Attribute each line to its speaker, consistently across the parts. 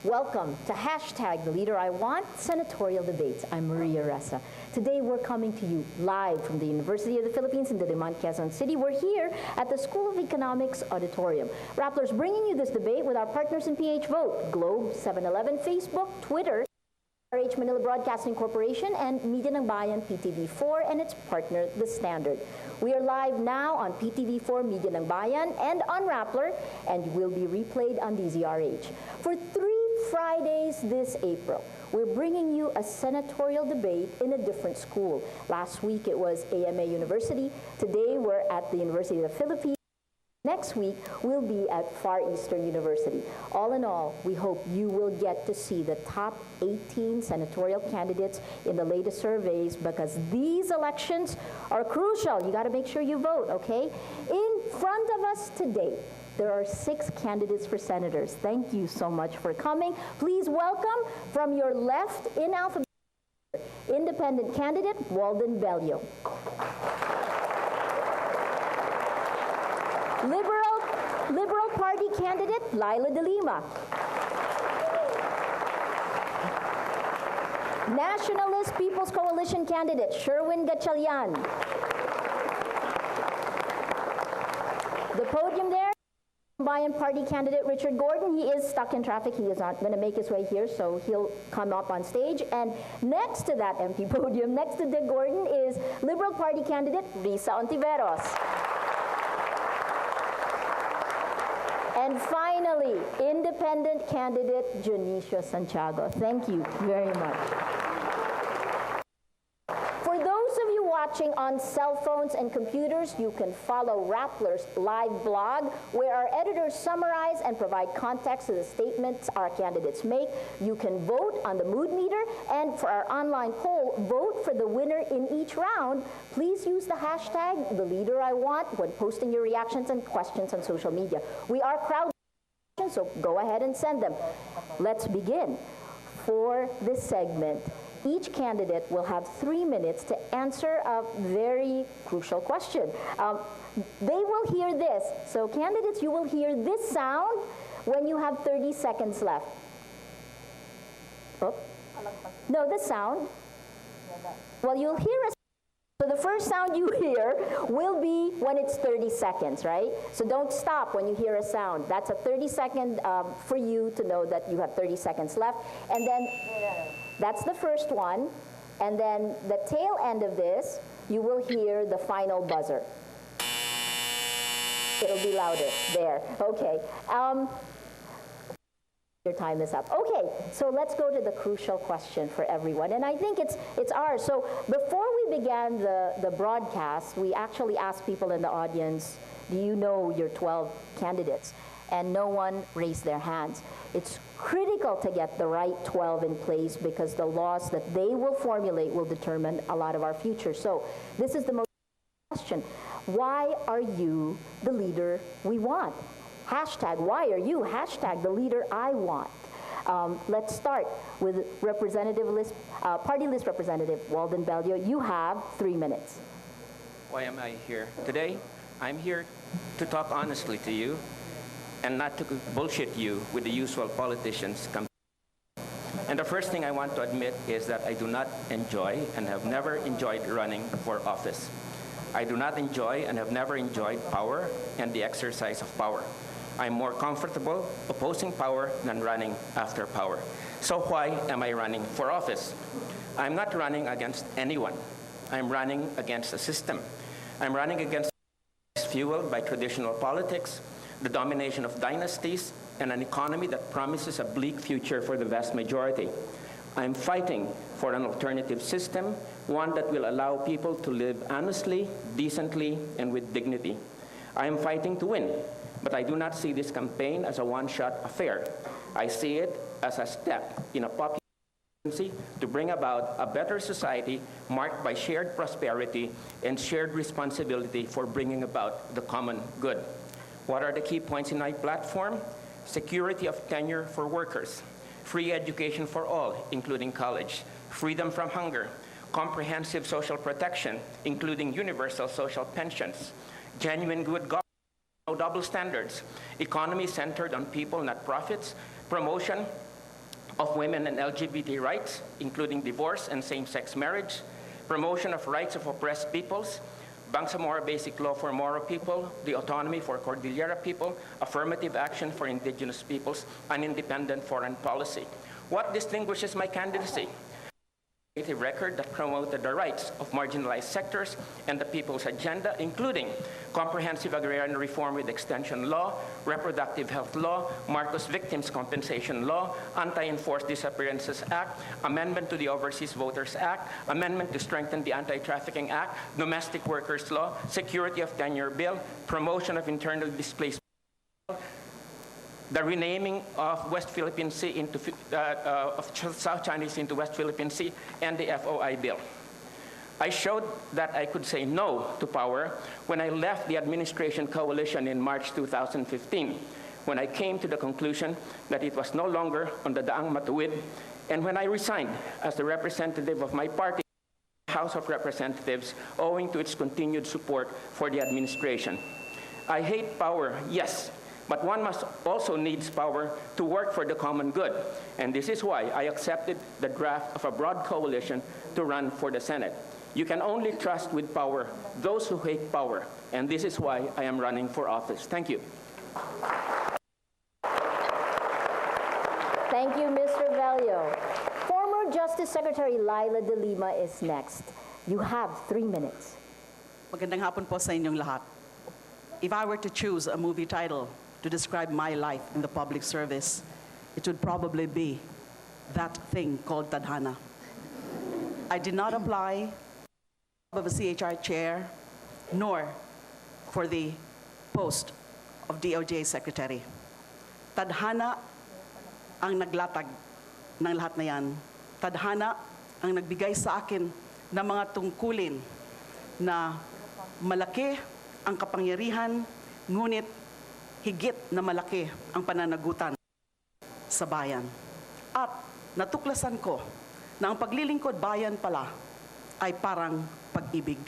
Speaker 1: Welcome to Hashtag The Leader I Want, Senatorial Debates. I'm Maria Ressa. Today we're coming to you live from the University of the Philippines in Diliman, Quezon City. We're here at the School of Economics Auditorium. Rapplers bringing you this debate with our partners in PH Vote, Globe, 7-Eleven, Facebook, Twitter, RH Manila Broadcasting Corporation, and Media ng Bayan, PTV4, and its partner, The Standard. We are live now on PTV4, Media ng Bayan, and on Rappler, and will be replayed on DZRH. For 3 Fridays this April, we're bringing you a senatorial debate in a different school. Last week it was AMA University. Today we're at the University of the Philippines. Next week, we'll be at Far Eastern University. All in all, we hope you will get to see the top 18 senatorial candidates in the latest surveys, because these elections are crucial. You got to make sure you vote, okay? In front of us today, there are 6 candidates for senators. Thank you so much for coming. Please welcome from your left in alphabetical order, independent candidate Walden Bello. Liberal Party candidate Laila de Lima. Nationalist People's Coalition candidate Sherwin Gatchalian. The podium there, Bayan Party candidate Richard Gordon. He is stuck in traffic. He is not going to make his way here, so he'll come up on stage. And next to that empty podium, next to Dick Gordon, is Liberal Party candidate Risa Ontiveros. And finally, independent candidate Junicio Santiago. Thank you very much. For those of you watching on cell phones and computers, you can follow Rappler's live blog, where our editors summarize and provide context to the statements our candidates make. You can vote on the mood meter, and for our online poll, vote for the winner in each round. Please use the hashtag #TheLeaderIWant when posting your reactions and questions on social media. We are crowd, so go ahead and send them. Let's begin. For this segment, each candidate will have 3 minutes to answer a very crucial question. They will hear this. So candidates, you will hear this sound when you have 30 seconds left. Oh. No, the sound. Well, you'll hear a. So the first sound you hear will be when it's 30 seconds, right? So don't stop when you hear a sound. That's a 30-second for you to know that you have 30 seconds left. And then that's the first one. And then the tail end of this, you will hear the final buzzer. It'll be louder. There. Okay. Your time is up. Okay, so let's go to the crucial question for everyone, and I think it's ours. So before we began the broadcast, we actually asked people in the audience, do you know your 12 candidates? And no one raised their hands. It's critical to get the right 12 in place, because the laws that they will formulate will determine a lot of our future. So this is the most question. Why are you the leader we want? Hashtag, why are you? Hashtag, the leader I want. Let's start with party list representative Walden Bello. You have 3 minutes.
Speaker 2: Why am I here today? I'm here to talk honestly to you and not to bullshit you with the usual politicians. And the first thing I want to admit is that I do not enjoy and have never enjoyed running for office. I do not enjoy and have never enjoyed power and the exercise of power. I'm more comfortable opposing power than running after power. So why am I running for office? I'm not running against anyone. I'm running against a system. I'm running against fueled by traditional politics, the domination of dynasties, and an economy that promises a bleak future for the vast majority. I'm fighting for an alternative system, one that will allow people to live honestly, decently, and with dignity. I am fighting to win. But I do not see this campaign as a one-shot affair. I see it as a step in a popular to bring about a better society marked by shared prosperity and shared responsibility for bringing about the common good. What are the key points in my platform? Security of tenure for workers, free education for all, including college, freedom from hunger, comprehensive social protection, including universal social pensions, genuine good government, no double standards, economy centered on people, not profits, promotion of women and LGBT rights, including divorce and same-sex marriage, promotion of rights of oppressed peoples, Bangsamoro Basic Law for Moro people, the autonomy for Cordillera people, affirmative action for indigenous peoples, and independent foreign policy. What distinguishes my candidacy? A record that promoted the rights of marginalized sectors and the people's agenda, including comprehensive agrarian reform with extension law, reproductive health law, Marcos Victims Compensation Law, Anti-Enforced Disappearances Act, amendment to the Overseas Voters Act, amendment to strengthen the Anti-Trafficking Act, Domestic Workers Law, Security of Tenure Bill, promotion of internally displaced, the renaming of West Philippine Sea into of South China Sea into West Philippine Sea, and the FOI bill. I showed that I could say no to power when I left the administration coalition in March 2015, when I came to the conclusion that it was no longer on the Daang Matuwid, and when I resigned as the representative of my party in the House of Representatives owing to its continued support for the administration. I hate power, yes, but one must also needs power to work for the common good. And this is why I accepted the draft of a broad coalition to run for the Senate. You can only trust with power those who hate power. And this is why I am running for office. Thank you.
Speaker 1: Thank you, Mr. Velio. Former Justice Secretary Laila De Lima is next. You have 3 minutes.
Speaker 3: Magandang hapon po sa inyong lahat. If I were to choose a movie title to describe my life in the public service, it would probably be That Thing Called Tadhana. I did not apply for the CHR chair, nor for the post of DOJ secretary. Tadhana ang naglatag ng lahat na yan. Tadhana ang nagbigay sa akin ng mga tungkulin na malaki ang kapangyarihan, ngunit higit na malaki ang pananagutan sa bayan. At natuklasan ko na ang paglilingkod bayan pala ay parang pag-ibig.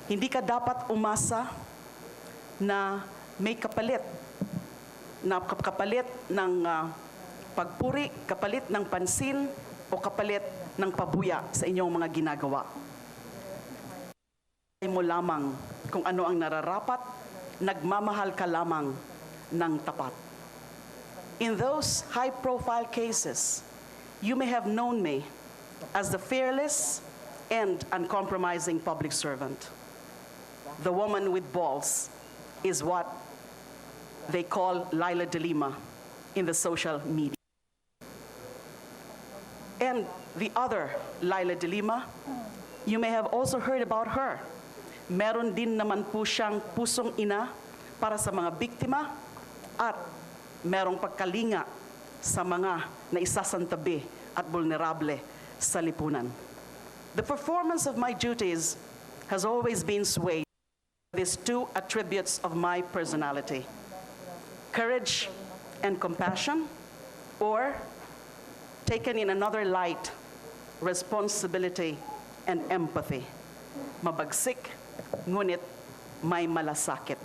Speaker 3: Hindi ka dapat umasa na may kapalit ng pagpuri, kapalit ng pansin, o kapalit ng pabuya sa inyong mga ginagawa. Ay mo lamang kung ano ang nararapat, nagmamahal ka lamang ng tapat. In those high-profile cases, you may have known me as the fearless and uncompromising public servant. The woman with balls is what they call Laila De Lima in the social media. And the other Laila De Lima, you may have also heard about her. Meron din naman po siyang pusong ina para sa mga biktima at merong pagkalinga sa mga naisasantabi at vulnerable sa lipunan. The performance of my duties has always been swayed by these two attributes of my personality: courage and compassion, or taken in another light, responsibility and empathy. Mabagsik, ngunit may malasakit.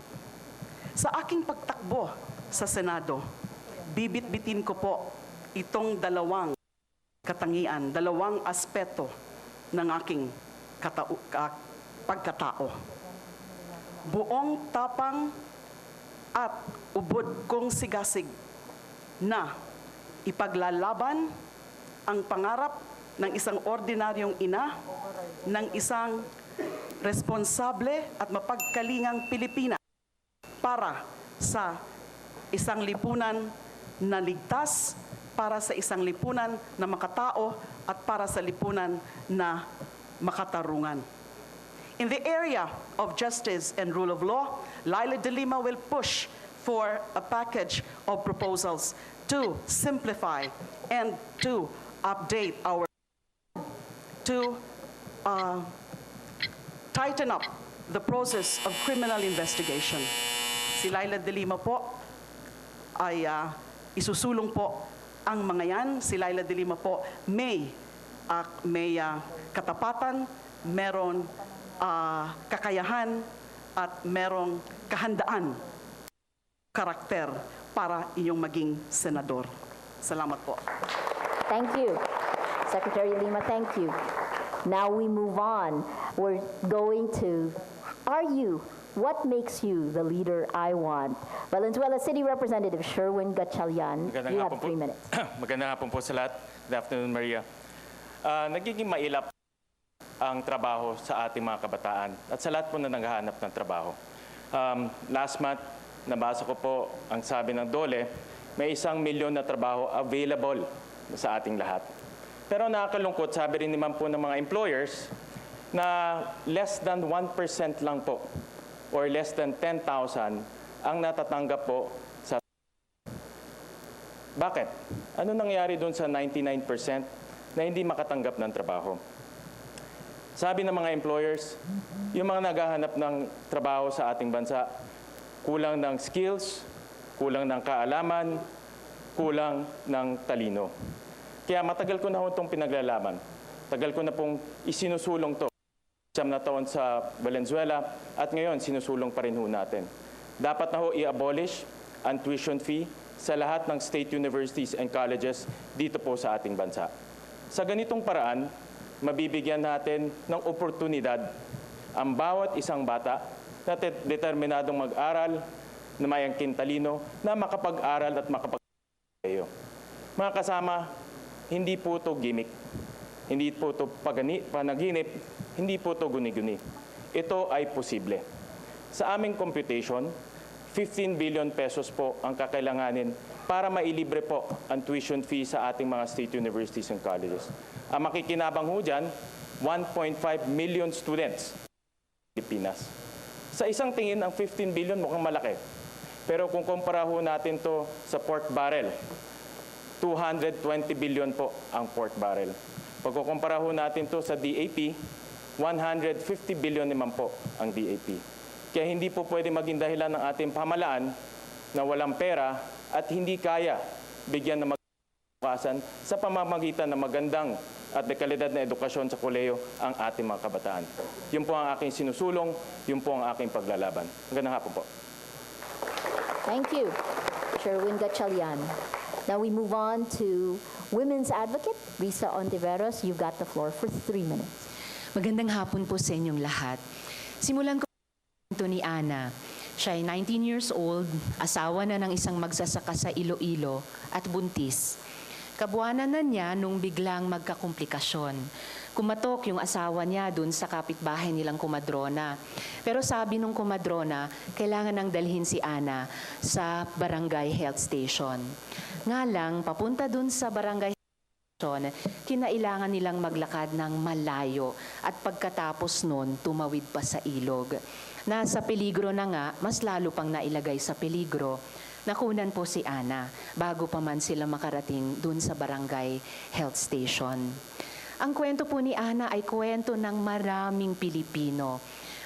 Speaker 3: Sa aking pagtakbo sa Senado, bibit-bitin ko po itong dalawang katangian, dalawang aspeto ng aking pagkatao. Buong tapang at ubod kong sigasig na ipaglalaban ang pangarap ng isang ordinaryong ina, ng isang responsable at mapagkalingang Pilipina para sa isang lipunan na ligtas, para sa isang lipunan na makatao, at para sa lipunan na makatarungan. In the area of justice and rule of law, Laila De Lima will push for a package of proposals to simplify and to update our, to tighten up the process of criminal investigation. Si Laila De Lima po ay isusulong po ang mga yan. Si Laila De Lima po may katapatan, meron kakayahan, at merong kahandaan, karakter para inyong maging senador. Salamat po.
Speaker 1: Thank you. Secretary Lima, thank you. Now we move on. We're going to, what makes you the leader I want? Valenzuela City Representative Sherwin Gatchalian, you have 3 minutes.
Speaker 4: Magandang hapon po sa lahat. Good afternoon, Maria. Nagiging mailap ang trabaho sa ating mga kabataan at sa lahat po na naghahanap ng trabaho. Last month, nabasa ko po ang sabi ng DOLE, may 1 milyon na trabaho available sa ating lahat. Pero nakakalungkot, sabi rin naman po ng mga employers na less than 1% lang po or less than 10,000 ang natatanggap po sa... Bakit? Ano nangyari doon sa 99% na hindi makatanggap ng trabaho? Sabi ng mga employers, yung mga naghahanap ng trabaho sa ating bansa, kulang ng skills, kulang ng kaalaman, kulang ng talino. Kaya matagal ko na itong pinaglalaban. Tagal ko na pong isinusulong to. 9 na taon sa Valenzuela at ngayon sinusulong pa rin ho natin. Dapat na ho i-abolish ang tuition fee sa lahat ng state universities and colleges dito po sa ating bansa. Sa ganitong paraan, mabibigyan natin ng oportunidad ang bawat isang bata na determinadong mag-aral, na may angkin talino, na makapag-aral at makapag-aral. Mga kasama, hindi po ito gimmick, hindi po ito panaginip, hindi po ito guni-guni. Ito ay posible. Sa aming computation, 15 billion pesos po ang kakailanganin para mailibre po ang tuition fee sa ating mga state universities and colleges. Ang makikinabang ho dyan, 1.5 million students sa Pilipinas. Sa isang tingin, ang 15 billion mukhang malaki. Pero kung kumpara ho natin to sa pork barrel, 220 billion po ang pork barrel. Pag kukumpara ho natin to sa DAP, 150 billion naman po ang DAP. Kaya hindi po pwede maging dahilan ng ating pamahalaan na walang pera at hindi kaya bigyan ng magbukasan sa pamamagitan ng magandang at dekalidad na edukasyon sa kolehiyo ang ating mga kabataan. Yun po ang aking sinusulong, yun po ang aking paglalaban. Magandang hapon po.
Speaker 1: Thank you, Sherwin Gatchalian. Now we move on to Women's Advocate, Risa Ontiveros. You've got the floor for 3 minutes.
Speaker 5: Magandang hapon po sa inyong lahat. Simulan ko ito ni Ana. Siya ay 19 years old, asawa na ng isang magsasaka sa Iloilo at buntis. Kabuanan na niya nung biglang magkakomplikasyon. Kumatok yung asawa niya dun sa kapitbahay nilang kumadrona. Pero sabi nung kumadrona, kailangan nang dalhin si Ana sa barangay health station. Nga lang, papunta dun sa barangay kinailangan nilang maglakad ng malayo at pagkatapos nun, tumawid pa sa ilog. Nasa peligro na nga, mas lalo pang nailagay sa peligro. Nakunan po si Ana bago pa man sila makarating dun sa barangay health station. Ang kwento po ni Ana ay kwento ng maraming Pilipino.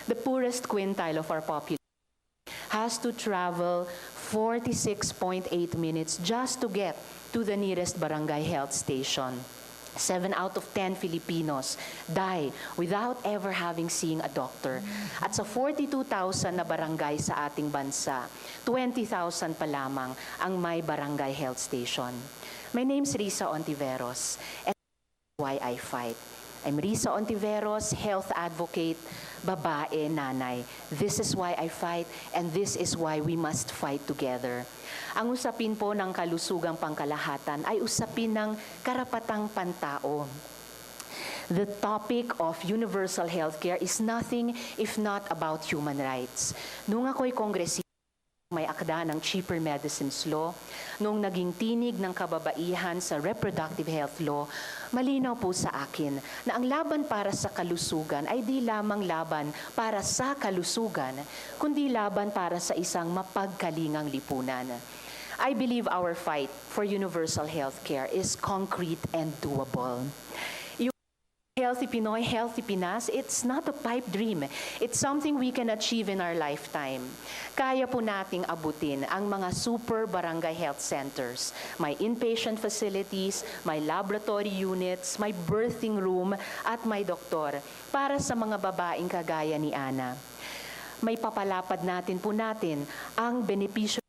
Speaker 5: The poorest quintile of our population has to travel 46.8 minutes just to get to the nearest barangay health station. 7 out of 10 Filipinos die without ever having seen a doctor. At sa 42,000 na barangay sa ating bansa, 20,000 pa lamang ang may barangay health station. My name's Risa Ontiveros, and that's why I fight. I'm Risa Ontiveros, health advocate, babae, nanay. This is why I fight, and this is why we must fight together. Ang usapin po ng kalusugang pangkalahatan ay usapin ng karapatang pantao. The topic of universal healthcare is nothing if not about human rights. Nung ako'y kongresista, may akda ng Cheaper Medicines Law, noong naging tinig ng kababaihan sa Reproductive Health Law, malinaw po sa akin na ang laban para sa kalusugan ay di lamang laban para sa kalusugan, kundi laban para sa isang mapagkalingang lipunan. I believe our fight for universal healthcare is concrete and doable. Healthy Pinoy, Healthy Pinas, it's not a pipe dream. It's something we can achieve in our lifetime. Kaya po nating abutin ang mga super barangay health centers. May inpatient facilities, may laboratory units, may birthing room, at may doktor para sa mga babaeng kagaya ni Ana. May papalapad natin ang benepisyo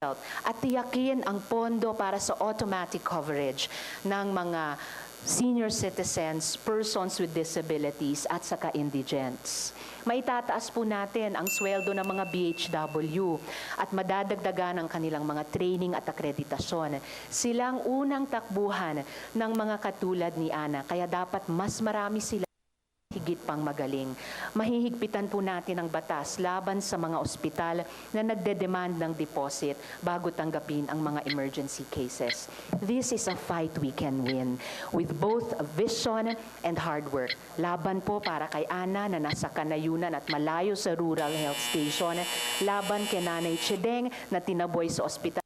Speaker 5: at tiyakin ang pondo para sa automatic coverage ng mga senior citizens, persons with disabilities at saka indigents. Maitataas po natin ang sweldo ng mga BHW at madadagdagan ang kanilang mga training at akreditasyon. Silang unang takbuhan ng mga katulad ni Ana, kaya dapat mas marami sila higit pang magaling. Mahihigpitan po natin ang batas laban sa mga ospital na nagde-demand ng deposit bago tanggapin ang mga emergency cases. This is a fight we can win with both vision and hard work. Laban po para kay Ana na nasa kanayunan at malayo sa rural health station. Laban kay Nanay Chedeng na tinaboy sa ospital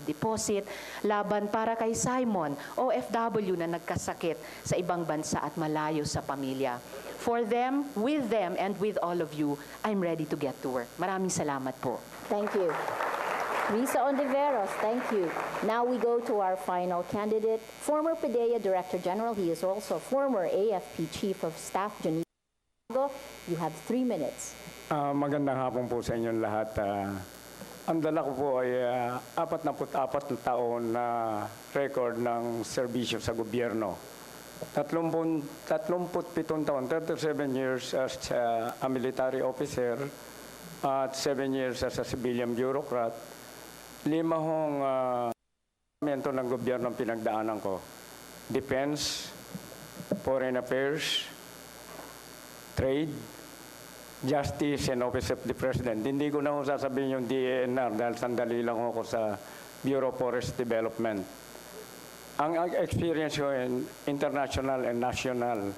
Speaker 5: deposit, laban para kay Simon, OFW na nagkasakit sa ibang bansa at malayo sa pamilya. For them, and with all of you, I'm ready to get to work. Maraming salamat po.
Speaker 1: Thank you. Risa Ontiveros, thank you. Now we go to our final candidate, former PDEA Director General. He is also former AFP Chief of Staff, Janice. You have 3 minutes.
Speaker 6: Magandang hapon po sa inyong lahat. Ang dala ko po ay 44 na taon na record ng serbisyo sa gobyerno. 37 taon, 37 years as a military officer at 7 years as a civilian bureaucrat. 5 hong elemento ng gobyerno ang pinagdaanan ko. Defense, Foreign Affairs, Trade, Justice and Office of the President. Hindi ko na sasabihin yung DENR dahil sandali lang ako sa Bureau of Forest Development. Ang experience ko in international and national,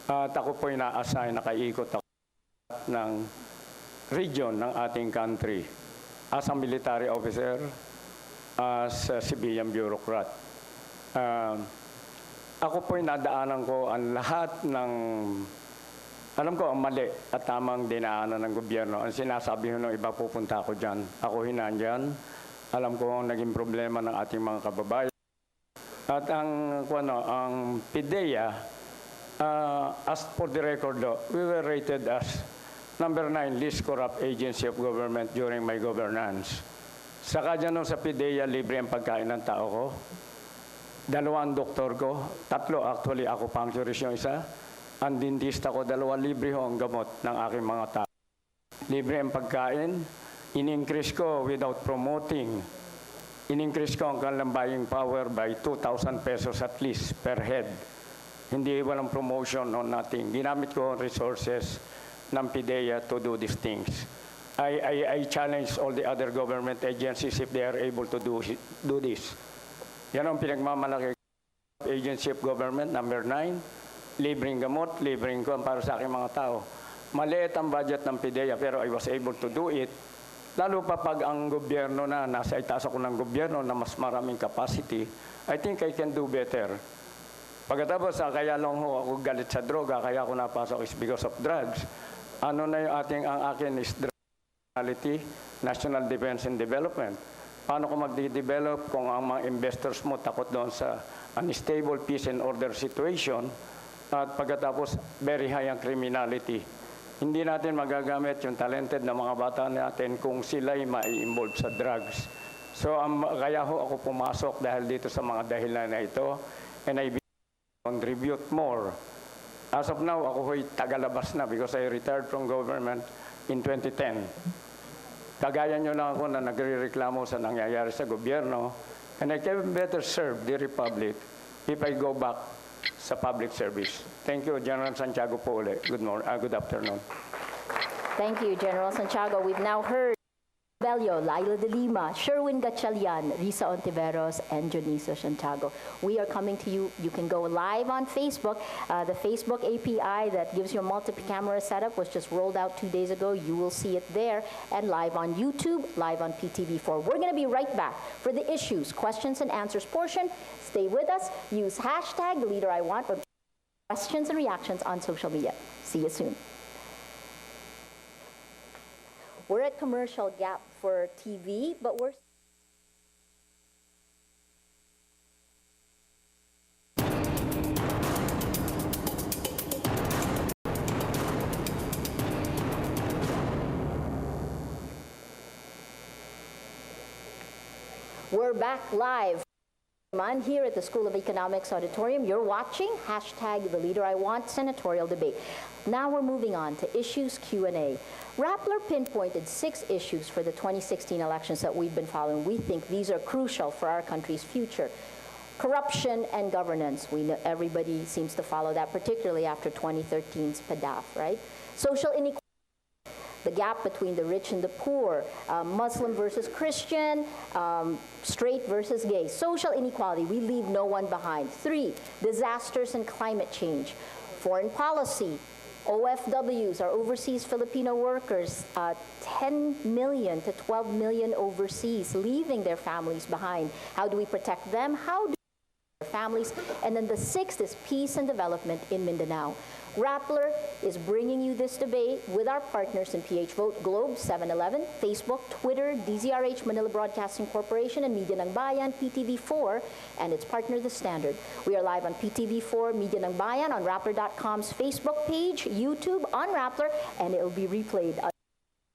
Speaker 6: at ako po'y na-assign, nakaikot ako ng region ng ating country as a military officer, as a civilian bureaucrat. Ako po'y nadaanan ko ang lahat ng alam ko ang mali at tamang dinaanan ng gobyerno. Ang sinasabi ko ng iba, pupunta ako dyan. Ako hinandyan. Alam ko ang naging problema ng ating mga kababayan. At ang PDEA, as for the record, we were rated as number 9 least corrupt agency of government during my governance. Saka dyan sa PDEA, libre ang pagkain ng tao ko. 2 ang doktor ko. 3 actually, ako puncturist yung isa. Ang dentista ko, 2 libre ho ang gamot ng aking mga tao. Libre ang pagkain. In-increase ko without promoting. In-increase ko ang kanilang buying power by 2,000 pesos at least per head. Hindi walang promotion or nothing. Ginamit ko resources ng PDEA to do these things. I challenge all the other government agencies if they are able to do this. Yan ang pinagmamalaki agency of government, number 9. Libreng gamot, libreng kuwan para sa aking mga tao. Maliit ang budget ng PDEA pero I was able to do it. Lalo pa pag ang gobyerno na, nasa itaas ako ng gobyerno na mas maraming capacity, I think I can do better. Pagkatapos, kaya lang ako galit sa droga, kaya ako napasok is because of drugs. Ano na yung ang akin is nationality, national defense and development. Paano ko magde-develop kung ang mga investors mo takot doon sa unstable peace and order situation, at pagkatapos, very high ang criminality. Hindi natin magagamit yung talented na mga bata natin kung sila'y mai-involve sa drugs. So, kaya ako pumasok dahil dito sa mga dahilan na ito, and I contribute more. As of now, ako ho'y tagalabas na because I retired from government in 2010. Kagaya nyo lang ako na nagre-reklamo sa nangyayari sa gobyerno, and I can better serve the Republic if I go back sa public service. Thank you, General Santiago po ulit. Good afternoon.
Speaker 1: Thank you, General Santiago. We've now heard Bello, Laila de Lima, Sherwin Gatchalian, Risa Ontiveros, and Janice Santiago. We are coming to you. You can go live on Facebook. The Facebook API that gives you a multi-camera setup was just rolled out 2 days ago. You will see it there. And live on YouTube, live on PTV4. We're going to be right back for the issues, questions, and answers portion. Stay with us. Use hashtag the leader I want or questions and reactions on social media. See you soon. We're at commercial gap for TV, but we're We're back live here at the School of Economics Auditorium. You're watching #The Leader I Want Senatorial Debate. Now we're moving on to issues Q&A. Rappler pinpointed 6 issues for the 2016 elections that we've been following. We think these are crucial for our country's future. Corruption and governance. We know everybody seems to follow that, particularly after 2013's PDAF, right? Social inequality. The gap between the rich and the poor, Muslim versus Christian, straight versus gay. Social inequality, we leave no one behind. 3, disasters and climate change. Foreign policy, OFWs, our overseas Filipino workers, 10 million to 12 million overseas, leaving their families behind. How do we protect them? How do we protect their families? And then the 6th is peace and development in Mindanao. Rappler is bringing you this debate with our partners in PH Vote, Globe, 7-Eleven, Facebook, Twitter, DZRH, Manila Broadcasting Corporation, and Media ng Bayan, PTV4, and its partner, The Standard. We are live on PTV4, Media ng Bayan, on Rappler.com's Facebook page, YouTube, on Rappler, and it will be replayed.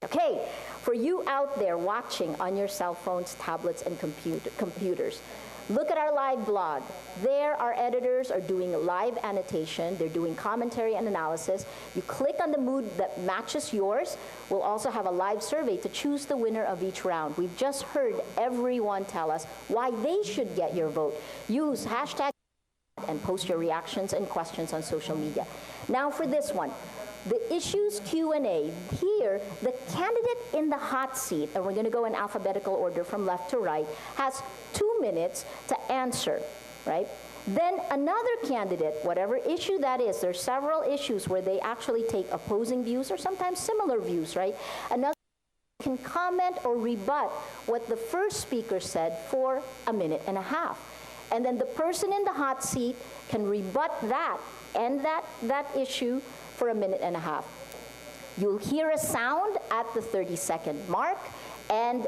Speaker 1: Okay, for you out there watching on your cell phones, tablets, and computers, look at our live blog. There, our editors are doing live annotation. They're doing commentary and analysis. You click on the mood that matches yours. We'll also have a live survey to choose the winner of each round. We've just heard everyone tell us why they should get your vote. Use # and post your reactions and questions on social media. Now for this one. The issues Q&A. Here, the candidate in the hot seat, and we're going to go in alphabetical order from left to right, has 2 minutes to answer, right? Then another candidate, whatever issue that is, there's several issues where they actually take opposing views or sometimes similar views, right? Another can comment or rebut what the first speaker said for 1.5 minutes. And then the person in the hot seat can rebut that and that issue for 1.5 minutes. You'll hear a sound at the 30-second mark, and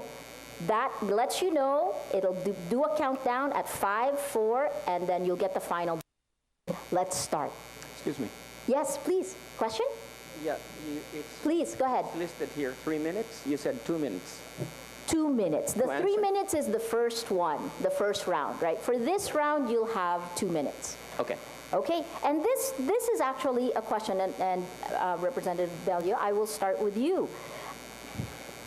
Speaker 1: that lets you know. It'll do a countdown at 5, 4, and then you'll get the final. Let's start.
Speaker 2: Excuse me.
Speaker 1: Yes, please. Question?
Speaker 2: Yeah, it's
Speaker 1: Please, go ahead.
Speaker 2: listed here 3 minutes. You said 2 minutes.
Speaker 1: 2 minutes. The
Speaker 2: To
Speaker 1: 3
Speaker 2: answer?
Speaker 1: minutes is the first one, the first round, right? For this round, you'll have 2 minutes.
Speaker 2: Okay.
Speaker 1: Okay, and this is actually a question, and Representative Bello, I will start with you.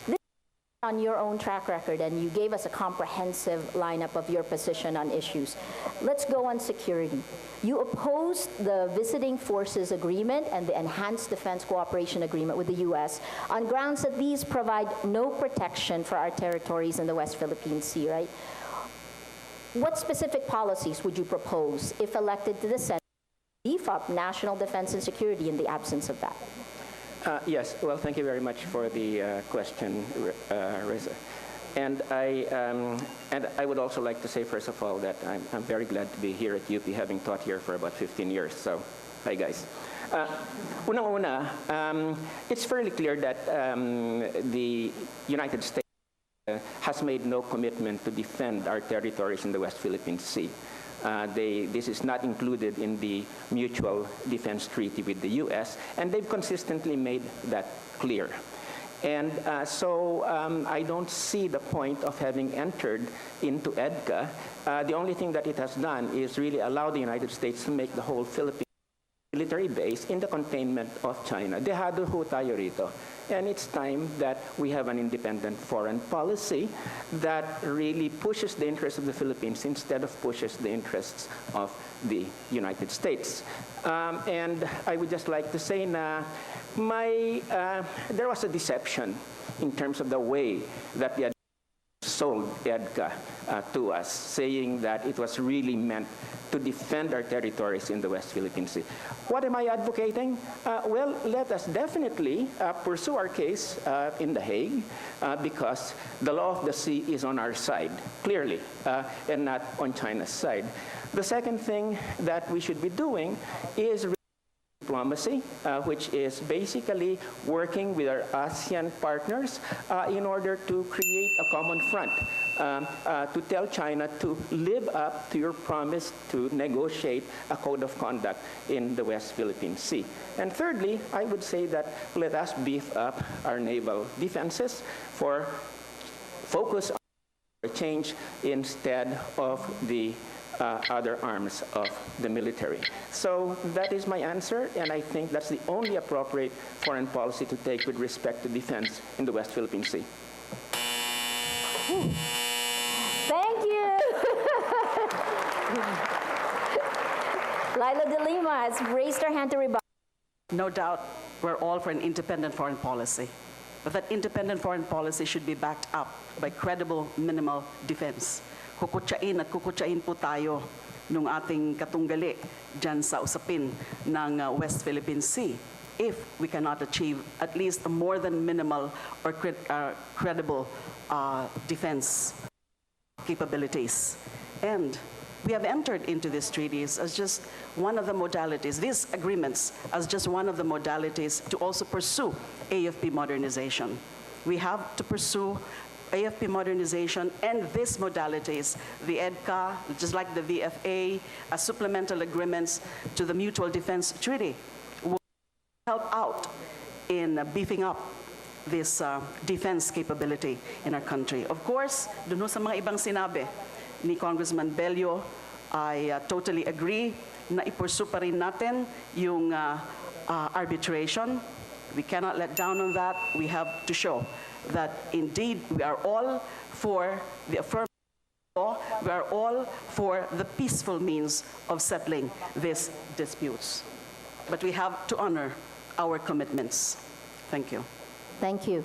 Speaker 1: This is on your own track record, and you gave us a comprehensive lineup of your position on issues. Let's go on security. You opposed the Visiting Forces Agreement and the Enhanced Defense Cooperation Agreement with the U.S. on grounds that these provide no protection for our territories in the West Philippine Sea, right? What specific policies would you propose if elected to the Senate to beef up national defense and security in the absence of that?
Speaker 2: Yes, well, thank you very much for the question, Reza. And I would also like to say, first of all, that I'm very glad to be here at UP, having taught here for about 15 years. So, hi guys. Unang-una, it's fairly clear that the United States has made no commitment to defend our territories in the West Philippine Sea. This is not included in the Mutual Defense Treaty with the U.S., and they've consistently made that clear. And so I don't see the point of having entered into EDCA. The only thing that it has done is really allow the United States to make the whole Philippines military base in the containment of China. Dehado ho tayo rito. And it's time that we have an independent foreign policy that really pushes the interests of the Philippines instead of pushes the interests of the United States. And I would just like to say na there was a deception in terms of the way that the sold EDCA to us, saying that it was really meant to defend our territories in the West Philippine Sea. What am I advocating? Well, let us definitely pursue our case in The Hague because the law of the sea is on our side, clearly, and not on China's side. The second thing that we should be doing is diplomacy, which is basically working with our ASEAN partners in order to create a common front to tell China to live up to your promise to negotiate a code of conduct in the West Philippine Sea. And thirdly, I would say that let us beef up our naval defenses for focus on a change instead of the other arms of the military. So that is my answer, and I think that's the only appropriate foreign policy to take with respect to defense in the West Philippine Sea.
Speaker 1: Thank you. Laila Diliman has raised her hand to rebut.
Speaker 3: No doubt, we're all for an independent foreign policy. But that independent foreign policy should be backed up by credible minimal defense. Kukutsain at kukutsain po tayo nung ating katunggali dyan sa usapin ng West Philippine Sea if we cannot achieve at least a more than minimal or credible defense capabilities. And we have entered into these treaties as just one of the modalities, these agreements as just one of the modalities to also pursue AFP modernization. We have to pursue AFP modernization and these modalities, the EDCA, just like the VFA, as supplemental agreements to the Mutual Defense Treaty, will help out in beefing up this defense capability in our country. Of course, dun sa mga ibang sinabi ni Congressman Bello, I totally agree na ipursu pa rin natin yung arbitration. We cannot let down on that. We have to show that indeed we are all for the affirmative law. We are all for the peaceful means of settling these disputes. But we have to honor our commitments. Thank you.
Speaker 1: Thank you.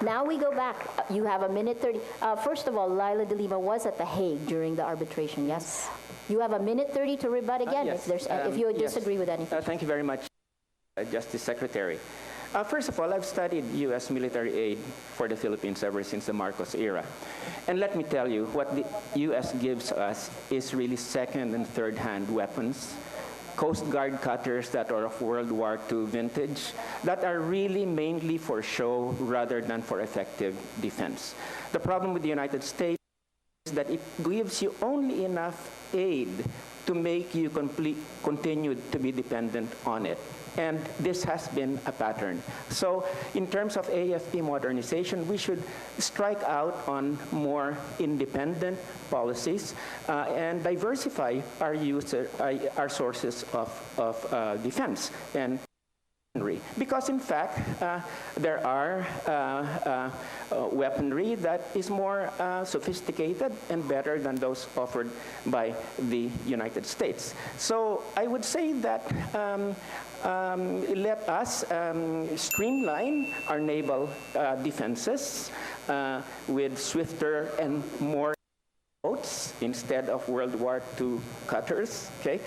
Speaker 1: Now we go back. You have a minute 30. First of all, Laila Diliman was at The Hague during the arbitration, yes? You have a minute 30 to rebut again
Speaker 2: Yes.
Speaker 1: if you disagree
Speaker 2: Yes.
Speaker 1: with anything.
Speaker 2: Thank you very much, Justice Secretary. First of all, I've studied U.S. military aid for the Philippines ever since the Marcos era. And let me tell you, what the U.S. gives us is really second and third-hand weapons, Coast Guard cutters that are of World War II vintage, that are really mainly for show rather than for effective defense. The problem with the United States is that it gives you only enough aid to make you continue to be dependent on it. And this has been a pattern. So in terms of AFP modernization, we should strike out on more independent policies and diversify our sources of defense and because in fact there are weaponry that is more sophisticated and better than those offered by the United States. So I would say that let us streamline our naval defenses with swifter and more boats instead of World War II cutters, okay?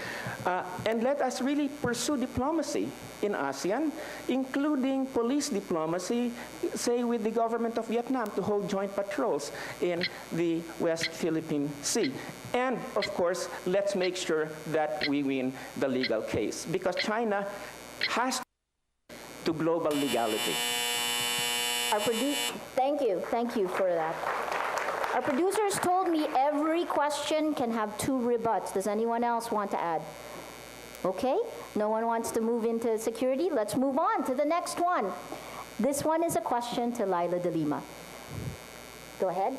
Speaker 2: And let us really pursue diplomacy in ASEAN, including police diplomacy, say with the government of Vietnam to hold joint patrols in the West Philippine Sea. And of course, let's make sure that we win the legal case because China has to global legality.
Speaker 1: Thank you for that. Our producers told me every question can have 2 rebuts. Does anyone else want to add? Okay, no one wants to move into security. Let's move on to the next one. This one is a question to Laila Diliman. Go ahead.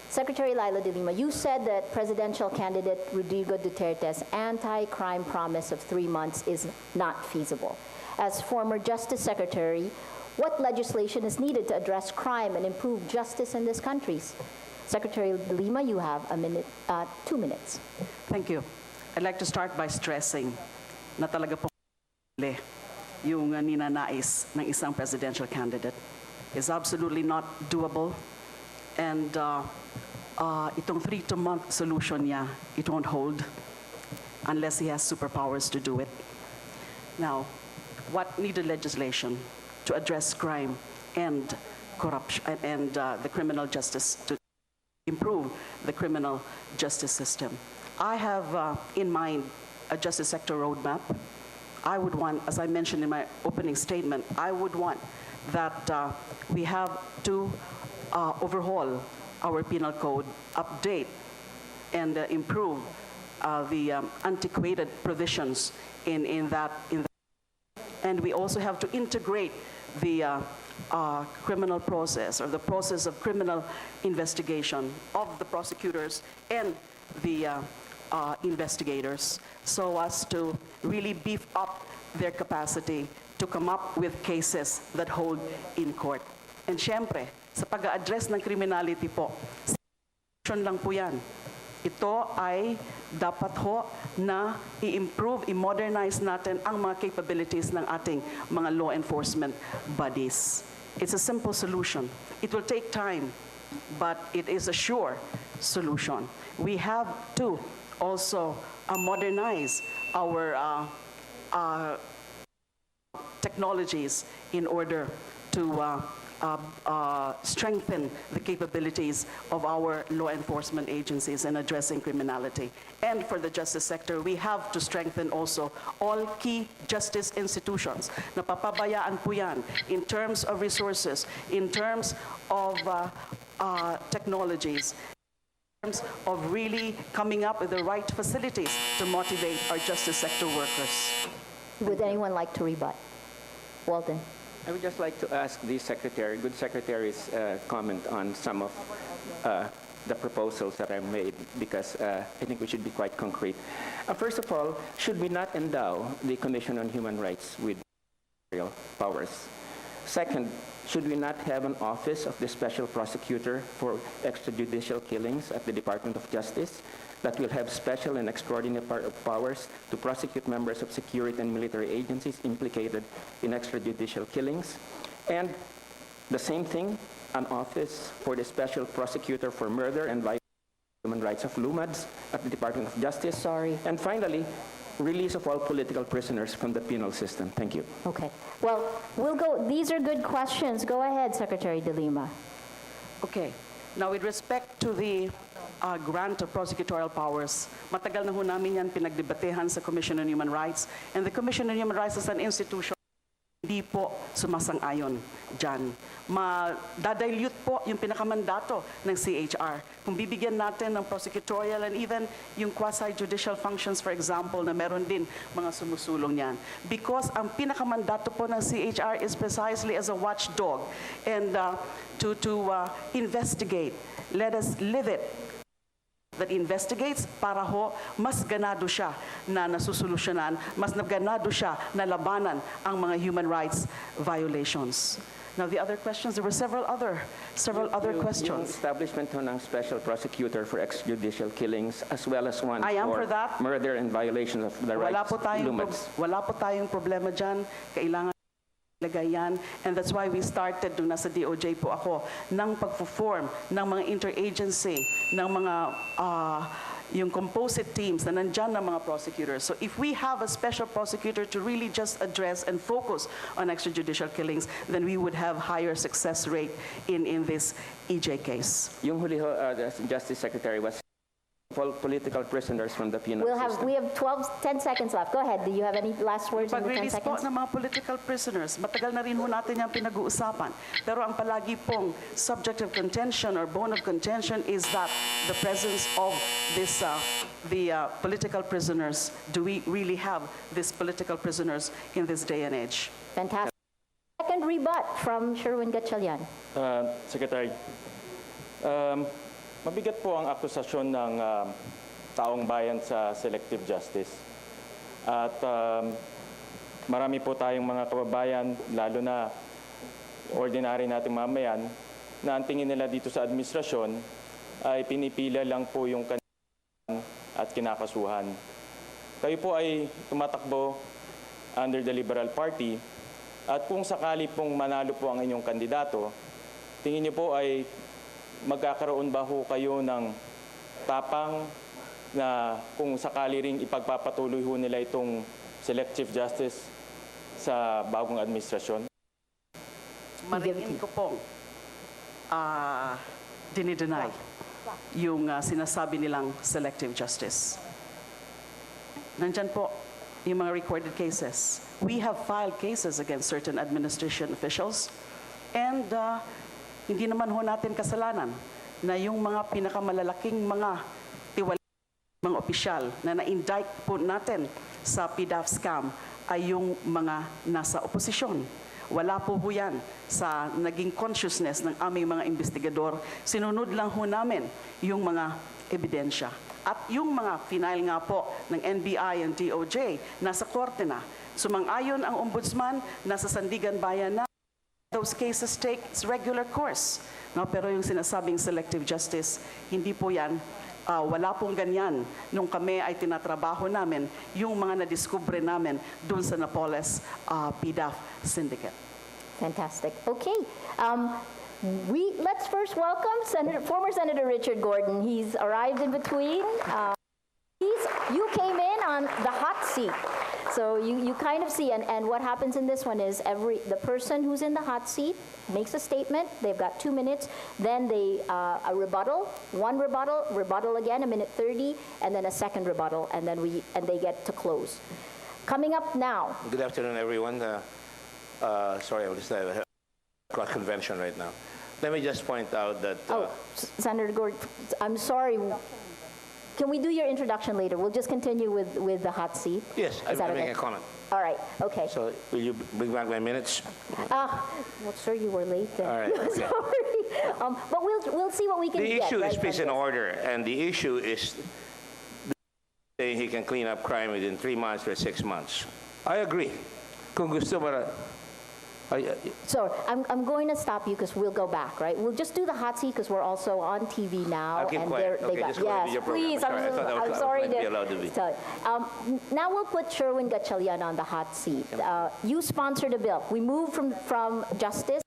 Speaker 1: Secretary Laila Diliman, you said that presidential candidate Rodrigo Duterte's anti-crime promise of 3 months is not feasible. As former Justice Secretary, what legislation is needed to address crime and improve justice in this country? Secretary Diliman, you have 2 minutes.
Speaker 3: Thank you. I'd like to start by stressing na talaga po yung ninanais ng isang presidential candidate is absolutely not doable. And itong 3-month solution niya, it won't hold unless he has superpowers to do it. Now, what needed legislation to address crime and corruption and the criminal justice, to improve the criminal justice system? I have in mind a justice sector roadmap. I would want, as I mentioned in my opening statement, I would want that we have to overhaul our penal code, update and improve the antiquated provisions in that. And we also have to integrate the criminal process, or the process of criminal investigation of the prosecutors and the investigators, so as to really beef up their capacity to come up with cases that hold in court. And syempre, sa pag-a-address ng criminality po, lang po yan. Ito ay dapat ho na i-improve, i-modernize natin ang mga capabilities ng ating mga law enforcement bodies. It's a simple solution. It will take time, but it is a sure solution. We have to also modernize our technologies in order to strengthen the capabilities of our law enforcement agencies in addressing criminality. And for the justice sector, we have to strengthen also all key justice institutions. Napapabayaan po yan in terms of resources, in terms of technologies, in terms of really coming up with the right facilities to motivate our justice sector workers.
Speaker 1: Would anyone like to rebut? Walton.
Speaker 2: I would just like to ask the Secretary, good Secretary's comment on some of the proposals that I made, because I think we should be quite concrete. First of all, should we not endow the Commission on Human Rights with real powers? Second, should we not have an office of the Special Prosecutor for extrajudicial killings at the Department of Justice that will have special and extraordinary powers to prosecute members of security and military agencies implicated in extrajudicial killings? And the same thing, an office for the Special Prosecutor for murder and violation of human rights of LUMADs at the Department of Justice.
Speaker 1: Sorry.
Speaker 2: And finally, release of all political prisoners from the penal system. Thank you.
Speaker 1: Okay. Well, we'll go. These are good questions. Go ahead, Secretary De Lima.
Speaker 3: Okay. Now, with respect to the grant of prosecutorial powers, matagal na ho namin yan pinagdebatehan sa Commission on Human Rights. And the Commission on Human Rights as an institution, hindi po sumasang-ayon dyan. Dadilute po yung pinakamandato ng CHR. Kung bibigyan natin ng prosecutorial and even yung quasi-judicial functions, for example, na meron din mga sumusulong yan. Because ang pinakamandato po ng CHR is precisely as a watchdog and to investigate. Let us live it. That investigates para ho mas ganado siya na nasusolusyonan, mas ganado siya na labanan ang mga human rights violations. Now, the other questions, there were several other questions.
Speaker 2: Yung establishment ng Special Prosecutor for extrajudicial killings as well as one
Speaker 3: for that.
Speaker 2: Murder and violation of the rights of LUMADs.
Speaker 3: Wala po tayong problema dyan. Kailangan ilagay yan. And that's why we started, nung nasa DOJ po ako, ng pag-form ng mga interagency, ng mga yung composite teams na nandyan ng mga prosecutors. So if we have a special prosecutor to really just address and focus on extrajudicial killings, then we would have higher success rate in this EJ case.
Speaker 2: Yung huli ho, Justice Secretary, was political prisoners from the penal system.
Speaker 1: We have 10 seconds left. Go ahead. Do you have any last words in the 10
Speaker 3: Pag-release po
Speaker 1: seconds?
Speaker 3: ng mga political prisoners, matagal na rin ho natin yung pinag-uusapan. Pero ang palagi pong subject of contention or bone of contention is that the presence of this, the political prisoners. Do we really have these political prisoners in this day and age?
Speaker 1: Fantastic. Second rebut from Sherwin Gatchalian.
Speaker 4: Secretary, mabigat po ang akusasyon ng taong bayan sa selective justice. At marami po tayong mga kababayan, lalo na ordinary nating mamayan, na ang tingin nila dito sa administrasyon ay pinipila lang po yung kanilang at kinakasuhan. Kayo po ay tumatakbo under the Liberal Party at kung sakali pong manalo po ang inyong kandidato, tingin niyo po ay magkakaroon ba ho kayo ng tapang na kung sakali ring ipagpapatuloy ho nila itong selective justice sa bagong administrasyon?
Speaker 3: Maringin ko pong dinideny yung sinasabi nilang selective justice. Nandyan po yung mga recorded cases. We have filed cases against certain administration officials and hindi naman ho natin kasalanan na yung mga pinakamalalaking mga mga opisyal na na-indict po natin sa PDAF scam ay yung mga nasa oposisyon. Wala po yan sa naging consciousness ng aming mga investigador. Sinunod lang ho namin yung mga ebidensya. At yung mga final nga po ng NBI and DOJ, nasa korte na. Sumang-ayon ang ombudsman, nasa Sandigan Bayan na. Those cases take its regular course. No, pero yung sinasabing selective justice, hindi po yan. Wala pong ganyan nung kami ay tinatrabaho namin yung mga nadiskubre namin dun sa Napoles PDAF syndicate.
Speaker 1: Fantastic. Okay. Let's first welcome former Senator Richard Gordon. He's arrived in between. You came in on the hot seat. So you kind of see, and what happens in this one is the person who's in the hot seat makes a statement. They've got 2 minutes. Then a rebuttal, one rebuttal again, 1:30, and then a second rebuttal, and then they get to close. Coming up now.
Speaker 7: Good afternoon, everyone. Sorry, I'm just at a convention right now. Let me just point out that.
Speaker 1: Senator Gordon, I'm sorry. Can we do your introduction later? We'll just continue with the hot seat.
Speaker 7: Yes, I'm making a comment.
Speaker 1: All right, okay.
Speaker 7: So will you bring back my minutes?
Speaker 1: Well, sir, you were late then.
Speaker 7: All right, okay.
Speaker 1: Sorry. But we'll see what we can
Speaker 7: The
Speaker 1: get.
Speaker 7: issue is
Speaker 1: right,
Speaker 7: peace and order, and the issue is saying he can clean up crime within 3 months or 6 months. I agree. Kung gusto mo
Speaker 1: So I'm going to stop you because we'll go back, right? We'll just do the hot seat because we're also on TV now.
Speaker 7: I'll keep quiet. Okay, just go ahead with your program.
Speaker 1: Please, I'm sorry to be allowed to be. Now we'll put Sherwin Gatchalian on the hot seat. You sponsored a bill. We moved from justice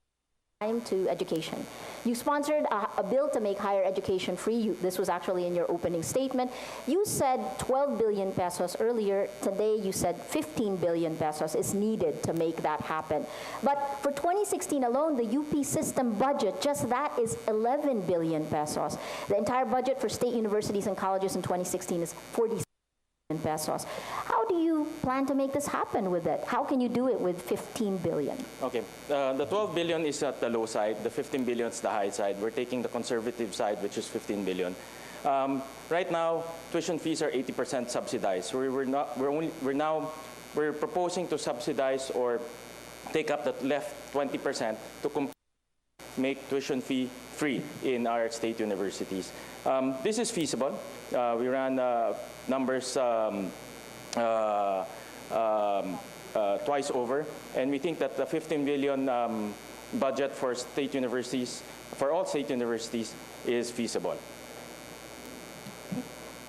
Speaker 1: to education. You sponsored a bill to make higher education free. This was actually in your opening statement. You said 12 billion pesos earlier. Today you said 15 billion pesos is needed to make that happen. But for 2016 alone, the UP system budget, just that is 11 billion pesos. The entire budget for state universities and colleges in 2016 is 46 billion pesos. How do you plan to make this happen with it? How can you do it with 15 billion?
Speaker 4: Okay, the 12 billion is at the low side, the 15 billion is the high side. We're taking the conservative side, which is 15 billion. Right now, tuition fees are 80% subsidized. We're proposing to subsidize or take up the left 20% to make tuition fee free in our state universities. This is feasible. We ran numbers twice over, and we think that the 15 billion budget for state universities, for all state universities, is feasible.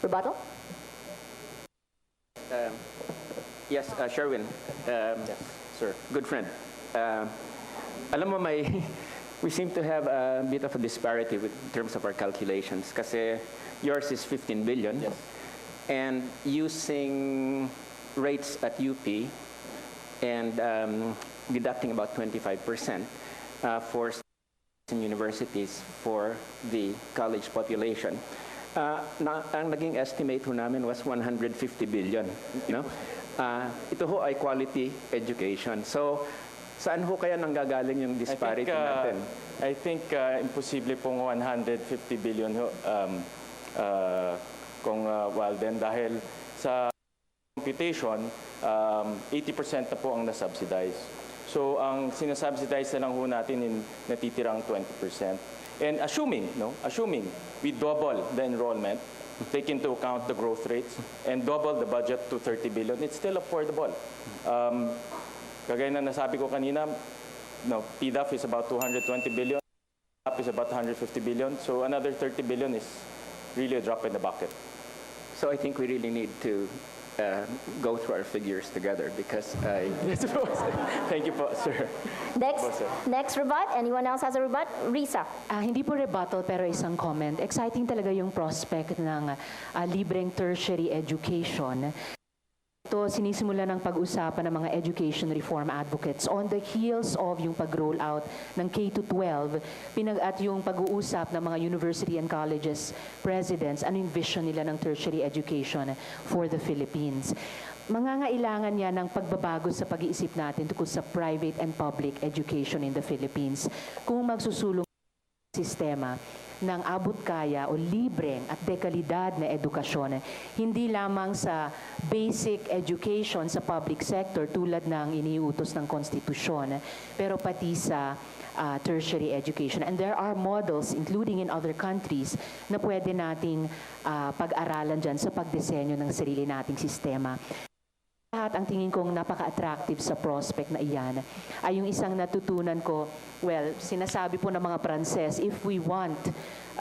Speaker 1: Rebuttal?
Speaker 2: Yes, Sherwin.
Speaker 4: Yes, sir.
Speaker 2: Good friend. Alam mo, we seem to have a bit of a disparity in terms of our calculations. Kasi yours is 15 billion.
Speaker 4: Yes.
Speaker 2: And using rates at UP and deducting about 25% for universities for the college population. Ang naging estimate ho namin was 150 billion. No? Ito ho ay quality education. So, saan ho kaya nanggagaling yung disparity natin?
Speaker 4: I think imposible pong 150 billion ho, kung Walden, dahil sa computation, 80% na po ang nasubsidize. So ang sinasubsidize na lang ho natin in natitirang 20%. And assuming we double the enrollment, take into account the growth rates, and double the budget to 30 billion, it's still affordable. Kagaya na nasabi ko kanina, PDAF is about 220 billion, PDAF is about 150 billion, so another 30 billion is really a drop in the bucket.
Speaker 2: So I think we really need to go through our figures together because I...
Speaker 4: Thank you po, sir.
Speaker 1: Next rebut. Anyone else has a rebut? Risa.
Speaker 5: Hindi po rebuttal pero isang comment. Exciting talaga yung prospect ng libreng tertiary education. Ito sinisimula ng pag-usapan ng mga education reform advocates on the heels of yung pag-roll out ng K-12 at yung pag-uusap ng mga university and colleges presidents, ano yung vision nila ng tertiary education for the Philippines. Mangangailangan niya ng pagbabago sa pag-iisip natin tungkol sa private and public education in the Philippines. Kung magsusulong sistema ng abot-kaya o libreng at dekalidad na edukasyon. Hindi lamang sa basic education sa public sector tulad ng iniutos ng konstitusyon, pero pati sa tertiary education. And there are models, including in other countries, na pwede nating pag-aralan dyan sa pagdisenyo ng sarili nating sistema. Lahat ang tingin kong napaka-attractive sa prospect na iyan ay yung isang natutunan ko, well, sinasabi po ng mga Pranses, if we want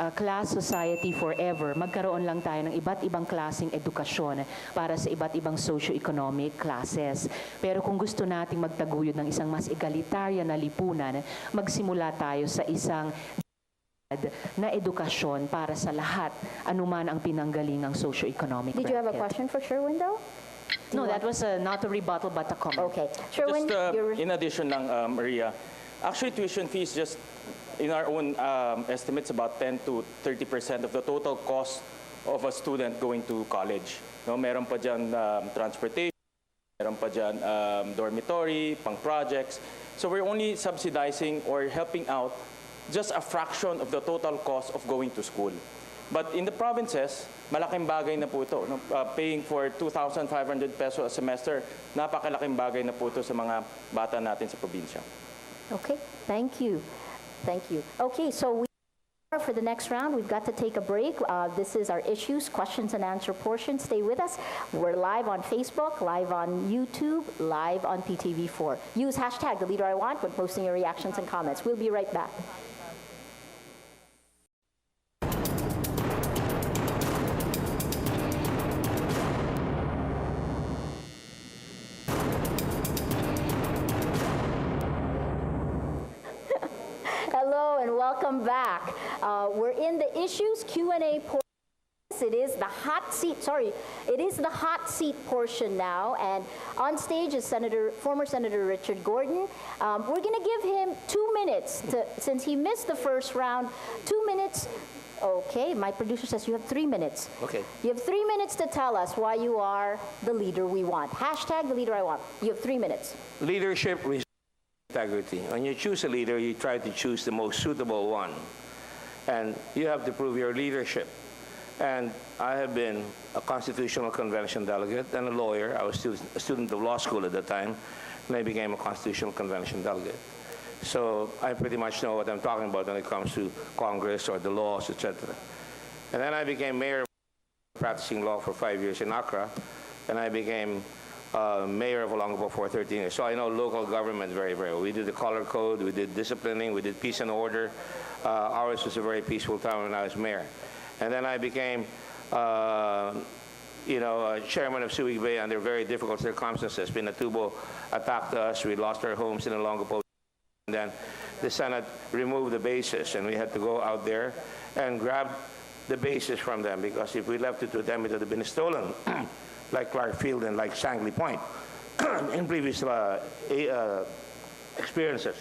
Speaker 5: a class society forever, magkaroon lang tayo ng iba't ibang klaseng edukasyon para sa iba't ibang socio-economic classes. Pero kung gusto nating magtaguyod ng isang mas egalitarian na lipunan, magsimula tayo sa isang na edukasyon para sa lahat, anuman ang pinanggaling ng socio-economic bracket.
Speaker 1: Did you have a question for Sherwin, though?
Speaker 5: No, that was not a rebuttal but a comment.
Speaker 1: Okay. Sherwin,
Speaker 4: Just in addition lang, Maria, actually tuition fees just in our own estimates about 10 to 30% of the total cost of a student going to college. No, meron pa dyan transportation, meron pa dyan dormitory, pang projects. So we're only subsidizing or helping out just a fraction of the total cost of going to school. But in the provinces, malaking bagay na po ito. No? Paying for 2,500 pesos a semester, napakalaking bagay na po ito sa mga bata natin sa probinsya.
Speaker 1: Okay, thank you. Thank you. Okay, so for the next round, we've got to take a break. This is our issues, questions and answer portion. Stay with us. We're live on Facebook, live on YouTube, live on PTV4. Use hashtag #TheLeaderIWant when posting your reactions and comments. We'll be right back. Hello and welcome back. We're in the issues Q&A portion. It is the hot seat. Sorry, it is the hot seat portion now, and on stage is former Senator Richard Gordon. We're going to give him 2 minutes since he missed the first round. 2 minutes. Okay, my producer says you have 3 minutes.
Speaker 7: Okay.
Speaker 1: You have 3 minutes to tell us why you are the leader we want. Hashtag the leader I want. You have 3 minutes.
Speaker 7: Leadership, integrity. When you choose a leader, you try to choose the most suitable one. And you have to prove your leadership. And I have been a Constitutional Convention delegate and a lawyer. I was a student of law school at the time, and I became a Constitutional Convention delegate. So I pretty much know what I'm talking about when it comes to Congress or the laws, etc. And then I became mayor, practicing law for 5 years in Accra, and I became mayor of Olongapo for 13 years. So I know local government very, very well. We did the color code, we did disciplining, we did peace and order. Ours was a very peaceful town when I was mayor. And then I became, chairman of Subic Bay under very difficult circumstances. Pinatubo attacked us. We lost our homes in Olongapo. And then the Senate removed the bases, and we had to go out there and grab the bases from them, because if we left it to them, it would have been stolen, like Clark Field and like Sangley Point in previous experiences.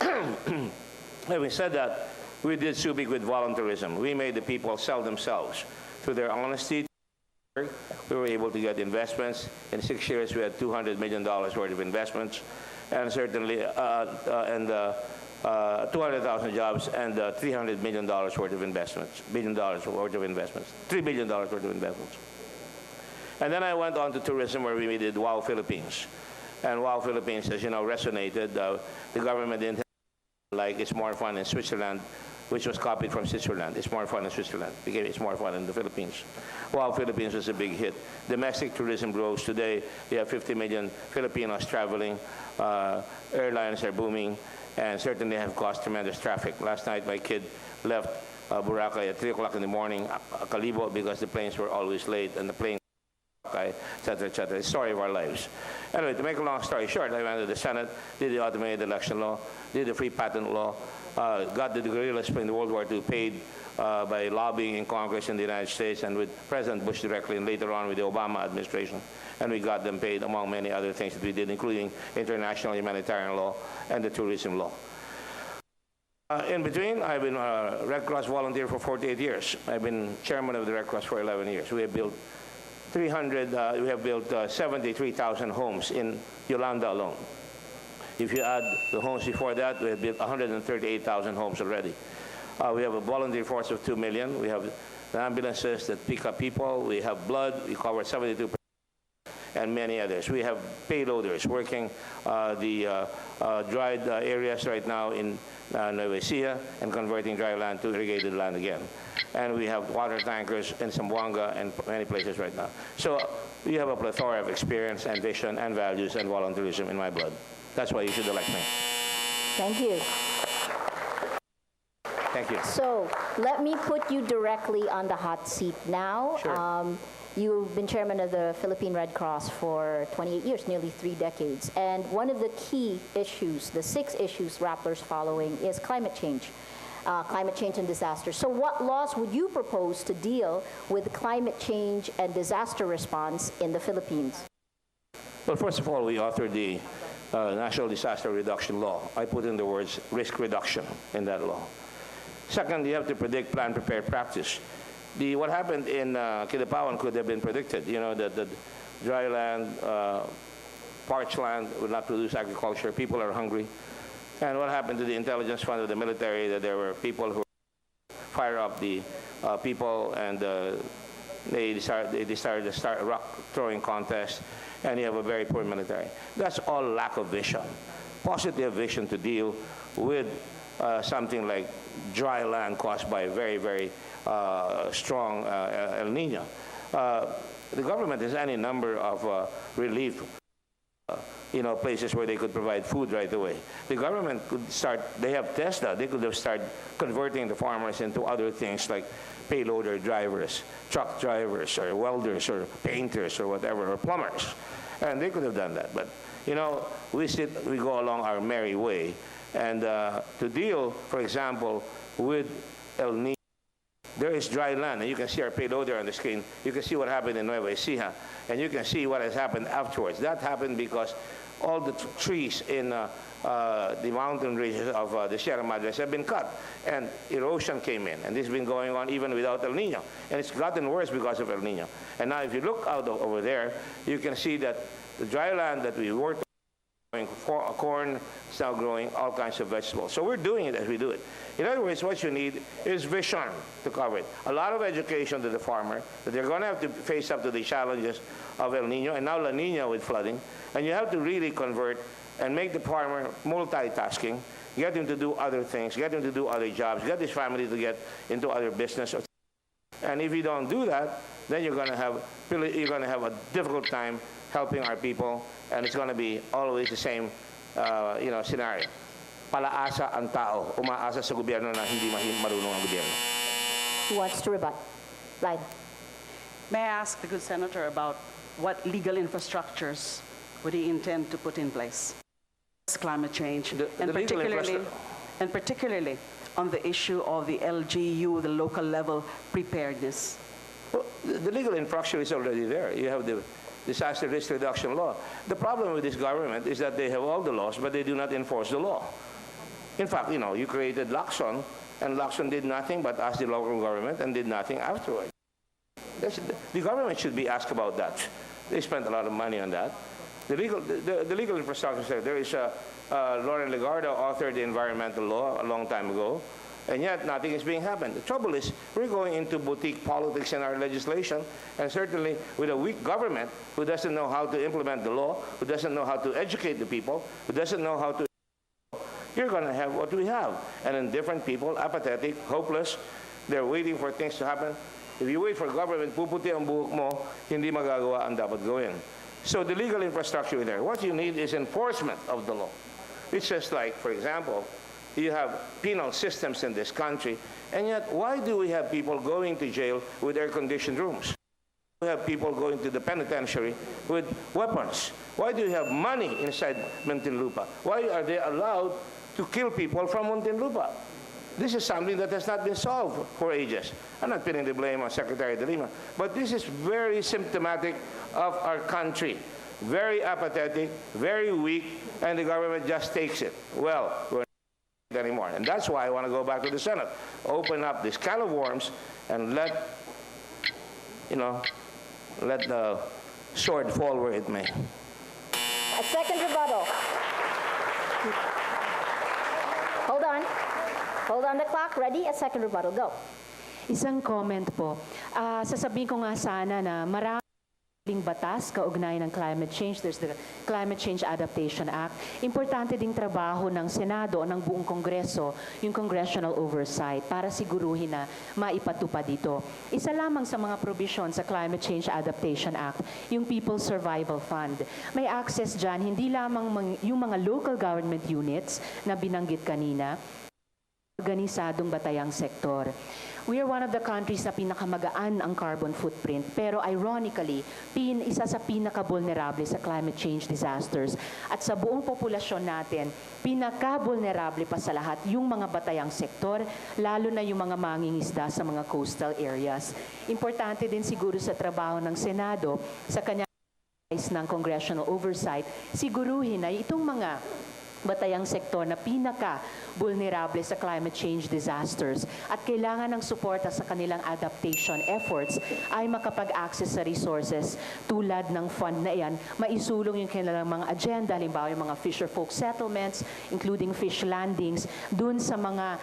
Speaker 7: Having said that, we did Subic with voluntarism. We made the people sell themselves. Through their honesty, we were able to get investments. In 6 years, we had $200 million worth of investments, and certainly 200,000 jobs and $300 million worth of investments, $3 billion worth of investments. And then I went on to tourism, where we did Wow Philippines. And Wow Philippines, as you know, resonated. The government didn't like It's More Fun in Switzerland, which was copied from Switzerland. It's More Fun in Switzerland became It's More Fun in the Philippines. Wow Philippines was a big hit. Domestic tourism grows. Today, we have 50 million Filipinos traveling. Airlines are booming, and certainly have caused tremendous traffic. Last night, my kid left Boracay at 3 o'clock in the morning, Kalibo, because the planes were always late, and the plane, et cetera, et cetera. It's the story of our lives. Anyway, to make a long story short, I went to the Senate, did the automated election law, did the free patent law, got the guerrillas in World War II paid by lobbying in Congress in the United States and with President Bush directly, and later on with the Obama administration. And we got them paid, among many other things that we did, including international humanitarian law and the tourism law. In between, I've been a Red Cross volunteer for 48 years. I've been chairman of the Red Cross for 11 years. We have built 73,000 homes in Yolanda alone. If you add the homes before that, we have built 138,000 homes already. We have a volunteer force of 2 million. We have the ambulances that pick up people. We have blood. We cover 72%. And many others. We have payloaders working the dried areas right now in Nueva Ecija and converting dry land to irrigated land again. And we have water tankers in Zamboanga and many places right now. So we have a plethora of experience and vision and values and volunteerism in my blood. That's why you should elect me.
Speaker 1: Thank you.
Speaker 7: Thank you.
Speaker 1: So let me put you directly on the hot seat now.
Speaker 7: Sure.
Speaker 1: You've been chairman of the Philippine Red Cross for 28 years, nearly 3 decades. And one of the key issues, the 6 issues Rappler's following, is climate change and disaster. So what laws would you propose to deal with climate change and disaster response in the Philippines?
Speaker 7: Well, first of all, we authored the National Disaster Reduction Law. I put in the words risk reduction in that law. Second, you have to predict, plan, prepare, practice. What happened in Kidapawan could have been predicted. You know, that the dry land, parched land would not produce agriculture. People are hungry. And what happened to the intelligence fund of the military, that there were people who fire up the people, and they decided to start a rock throwing contest, and you have a very poor military. That's all lack of vision. Positive vision to deal with something like dry land caused by very, very strong El Nino. The government has any number of relief places where they could provide food right away. The government could start, they have Tesla, they could have started converting the farmers into other things like payloader drivers, truck drivers, or welders, or painters, or whatever, or plumbers. And they could have done that. But, we go along our merry way. And to deal, for example, with El Nino, there is dry land, and you can see our payloader on the screen. You can see what happened in Nueva Ecija, and you can see what has happened afterwards. That happened because all the trees in the mountain ranges of the Sierra Madres have been cut, and erosion came in. And this has been going on even without El Nino. And it's gotten worse because of El Nino. And now if you look out over there, you can see that the dry land that we worked on, corn is now growing all kinds of vegetables. So we're doing it as we do it. In other words, what you need is vision to cover it. A lot of education to the farmer, that they're going to have to face up to the challenges of El Nino, and now La Nina with flooding. And you have to really convert and make the farmer multitasking, get him to do other things, get him to do other jobs, get his family to get into other business. And if you don't do that, then you're going to have a difficult time helping our people, and it's going to be always the same scenario. Palaasa ang tao, umaasa sa gobyerno na hindi marunong ang gobyerno.
Speaker 1: Who wants to rebut? Lyda.
Speaker 3: May I ask the good senator about what legal infrastructures would he intend to put in place? Climate change, and particularly on the issue of the LGU, the local level preparedness.
Speaker 7: Well, the legal infrastructure is already there. You have the Disaster Risk Reduction Law. The problem with this government is that they have all the laws, but they do not enforce the law. In fact, you created Lacson, and Lacson did nothing but ask the local government and did nothing afterwards. The government should be asked about that. They spent a lot of money on that. The legal infrastructure, there is Lauren Legarda authored the environmental law a long time ago, and yet nothing is being happened. The trouble is, we're going into boutique politics in our legislation, and certainly with a weak government who doesn't know how to implement the law, who doesn't know how to educate the people, who doesn't know how to, you're going to have what we have. And indifferent people, apathetic, hopeless, they're waiting for things to happen. If you wait for government, puputi ang buhok mo, hindi magagawa ang dapat gawin. So the legal infrastructure is there. What you need is enforcement of the law. It's just like, for example, you have penal systems in this country, and yet why do we have people going to jail with air-conditioned rooms? We have people going to the penitentiary with weapons. Why do you have money inside Muntinlupa? Why are they allowed to kill people from Muntinlupa? This is something that has not been solved for ages. I'm not pinning the blame on Secretary Diliman, but this is very symptomatic of our country. Very apathetic, very weak, and the government just takes it. Well, we're not anymore. And that's why I want to go back to the Senate. Open up this can of worms and let the sword fall where it may.
Speaker 1: A second rebuttal. Hold on. Hold on the clock. Ready? A second rebuttal. Go.
Speaker 5: Isang comment po. Sasabihin ko nga sana na maraming batas kaugnay ng climate change. There's the Climate Change Adaptation Act. Importante ding trabaho ng Senado o ng buong Kongreso, yung congressional oversight para siguruhin na maipatupad dito. Isa lamang sa mga provision sa Climate Change Adaptation Act, yung People's Survival Fund. May access dyan, hindi lamang yung mga local government units na binanggit kanina, organisadong batayang sektor. We are one of the countries na pinakamagaan ang carbon footprint, pero ironically, isa sa pinaka-vulnerable sa climate change disasters. At sa buong populasyon natin, pinaka-vulnerable pa sa lahat yung mga batayang sektor, lalo na yung mga mangingisda sa mga coastal areas. Importante din siguro sa trabaho ng Senado, sa kanyang ng congressional oversight, siguruhin na itong mga batayang sektor na pinaka-vulnerable sa climate change disasters at kailangan ng suporta sa kanilang adaptation efforts ay makapag-access sa resources tulad ng fund na iyan, maisulong yung kanilang mga agenda, halimbawa yung mga fisher folk settlements, including fish landings, dun sa mga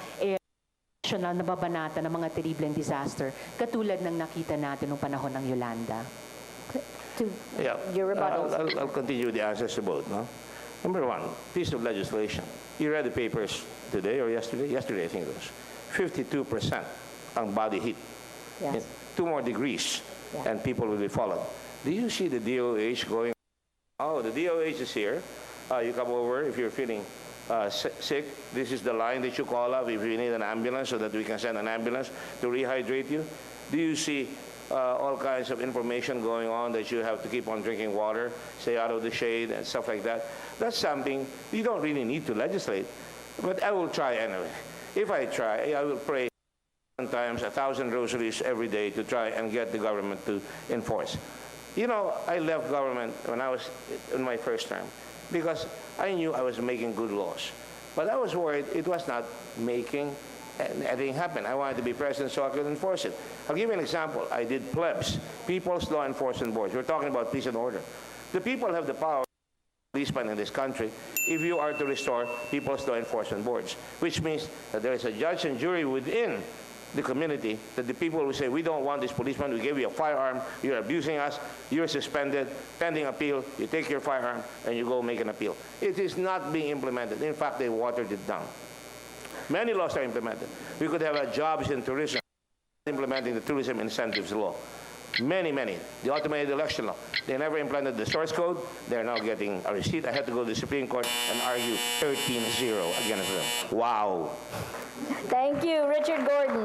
Speaker 5: na nababanata ng mga terribleng disaster, katulad ng nakita natin noong panahon ng Yolanda.
Speaker 7: Yeah,
Speaker 1: Your rebuttals.
Speaker 7: I'll continue the answers to both. No? Number one, piece of legislation. You read the papers today or yesterday? Yesterday, I think it was. 52% ang body heat.
Speaker 1: Yes.
Speaker 7: 2 more degrees,
Speaker 1: Yeah.
Speaker 7: and people will be followed. Do you see the DOH going? Oh, the DOH is here. You come over if you're feeling sick. This is the line that you call up if you need an ambulance so that we can send an ambulance to rehydrate you. Do you see all kinds of information going on that you have to keep on drinking water, stay out of the shade, and stuff like that? That's something you don't really need to legislate, but I will try anyway. If I try, I will pray sometimes 1,000 rosaries every day to try and get the government to enforce. You know, I left government when I was in my first term because I knew I was making good laws. But I was worried it was not making anything happen. I wanted to be president so I could enforce it. I'll give you an example. I did plebs, People's Law Enforcement Boards. We're talking about peace and order. The people have the power, policemen in this country, if you are to restore People's Law Enforcement Boards, which means that there is a judge and jury within the community, that the people who say, we don't want this policeman, we gave you a firearm, you're abusing us, you're suspended, pending appeal, you take your firearm, and you go make an appeal. It is not being implemented. In fact, they watered it down. Many laws are implemented. We could have jobs in tourism, implementing the tourism incentives law. Many. The automated election law. They never implemented the source code. They're now getting a receipt. I had to go to the Supreme Court and argue 13-0 against them. Wow.
Speaker 1: Thank you, Richard Gordon.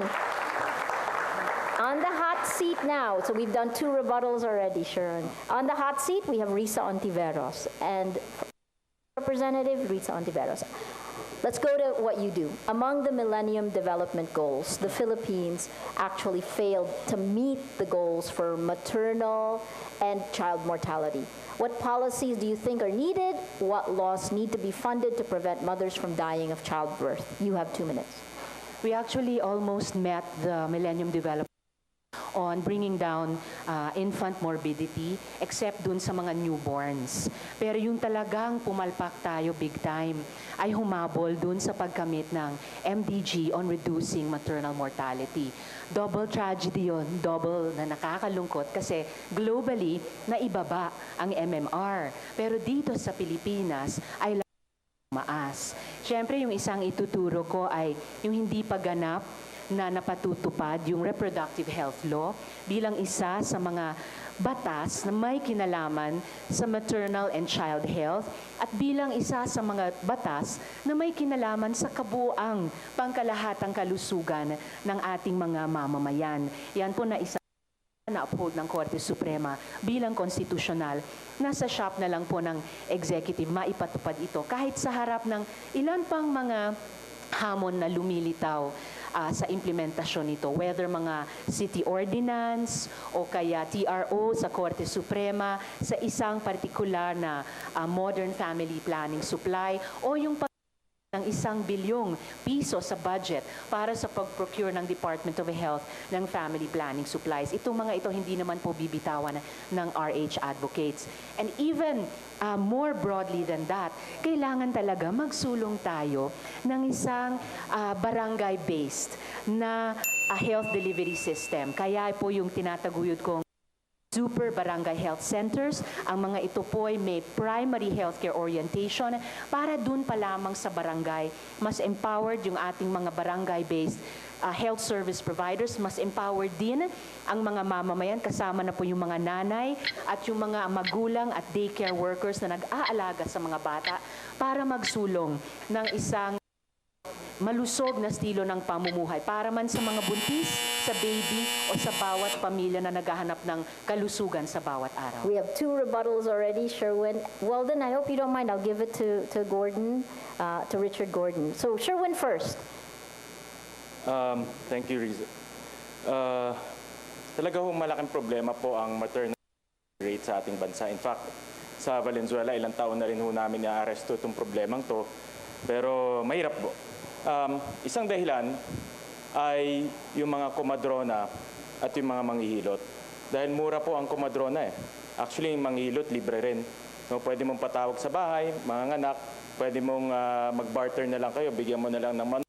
Speaker 1: On the hot seat now, so we've done 2 rebuttals already, Sharon. On the hot seat, we have Risa Ontiveros and Representative Risa Ontiveros. Let's go to what you do. Among the Millennium Development Goals, the Philippines actually failed to meet the goals for maternal and child mortality. What policies do you think are needed? What laws need to be funded to prevent mothers from dying of childbirth? You have 2 minutes.
Speaker 5: We actually almost met the Millennium Development on bringing down infant morbidity, except dun sa mga newborns. Pero yung talagang pumalpak tayo big time ay humabol dun sa pagkamit ng MDG on reducing maternal mortality. Double tragedy yun, double na nakakalungkot kasi globally naibaba ang MMR. Pero dito sa Pilipinas ay maas. Siyempre, yung isang ituturo ko ay yung hindi pagganap na napatutupad yung reproductive health law bilang isa sa mga batas na may kinalaman sa maternal and child health at bilang isa sa mga batas na may kinalaman sa kabuuang pangkalahatang kalusugan ng ating mga mamamayan. Yan po na isa na uphold ng Korte Suprema bilang konstitusyonal. Nasa shop na lang po ng executive maipatupad ito kahit sa harap ng ilan pang mga hamon na lumilitaw sa implementasyon nito, whether mga city ordinance o kaya TRO sa Korte Suprema sa isang partikular na modern family planning supply o yung ng 1 bilyong piso sa budget para sa pag-procure ng Department of Health ng family planning supplies. Itong mga ito hindi naman po bibitawan ng RH advocates. And even more broadly than that, kailangan talaga magsulong tayo ng isang barangay-based na health delivery system. Kaya po yung tinataguyod kong super barangay health centers. Ang mga ito po ay may primary healthcare orientation para dun pa lamang sa barangay. Mas empowered yung ating mga barangay-based health service providers. Mas empowered din ang mga mamamayan. Kasama na po yung mga nanay at yung mga magulang at daycare workers na nag-aalaga sa mga bata para magsulong ng isang malusog na estilo ng pamumuhay para man sa mga buntis, sa baby, o sa bawat pamilya na naghahanap ng kalusugan sa bawat araw.
Speaker 1: We have 2 rebuttals already, Sherwin. Weldon, I hope you don't mind. I'll give it to Gordon, to Richard Gordon. So, Sherwin first.
Speaker 4: Thank you, Riza. Talaga hong malaking problema po ang maternal rate sa ating bansa. In fact, sa Valenzuela, ilang taon na rin ho namin na-aresto itong problemang to. Pero mahirap po. Isang dahilan ay yung mga komadrona at yung mga manghihilot. Dahil mura po ang komadrona eh. Actually, yung manghihilot, libre rin. No, pwede mong patawag sa bahay, mga anak, pwede mong mag-barter na lang kayo, bigyan mo na lang ng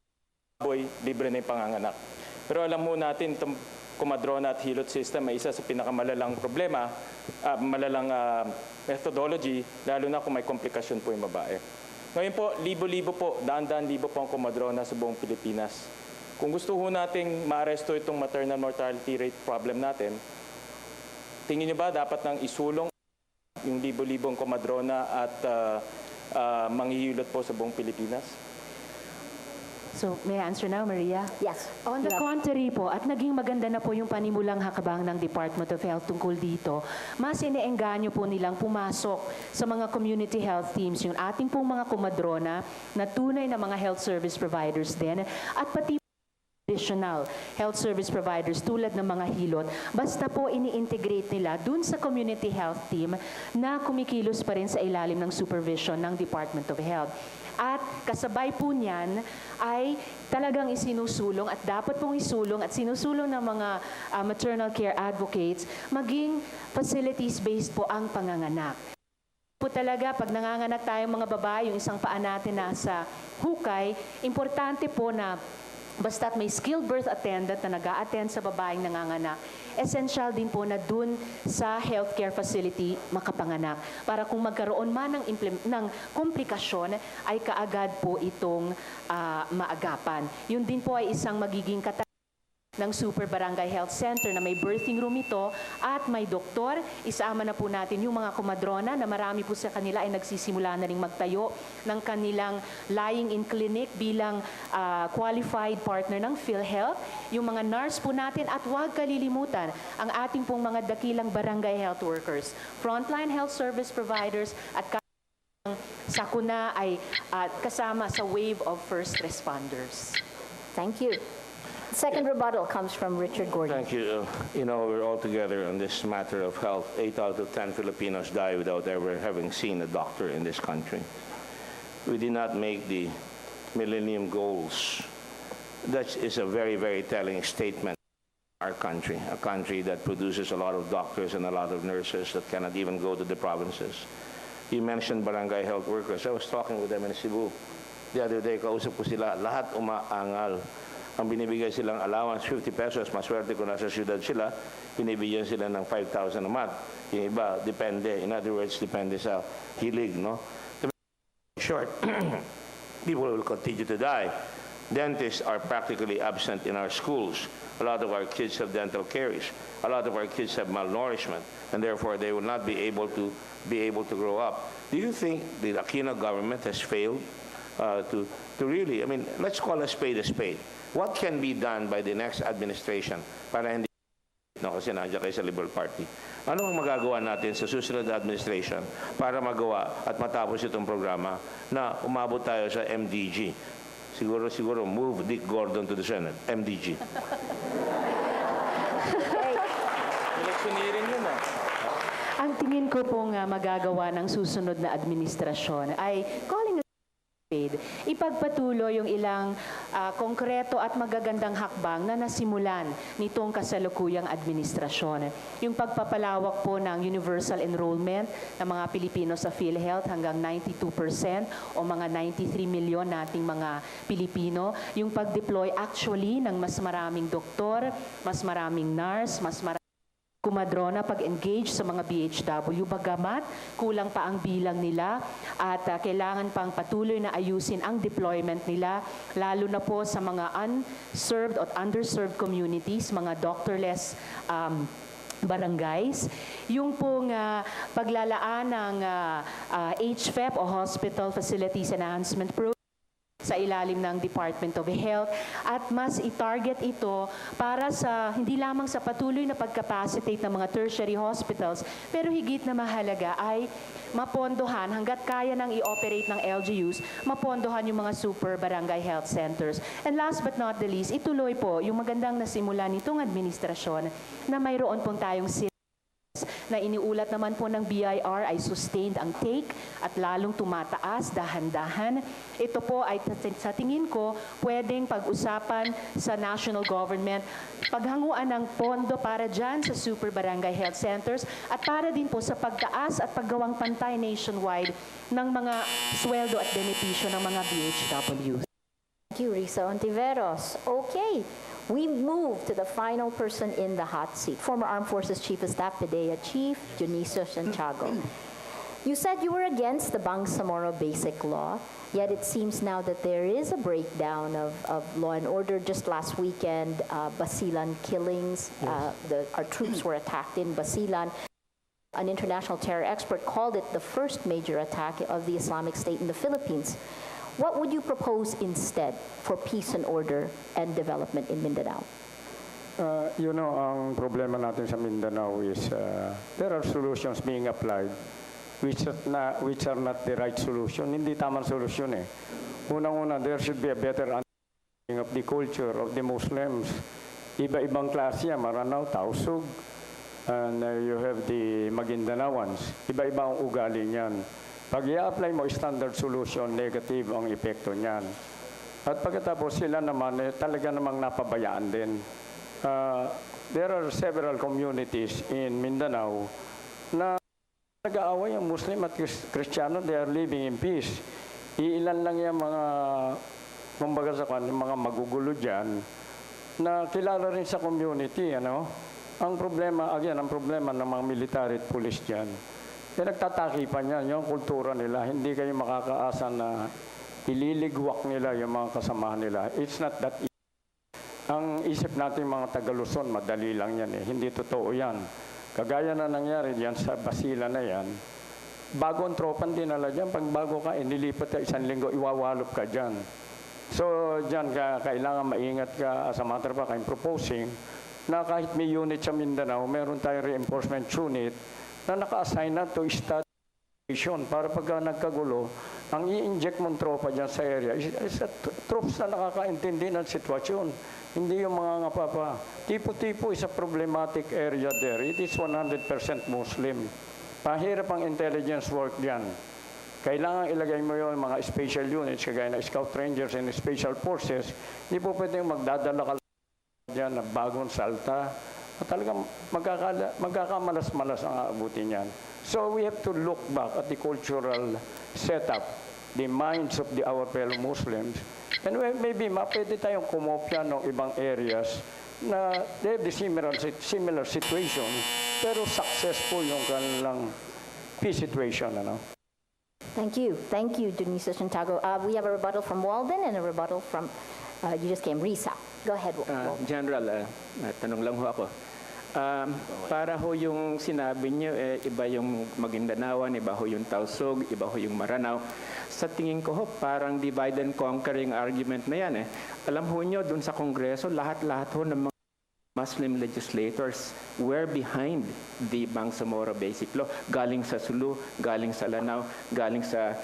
Speaker 4: boy, libre na yung panganganak. Pero alam mo natin, itong komadrona at hilot system ay isa sa pinakamalalang problema, malalang methodology, lalo na kung may komplikasyon po yung babae. Ngayon po, libo-libo po, daan-daan libo po ang komadrona sa buong Pilipinas. Kung gusto ho nating maaresto itong maternal mortality rate problem natin, tingin niyo ba dapat nang isulong yung libo-libong komadrona at manghihilot po sa buong Pilipinas?
Speaker 5: So, may I answer now, Maria?
Speaker 1: Yes.
Speaker 5: On the contrary po, at naging maganda na po yung panimulang hakbang ng Department of Health tungkol dito, mas iniengganyo po nilang pumasok sa mga community health teams, yung ating pong mga komadrona na tunay na mga health service providers din, at pati additional health service providers tulad ng mga hilot, basta po ini-integrate nila dun sa community health team na kumikilos pa rin sa ilalim ng supervision ng Department of Health. At kasabay po niyan ay talagang isinusulong at dapat pong isulong at sinusulong ng mga maternal care advocates maging facilities-based po ang panganganak. Po talaga, pag nanganganak tayong mga babae, yung isang paa natin nasa hukay, importante po na basta't may skilled birth attendant na nag-a-attend sa babaeng nanganganak, essential din po na dun sa healthcare facility makapanganak. Para kung magkaroon man ng komplikasyon, ay kaagad po itong maagapan. Yun din po ay isang magiging ng Super Barangay Health Center na may birthing room ito at may doktor. Isama na po natin yung mga komadrona na marami po sa kanila ay nagsisimula na rin magtayo ng kanilang lying-in clinic bilang qualified partner ng PhilHealth. Yung mga nurse po natin at huwag kalilimutan ang ating pong mga dakilang barangay health workers, frontline health service providers at sakuna ay kasama sa wave of first responders.
Speaker 1: Thank you. Second rebuttal comes from Richard Gordon.
Speaker 7: Thank you. You know, we're all together on this matter of health. 8 out of 10 Filipinos die without ever having seen a doctor in this country. We did not make the Millennium Goals. That is a very, very telling statement. Our country, a country that produces a lot of doctors and a lot of nurses that cannot even go to the provinces. You mentioned barangay health workers. I was talking with them in Cebu. The other day, kausap ko sila, lahat umaangal. Ang binibigay silang allowance, 50 pesos, maswerte kung nasa syudad sila, binibigyan sila ng 5,000 a month. Yung iba, depende. In other words, depende sa hilig, no? Short, people will continue to die. Dentists are practically absent in our schools. A lot of our kids have dental caries. A lot of our kids have malnourishment, and therefore they will not be able to grow up. Do you think the Aquino government has failed to really, I mean, let's call a spade a spade. What can be done by the next administration para hindi, no, kasi nandiyan kayo sa Liberal Party. Ano ang magagawa natin sa susunod na administration para magawa at matapos itong programa na umabot tayo sa MDG? Siguro, move Dick Gordon to the Senate. MDG.
Speaker 4: Electioneering yun ah.
Speaker 5: Ang tingin ko pong magagawa ng susunod na administrasyon ay calling ipagpatuloy yung ilang konkreto at magagandang hakbang na nasimulan nitong kasalukuyang administrasyon. Yung pagpapalawak po ng universal enrollment ng mga Pilipino sa PhilHealth hanggang 92% o mga 93 milyon nating mga Pilipino. Yung pag-deploy actually ng mas maraming doktor, mas maraming nurse, mas maraming kumadrona pag-engage sa mga BHW, bagamat kulang pa ang bilang nila at kailangan pang patuloy na ayusin ang deployment nila, lalo na po sa mga unserved at underserved communities, mga doctorless barangays. Yung pong paglalaan ng HFEP o Hospital Facilities Enhancement Program sa ilalim ng Department of Health at mas i-target ito para sa hindi lamang sa patuloy na pagcapacitate ng mga tertiary hospitals, pero higit na mahalaga ay mapondohan hanggat kaya nang i-operate ng LGUs, mapondohan yung mga super barangay health centers. And last but not the least, ituloy po yung magandang nasimula nitong administrasyon na mayroon pong tayong na iniulat naman po ng BIR ay sustained ang take at lalong tumataas dahan-dahan. Ito po ay sa tingin ko pwedeng pag-usapan sa national government, paghanguan ng pondo para dyan sa super barangay health centers at para din po sa pagtaas at paggawang pantay nationwide ng mga sweldo at benepisyo ng mga BHW.
Speaker 1: Thank you, Risa Ontiveros. Okay. We move to the final person in the hot seat, former Armed Forces Chief of Staff, PDEA Chief Dionisio Santiago. You said you were against the Bangsamoro Basic Law, yet it seems now that there is a breakdown of law and order. Just last weekend, Basilan killings, our troops were attacked in Basilan. An international terror expert called it the first major attack of the Islamic State in the Philippines. What would you propose instead for peace and order and development in Mindanao?
Speaker 6: Ang problema natin sa Mindanao is there are solutions being applied which are not the right solution. Hindi tamang solusyon eh. Unang-una, there should be a better understanding of the culture of the Muslims. Iba-ibang klase yan, Maranao, Tausug, and you have the Maguindanaoans. Iba-iba ang ugali niyan. Pag i-apply mo standard solution, negative ang epekto niyan. At pagkatapos sila naman, talaga namang napabayaan din. There are several communities in Mindanao na nag-aaway ang Muslim at Kristiyano, they are living in peace. Iilan lang yung mga, kumbaga sa mga magugulo dyan, na kilala rin sa community, Ang problema ng mga military at police dyan, nagtatakipan yan, yung kultura nila. Hindi kayo makakaasa na ililigwak nila yung mga kasamahan nila. It's not that easy. Ang isip natin mga Taga-Luzon, madali lang yan eh. Hindi totoo yan. Kagaya na nangyari diyan sa Basila na yan, bagong tropan dinala dyan. Pag bago ka, nilipat ka 1 linggo, iwawalop ka dyan. So dyan, kailangan maingat ka as a matter of fact, I'm proposing na kahit may unit sa Mindanao, meron tayong reinforcement unit na naka-assign na to station para pagka nagkagulo, ang i-inject mong tropa dyan sa area is troops na nakakaintindi ng sitwasyon. Hindi yung mga ngapapa. Tipo-tipo is a problematic area there. It is 100% Muslim. Pahirap ang intelligence work dyan. Kailangan ilagay mo yung mga special units, kagaya na Scout Rangers and Special Forces. Hindi po pwedeng magdadala ka dyan na bagong salta. Talagang magkakamalas-malas ang aabutin yan. So we have to look back at the cultural setup, the minds of our fellow Muslims, and maybe pwede tayong kumopya ng ibang areas na they have the similar situation, pero successful yung kanilang peace situation.
Speaker 1: Thank you, Dionisio Santiago. We have a rebuttal from Walden and a rebuttal from, you just came, Risa. Go ahead, Walden.
Speaker 2: General, tanong lang ho ako. Para ho yung sinabi niyo, iba yung Maguindanaoan, iba ho yung Tausug, iba ho yung Maranao. Sa tingin ko ho, parang divide and conquering argument na yan. Alam ho niyo, dun sa Kongreso, lahat-lahat ho ng mga Muslim legislators were behind the Bangsamoro Basic Law. Galing sa Sulu, galing sa Lanao, galing sa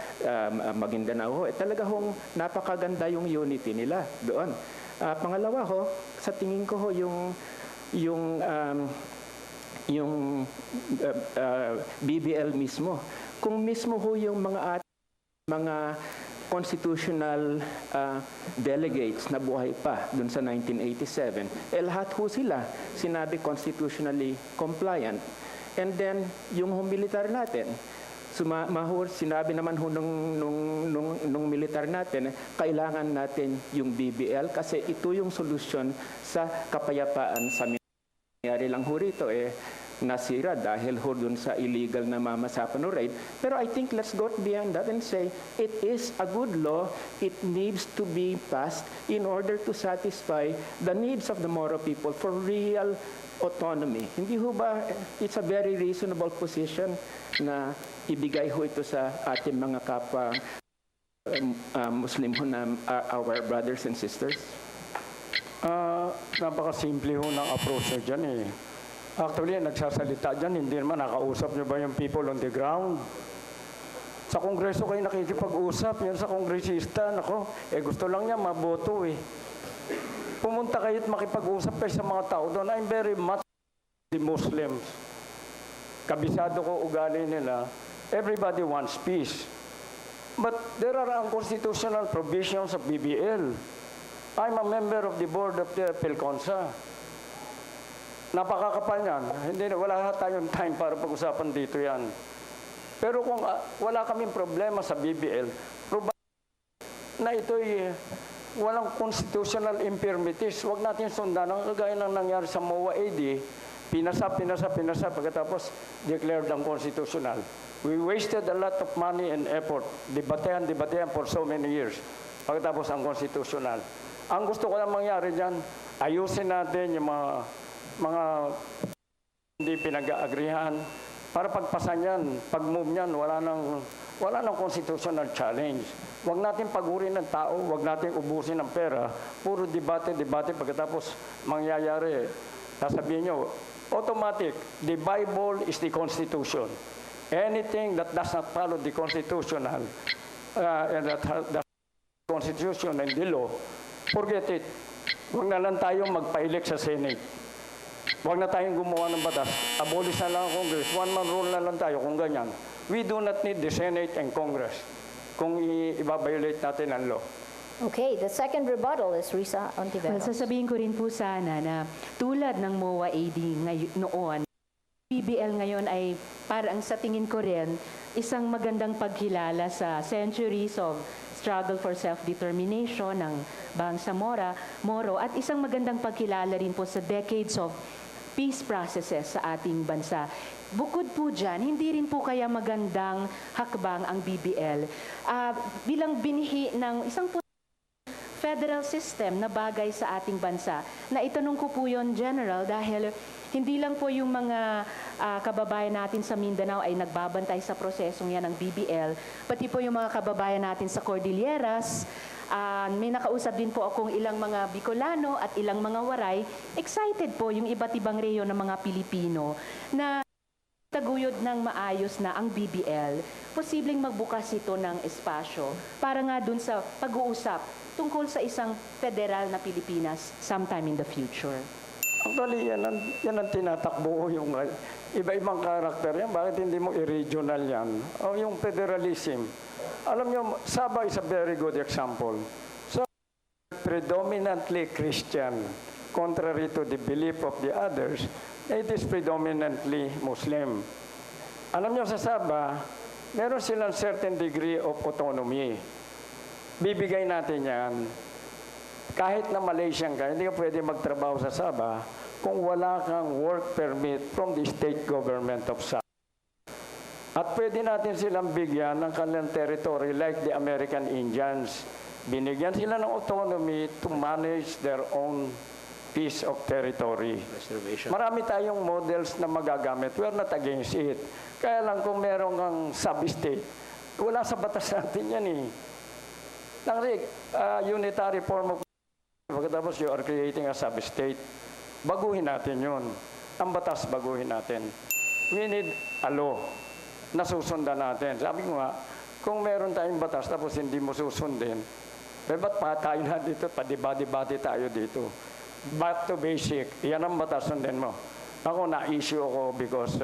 Speaker 2: Maguindanao. Talaga hong napakaganda yung unity nila doon. Pangalawa ho, sa tingin ko ho, yung BBL mismo. Kung mismo ho yung mga constitutional delegates na buhay pa dun sa 1987. Lahat ho sila sinabi constitutionally compliant. And then, yung militar natin, sinabi naman ho nung militar natin, kailangan natin yung BBL kasi ito yung solusyon sa kapayapaan sa nangyari lang ho rito nasira dahil ho dun sa illegal na mamasapan o raid. Pero I think let's go beyond that and say it is a good law. It needs to be passed in order to satisfy the needs of the Moro people for real autonomy. Hindi ho ba it's a very reasonable position na ibigay ho ito sa ating mga kapwa Muslim ho na our brothers and sisters?
Speaker 6: Napakasimple ho ng approach nyo dyan Actually, nagsasalita dyan, hindi naman nakausap nyo ba yung people on the ground? Sa Kongreso kayo nakikipag-usap, yan sa kongresista, nako, gusto lang niya maboto Pumunta kayo at makipag-usap kayo sa mga tao doon. I'm very much the Muslims. Kabisado ko ugali nila. Everybody wants peace. But there are unconstitutional provisions of BBL. I'm a member of the board of the PhilConsa. Napakakapal yan. Wala tayong time para pag-usapan dito yan. Pero kung wala kaming problema sa BBL, na ito'y walang constitutional infirmities, huwag natin sundan. Ang kagaya ng nangyari sa MOA AD, pinasa, pagkatapos declared unconstitutional. We wasted a lot of money and effort. Debatehan for so many years. Pagkatapos unconstitutional. Ang gusto ko lang mangyari dyan, ayusin natin yung mga hindi pinag-aagrihan para pagpasan yan, pag-move yan, wala nang constitutional challenge. Huwag natin pagurin ng tao, huwag natin ubusin ng pera, puro debate, pagkatapos mangyayari, sasabihin nyo, automatic, the Bible is the Constitution. Anything that does not follow the Constitutional, and the Constitution and the law, forget it. Huwag na lang tayong magpa-elect sa Senate. Huwag na tayong gumawa ng batas. Abolish na lang ang Congress. One-man rule na lang tayo kung ganyan. We do not need the Senate and Congress kung i-violate natin ang law.
Speaker 1: Okay, the second rebuttal is Risa Ontiveros.
Speaker 5: Well, sasabihin ko rin po sana na tulad ng MOA AD noon, BBL ngayon ay parang sa tingin ko rin isang magandang pagkilala sa centuries of struggle for self-determination ng Bangsa Moro at isang magandang pagkilala rin po sa decades of peace processes sa ating bansa. Bukod po dyan, hindi rin po kaya magandang hakbang ang BBL bilang binhi ng isang federal system na bagay sa ating bansa. Na itanong ko po yon General, dahil hindi lang po yung mga kababayan natin sa Mindanao ay nagbabantay sa prosesong yan ng BBL, pati po yung mga kababayan natin sa Cordilleras. May nakausap din po akong ilang mga Bicolano at ilang mga Waray. Excited po yung iba't ibang rehiyon ng mga Pilipino na taguyod ng maayos na ang BBL, posibleng magbukas ito ng espasyo para nga dun sa pag-uusap tungkol sa isang federal na Pilipinas sometime in the future.
Speaker 6: Actually, yan ang tinatakbo yung iba-ibang karakter yan. Bakit hindi mo i-regional yan? O yung federalism. Alam nyo, Sabah is a very good example. So, predominantly Christian, contrary to the belief of the others, it is predominantly Muslim. Alam nyo, sa Sabah, meron silang certain degree of autonomy. Bibigay natin yan. Kahit na Malaysian ka, hindi ka pwede magtrabaho sa Sabah kung wala kang work permit from the state government of Sabah. At pwede natin silang bigyan ng kanilang territory like the American Indians. Binigyan sila ng autonomy to manage their own piece of territory. Marami tayong models na magagamit. We are not against it. Kaya lang kung meron kang sub-state, wala sa batas natin yan unitary form of pagkatapos you are creating a sub-state, baguhin natin yun. Ang batas, baguhin natin. We need a law na susundan natin. Sabi ko nga, kung meron tayong batas tapos hindi mo susundin, ba't pa tayo na dito, padibati tayo dito. Back to basic, yan ang batas, sundin mo. Ako, na-issue ako because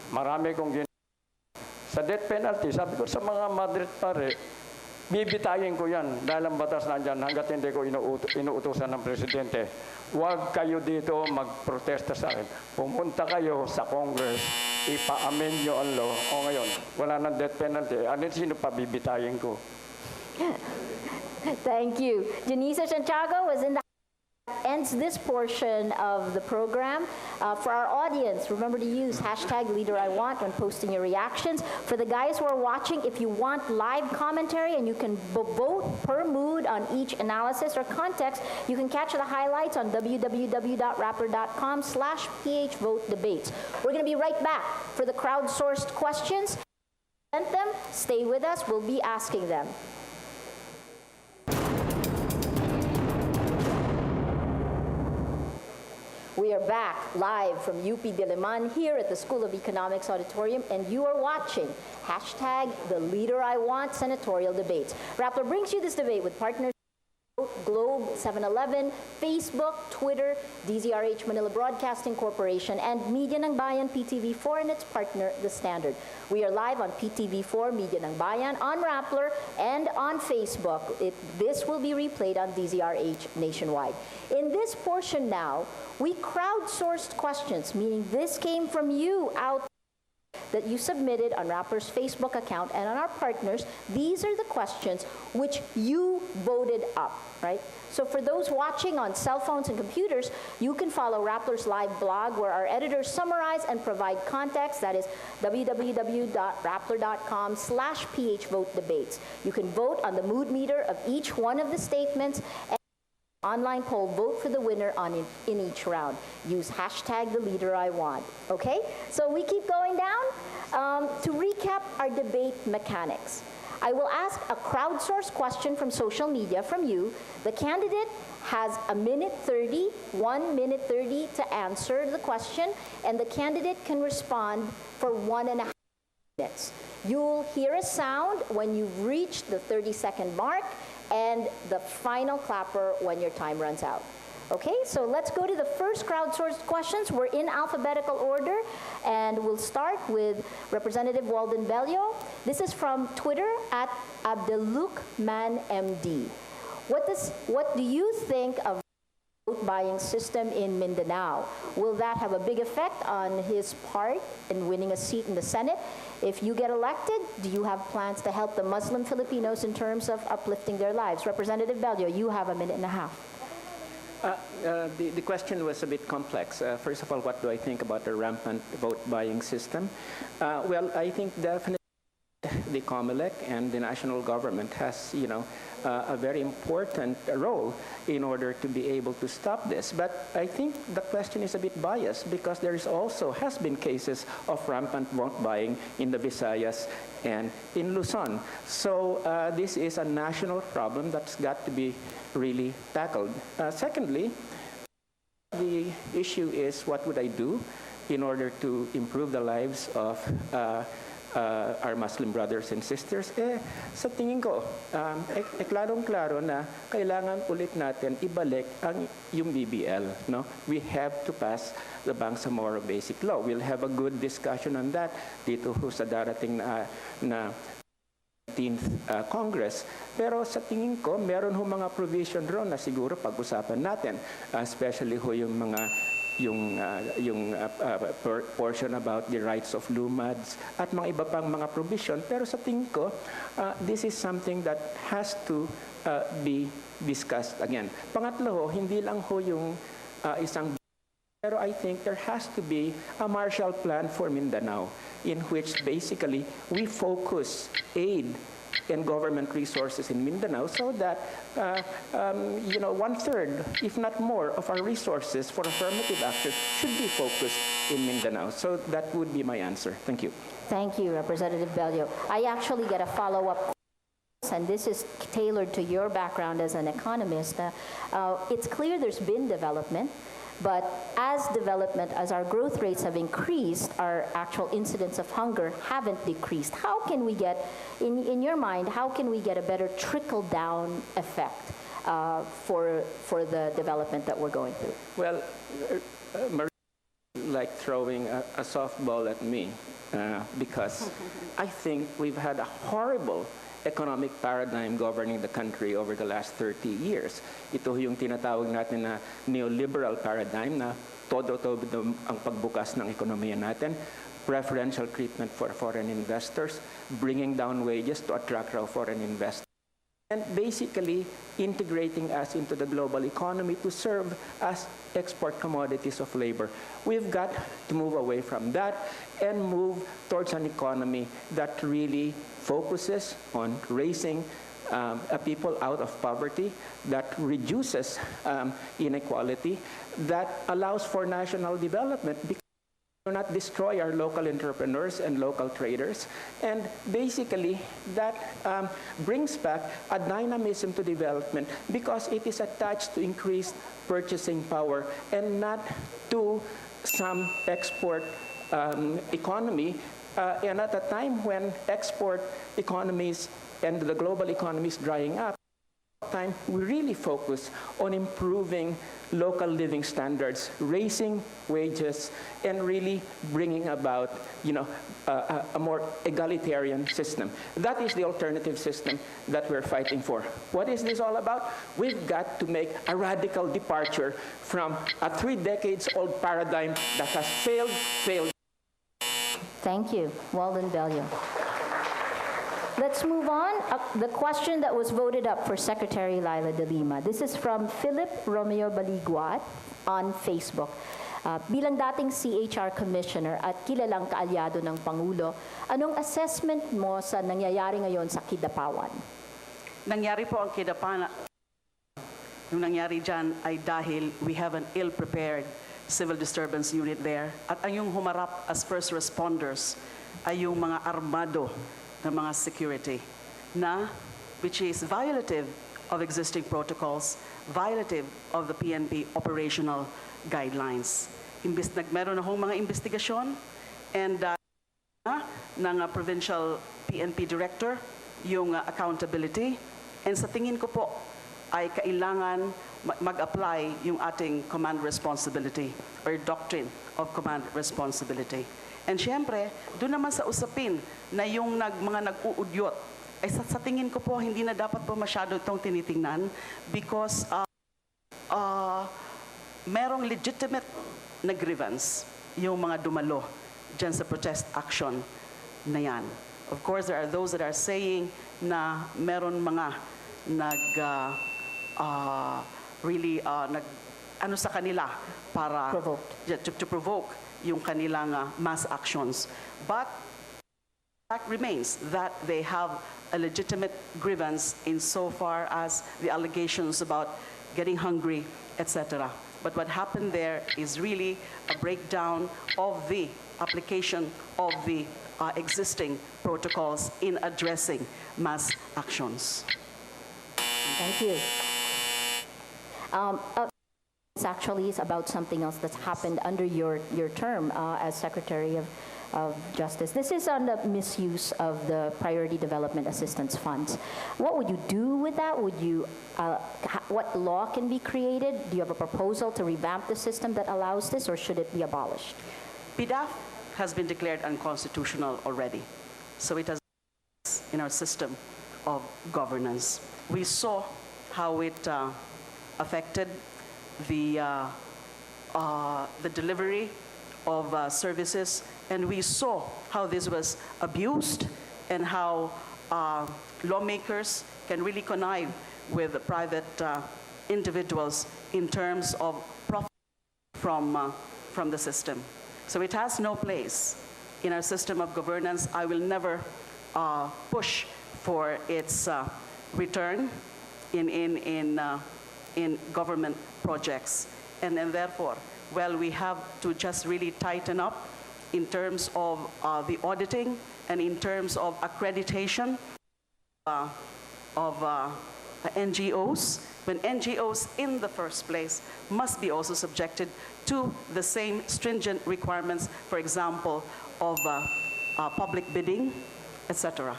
Speaker 6: marami kong sa death penalty, sabi ko sa mga Madrid pare, bibitayin ko yan dahil ang batas nandyan hanggat hindi ko inuutosan ng Presidente. Huwag kayo dito magprotesta sa akin. Pumunta kayo sa Congress, ipa-amend nyo ang law. O ngayon, wala nang death penalty. Ano sino pa bibitayin ko?
Speaker 1: Thank you. Janisa Santiago was in the ends this portion of the program. For our audience, remember to use hashtag #LeaderIWant when posting your reactions. For the guys who are watching, if you want live commentary and you can vote per mood on each analysis or context, you can catch the highlights on www.rappler.com/phvotedebates. We're going to be right back for the crowdsourced questions. Send them. Stay with us. We'll be asking them. We are back live from UP Diliman here at the School of Economics Auditorium, and you are watching #TheLeaderIWant Senatorial Debates. Rappler brings you this debate with partners Globe, 7-Eleven, Facebook, Twitter, DZRH Manila Broadcasting Corporation, and Media ng Bayan PTV4 and its partner, The Standard. We are live on PTV4, Media ng Bayan, on Rappler, and on Facebook. This will be replayed on DZRH nationwide. In this portion now, we crowdsourced questions, meaning this came from you out that you submitted on Rappler's Facebook account and on our partners. These are the questions which you voted up, right? So for those watching on cell phones and computers, you can follow Rappler's live blog where our editors summarize and provide context. That is www.rappler.com/phvotedebates. You can vote on the mood meter of each one of the statements and online poll, vote for the winner in each round. Use #TheLeaderIWant. Okay? So we keep going down. To recap our debate mechanics, I will ask a crowdsourced question from social media from you. The candidate has 1:30 to answer the question, and the candidate can respond for 1.5 minutes. You'll hear a sound when you've reached the 30-second mark, and the final clapper when your time runs out. Okay, so let's go to the first crowdsourced questions. We're in alphabetical order, and we'll start with Representative Walden Bello. This is from Twitter at AbdelukManMD. What do you think of the vote buying system in Mindanao? Will that have a big effect on his part in winning a seat in the Senate? If you get elected, do you have plans to help the Muslim Filipinos in terms of uplifting their lives? Representative Bello, you have 1.5 minutes.
Speaker 2: The question was a bit complex. First of all, what do I think about the rampant vote buying system? Well, I think definitely the COMELEC and the national government has, a very important role in order to be able to stop this. But I think the question is a bit biased because there has been cases of rampant vote buying in the Visayas and in Luzon. So this is a national problem that's got to be really tackled. Secondly, the issue is what would I do in order to improve the lives of our Muslim brothers and sisters? Sa tingin ko, klarong-klaro na kailangan ulit natin ibalik yung BBL. No? We have to pass the Bangsamoro Basic Law. We'll have a good discussion on that dito sa darating na 15th Congress. Pero sa tingin ko, meron mga provision ron na siguro pag-usapan natin, especially yung mga portion about the rights of lumads at mga iba pang mga provision. Pero sa tingin ko, this is something that has to be discussed again. Pangatlo, hindi lang yung isang, pero I think there has to be a Marshall Plan for Mindanao in which basically we focus aid and government resources in Mindanao so that 1/3, if not more, of our resources for affirmative action should be focused in Mindanao. So that would be my answer. Thank you.
Speaker 1: Thank you, Representative Bello. I actually get a follow-up, and this is tailored to your background as an economist. It's clear there's been development. But as our growth rates have increased, our actual incidence of hunger haven't decreased. How can we get, in your mind, how can we get a better trickle-down effect for the development that we're going through?
Speaker 2: Well, Maria, like throwing a softball at me. because I think we've had a horrible economic paradigm governing the country over the last 30 years. Ito yung tinatawag natin na neoliberal paradigm na todo-todo ang pagbukas ng ekonomiya natin, preferential treatment for foreign investors, bringing down wages to attract raw foreign investors, and basically integrating us into the global economy to serve as export commodities of labor. We've got to move away from that and move towards an economy that really focuses on raising a people out of poverty, that reduces inequality, that allows for national development, because we do not destroy our local entrepreneurs and local traders. And basically, that brings back a dynamism to development because it is attached to increased purchasing power and not to some export economy. And at a time when export economies and the global economy is drying up, we really focus on improving local living standards, raising wages, and really bringing about, a more egalitarian system. That is the alternative system that we're fighting for. What is this all about? We've got to make a radical departure from a 3 decades old paradigm that has failed.
Speaker 1: Thank you, Walden Bello. Let's move on. The question that was voted up for Secretary Laila de Lima. This is from Philip Romeo Baliguat on Facebook. Bilang dating CHR Commissioner at kilalang kaalyado ng Pangulo, anong assessment mo sa nangyayari ngayon sa Kidapawan?
Speaker 3: Nangyari po ang Kidapawan. Yung nangyari dyan ay dahil we have an ill-prepared civil disturbance unit there. At ang yung humarap as first responders ay yung mga armado ng mga security which is violative of existing protocols, violative of the PNP operational guidelines. Meron na hong mga investigasyon and ng provincial PNP director yung accountability, and sa tingin ko po ay kailangan mag-apply yung ating command responsibility or doctrine of command responsibility. And syempre, doon naman sa usapin na yung mga nag-uudyot, ay sa tingin ko po, hindi na dapat po masyado itong tinitingnan because merong legitimate na grievance yung mga dumalo dyan sa protest action na yan. Of course, there are those that are saying na meron mga ano sa kanila para to provoke yung kanilang mass actions. But the fact remains that they have a legitimate grievance insofar as the allegations about getting hungry, etc. But what happened there is really a breakdown of the application of the existing protocols in addressing mass actions.
Speaker 1: Thank you. This actually is about something else that's happened under your term as Secretary of Justice. This is on the misuse of the Priority Development Assistance Funds. What would you do with that? Would you, what law can be created? Do you have a proposal to revamp the system that allows this, or should it be abolished?
Speaker 3: PDAF has been declared unconstitutional already, so it has in our system of governance. We saw how it affected the delivery of services, and we saw how this was abused and how lawmakers can really connive with private individuals in terms of profit from the system. So it has no place in our system of governance. I will never push for its return in government projects. And therefore, well, we have to just really tighten up in terms of the auditing and in terms of accreditation of NGOs, when NGOs in the first place must be also subjected to the same stringent requirements, for example, of public bidding, etc.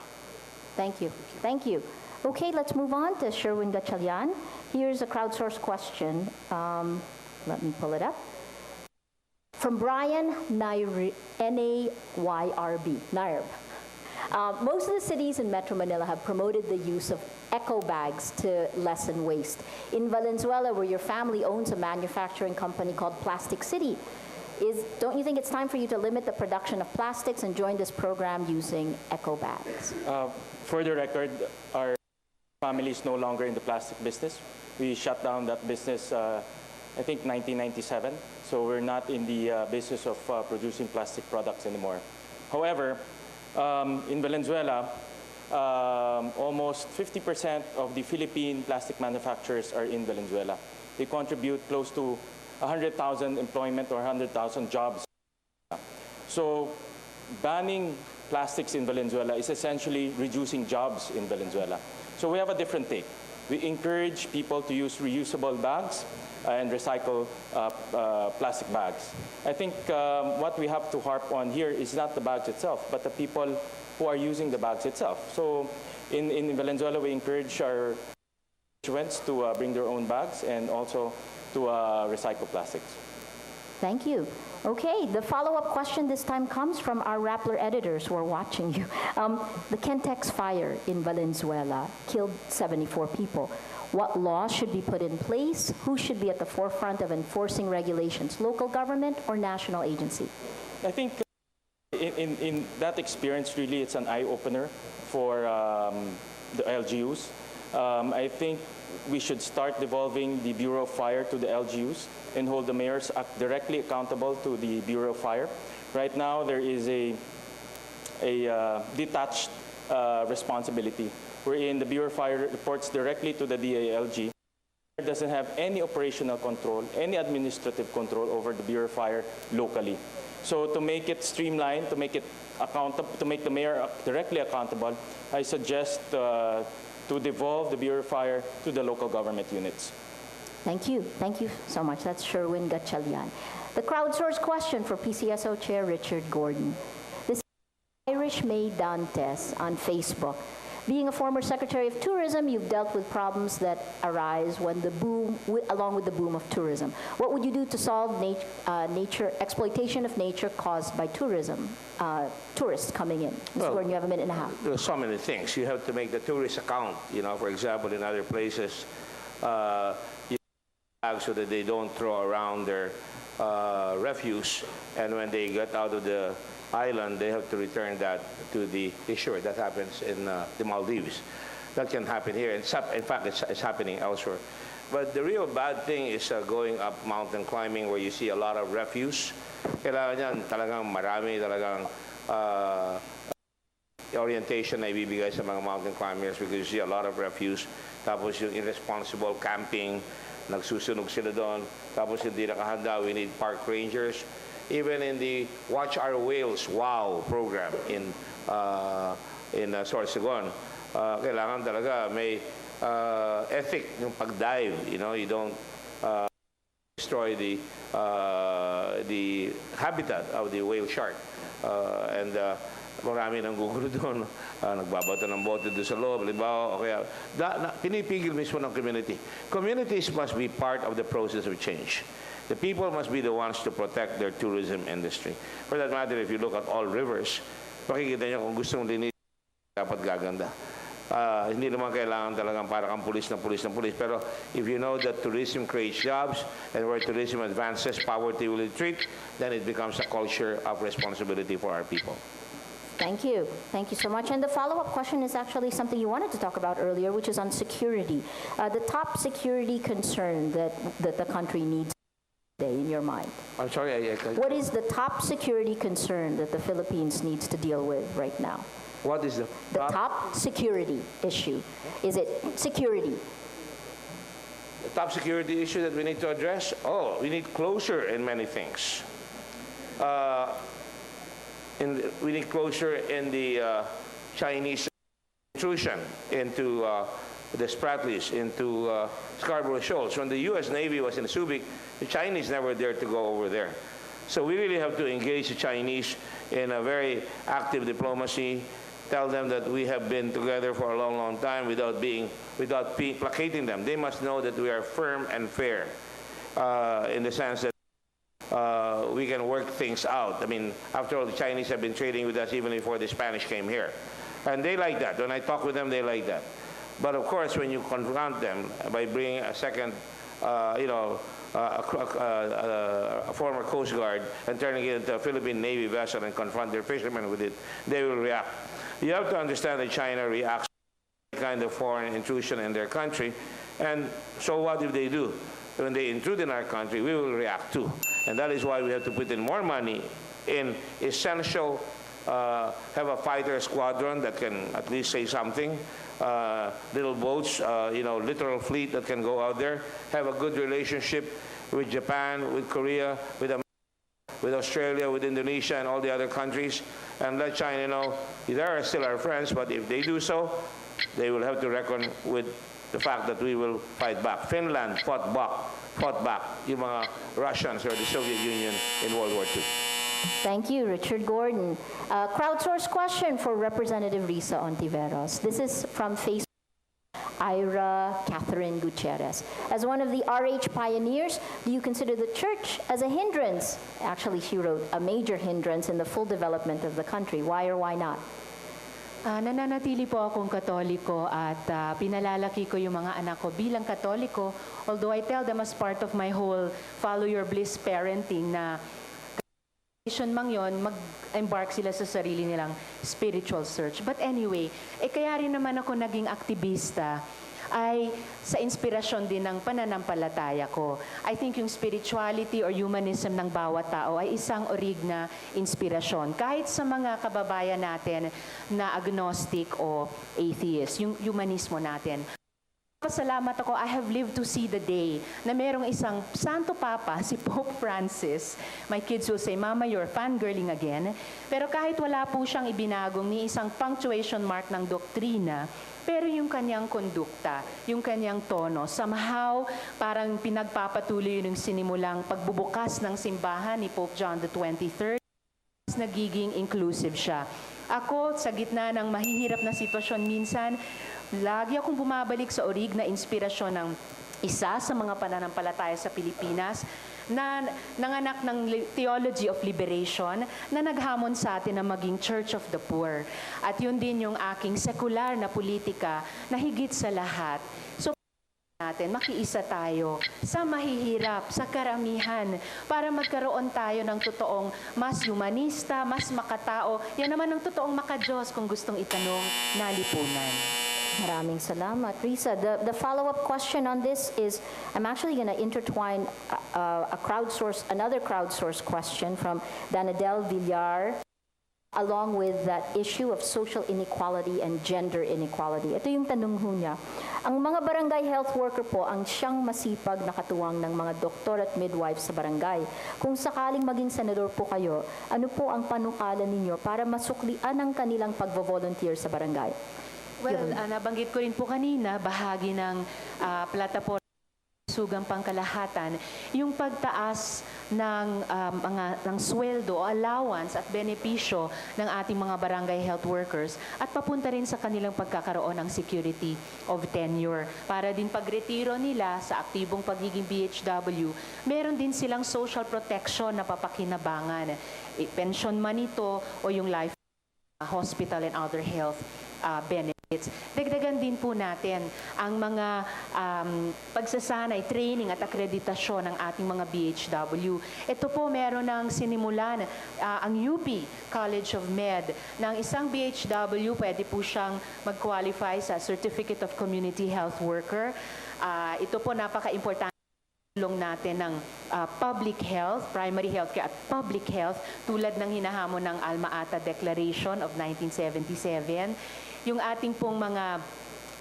Speaker 1: Thank you. Thank you. Okay, let's move on to Sherwin Gatchalian. Here's a crowdsourced question. Let me pull it up. From Brian N-A-Y-R-B, NAYRB. Most of the cities in Metro Manila have promoted the use of eco bags to lessen waste. In Valenzuela, where your family owns a manufacturing company called Plastic City, don't you think it's time for you to limit the production of plastics and join this program using eco bags?
Speaker 4: For the record, our family is no longer in the plastic business. We shut down that business, I think, 1997. So we're not in the business of producing plastic products anymore. However, in Valenzuela, almost 50% of the Philippine plastic manufacturers are in Valenzuela. They contribute close to 100,000 employment or 100,000 jobs. So banning plastics in Valenzuela is essentially reducing jobs in Valenzuela. So we have a different take. We encourage people to use reusable bags and recycle plastic bags. I think what we have to harp on here is not the bags itself, but the people who are using the bags itself. So in Valenzuela, we encourage our constituents to bring their own bags and also to recycle plastics.
Speaker 1: Thank you. Okay, the follow-up question this time comes from our Rappler editors who are watching you. The Kentex fire in Valenzuela killed 74 people. What laws should be put in place? Who should be at the forefront of enforcing regulations? Local government or national agency?
Speaker 4: I think in that experience, really, it's an eye-opener for the LGUs. I think we should start devolving the Bureau of Fire to the LGUs and hold the mayors directly accountable to the Bureau of Fire. Right now, there is a detached responsibility wherein the Bureau of Fire reports directly to the DILG. It doesn't have any operational control, any administrative control over the Bureau of Fire locally. So to make it streamlined, to make it accountable, to make the mayor directly accountable, I suggest to devolve the Bureau of Fire to the local government units.
Speaker 1: Thank you. Thank you so much. That's Sherwin Gatchalian. The crowdsourced question for PCSO Chair Richard Gordon. This Irish May Dantes on Facebook. Being a former Secretary of Tourism, you've dealt with problems that arise when along with the boom of tourism. What would you do to solve exploitation of nature caused by tourism, tourists coming in? Mr. Gordon, you have a minute and a half.
Speaker 7: There are so many things. You have to make the tourist account. For example, in other places, so that they don't throw around their refuse, and when they get out of the island, they have to return that to the shore. That happens in the Maldives. That can happen here. In fact, it's happening elsewhere. But the real bad thing is going up mountain climbing where you see a lot of refuse. Kailangan yan talagang marami talagang orientation na ibibigay sa mga mountain climbers because you see a lot of refuse. Tapos yung irresponsible camping, nagsusunog sila doon. Tapos hindi nakahanda, we need park rangers. Even in the Watch Our Whales WOW program in Sorsogon, kailangan talaga may ethic yung pag-dive. You don't destroy the habitat of the whale shark. And marami nang gugulo doon, nagbabato ng bote doon sa loob, halimbawa, o kaya pinipigil mismo ng community. Communities must be part of the process of change. The people must be the ones to protect their tourism industry. For that matter, if you look at all rivers, makikita nyo kung gusto mong linis, dapat gaganda. Hindi naman kailangan talagang para kang pulis. Pero if you know that tourism creates jobs and where tourism advances, poverty will retreat, then it becomes a culture of responsibility for our people.
Speaker 1: Thank you. Thank you so much. And the follow-up question is actually something you wanted to talk about earlier, which is on security. The top security concern that the country needs today, in your mind?
Speaker 7: I'm sorry.
Speaker 1: What is the top security concern that the Philippines needs to deal with right now?
Speaker 7: What is
Speaker 1: the top security issue? Is it security?
Speaker 7: The top security issue that we need to address? Oh, we need closure in many things. We need closure in the Chinese intrusion into the Spratlys, into Scarborough Shoals. When the U.S. Navy was in Subic, the Chinese never dared to go over there. So we really have to engage the Chinese in a very active diplomacy, tell them that we have been together for a long, long time without placating them. They must know that we are firm and fair in the sense that we can work things out. I mean, after all, the Chinese have been trading with us even before the Spanish came here. And they like that. When I talk with them, they like that. But of course, when you confront them by bringing a second, a former Coast Guard and turning it into a Philippine Navy vessel and confront their fishermen with it, they will react. You have to understand that China reacts to any kind of foreign intrusion in their country. And so what if they do? When they intrude in our country, we will react too. And that is why we have to put in more money in essential, have a fighter squadron that can at least say something, little boats, littoral fleet that can go out there, have a good relationship with Japan, with Korea, with America, with Australia, with Indonesia, and all the other countries, and let China know they are still our friends, but if they do so, they will have to reckon with the fact that we will fight back. Finland fought back, yung mga Russians or the Soviet Union in World War II.
Speaker 1: Thank you, Richard Gordon. Crowdsourced question for Representative Risa Ontiveros. This is from Facebook. Ira Catherine Gutierrez. As one of the RH pioneers, do you consider the church as a hindrance? Actually, she wrote, a major hindrance in the full development of the country. Why or why not?
Speaker 5: Nananatili po akong Katoliko at pinalalaki ko yung mga anak ko bilang Katoliko. Although I tell them as part of my whole follow your bliss parenting na mang yon, mag-embark sila sa sarili nilang spiritual search. But anyway, kaya rin naman ako naging aktivista ay sa inspirasyon din ng pananampalataya ko. I think yung spirituality or humanism ng bawat tao ay isang orig na inspirasyon. Kahit sa mga kababayan natin na agnostic o atheist, yung humanismo natin. Pasalamat ako, I have lived to see the day na merong isang Santo Papa, si Pope Francis. My kids will say, Mama, you're fangirling again. Pero kahit wala po siyang ibinagong ni isang punctuation mark ng doktrina, pero yung kanyang kondukta, yung kanyang tono, somehow parang pinagpapatuloy yung sinimulang pagbubukas ng simbahan ni Pope John the 23rd, nagiging inclusive siya. Ako, sa gitna ng mahihirap na sitwasyon minsan, lagi akong bumabalik sa orig na inspirasyon ng isa sa mga pananampalataya sa Pilipinas na nanganak ng Theology of Liberation na naghamon sa atin na maging Church of the Poor. At yun din yung aking sekular na politika na higit sa lahat. So, natin, makiisa tayo sa mahihirap, sa karamihan, para magkaroon tayo ng totoong mas humanista, mas makatao. Yan naman ang totoong makadiyos kung gustong itanong na lipunan.
Speaker 1: Maraming salamat. Risa, the follow-up question on this is, I'm actually going to intertwine another crowdsourced question from Danadel Villar, along with that issue of social inequality and gender inequality. Ito yung tanong ho niya. Ang mga barangay health worker po ang siyang masipag na katuwang ng mga doktor at midwives sa barangay. Kung sakaling maging senador po kayo, ano po ang panukala ninyo para masuklian ang kanilang pagvo-volunteer sa barangay?
Speaker 5: Well, nabanggit ko rin po kanina, bahagi ng plataforma Sugang Pangkalahatan, yung pagtaas ng sweldo o allowance at benepisyo ng ating mga barangay health workers at papunta rin sa kanilang pagkakaroon ng security of tenure. Para din pagretiro nila sa aktibong pagiging BHW, meron din silang social protection na papakinabangan. Pension man ito o yung life, hospital and other health benefits. Dagdagan din po natin ang mga pagsasanay, training at akreditasyon ng ating mga BHW. Ito po meron ng sinimulan ang UP College of Med. Ng isang BHW, pwede po siyang mag-qualify sa Certificate of Community Health Worker. Ito po napaka-importante tulong natin ng public health, primary health care at public health tulad ng hinahamon ng Alma Ata Declaration of 1977. Yung ating pong mga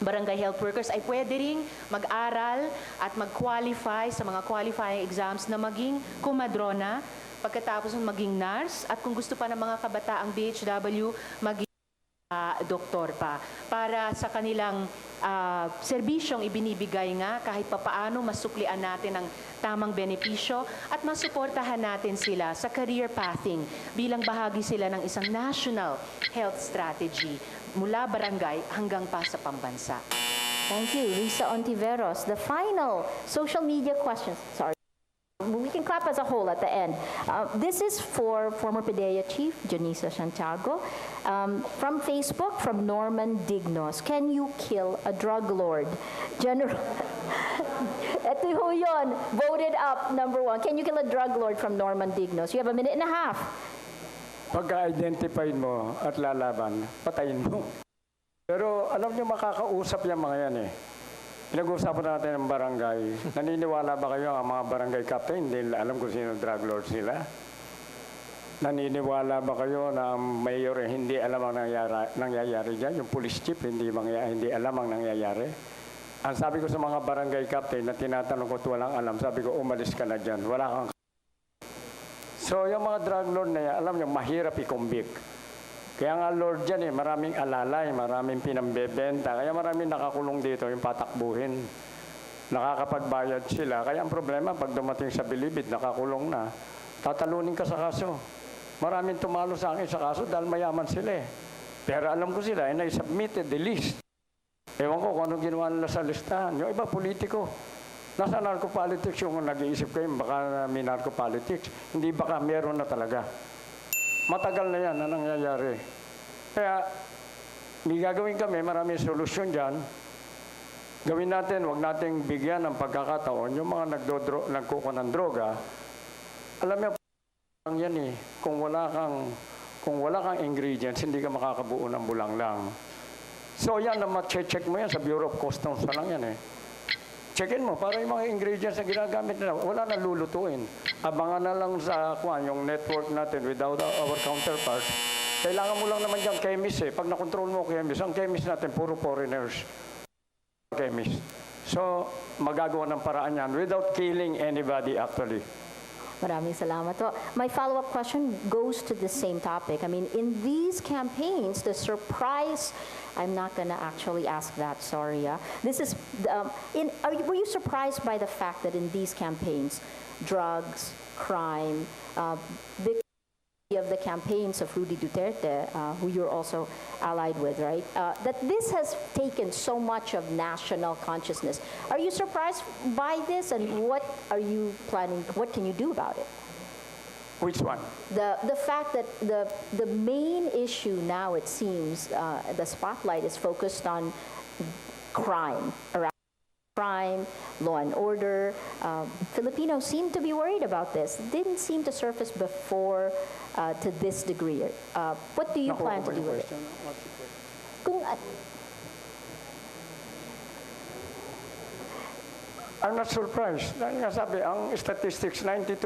Speaker 5: barangay health workers ay pwede ring mag-aral at mag-qualify sa mga qualifying exams na maging kumadrona, pagkatapos maging nurse, at kung gusto pa ng mga kabataang BHW, maging doktor pa. Para sa kanilang serbisyong ibinibigay nga, kahit papaano masuklian natin ang tamang benepisyo at masuportahan natin sila sa career pathing bilang bahagi sila ng isang national health strategy mula barangay hanggang pa sa pambansa.
Speaker 1: Thank you, Risa Ontiveros. The final social media question. Sorry. We can clap as a whole at the end. This is for former PDEA Chief Janisa Santiago. From Facebook, from Norman Dignos. Can you kill a drug lord? General, ito ho yun. Voted up, #1. Can you kill a drug lord from Norman Dignos? You have a minute and a half.
Speaker 6: Pagka-identify mo at lalaban, patayin mo. Pero alam nyo, makakausap yung mga yan eh. Pinag-uusapan natin ng barangay. Naniniwala ba kayo ang mga barangay captain? Hindi alam kung sino drug lord sila. Naniniwala ba kayo na ang mayor hindi alam ang nangyayari dyan? Yung police chief hindi alam ang nangyayari? Ang sabi ko sa mga barangay captain na tinatanong ko at walang alam, sabi ko, umalis ka na dyan. Wala kang. So yung mga drug lord na yan, alam nyo, mahirap i-convict. Kaya nga Lord dyan maraming alalay, maraming pinambebenta. Kaya maraming nakakulong dito, yung patakbuhin. Nakakapagbayad sila. Kaya ang problema, pag dumating sa bilibid, nakakulong na, tatalunin ka sa kaso. Maraming tumalo sa akin sa kaso dahil mayaman sila eh. Pero alam ko sila, I submitted the list. Ewan ko kung anong ginawa nila sa listahan. Yung iba, politiko. Nasa narco-politics yung nag-iisip kayo, baka may narco-politics. Hindi baka meron na talaga. Matagal na yan na nangyayari. Kaya, may gagawin kami, maraming solusyon dyan. Gawin natin, huwag nating bigyan ng pagkakataon. Yung mga nagkukuha ng droga, alam mo, yan eh, kung wala kang ingredients, hindi ka makakabuo ng bulang lang. So yan, na ma-check mo yan sa Bureau of Customs na lang yan eh. Checkin mo, para yung mga ingredients na ginagamit nila, wala na lulutuin. Abangan na lang sa yung network natin without our counterparts. Kailangan mo lang naman dyan chemist eh. Pag nakontrol mo chemist, ang chemist natin, puro foreigners. Chemist. So, magagawa ng paraan yan without killing anybody actually.
Speaker 1: Maraming salamat po. My follow-up question goes to the same topic. I mean, in these campaigns, the surprise, I'm not going to actually ask that, sorry. This is, were you surprised by the fact that in these campaigns, drugs, crime, of the campaigns of Rudy Duterte, who you're also allied with, right? That this has taken so much of national consciousness. Are you surprised by this, and what are you planning? What can you do about it?
Speaker 6: Which one?
Speaker 1: The fact that the main issue now, it seems, the spotlight is focused on crime, around crime, law and order. Filipinos seem to be worried about this. It didn't seem to surface before to this degree. What do you plan to do with it?
Speaker 6: I'm not surprised. Dahil nga sabi, ang statistics, 92%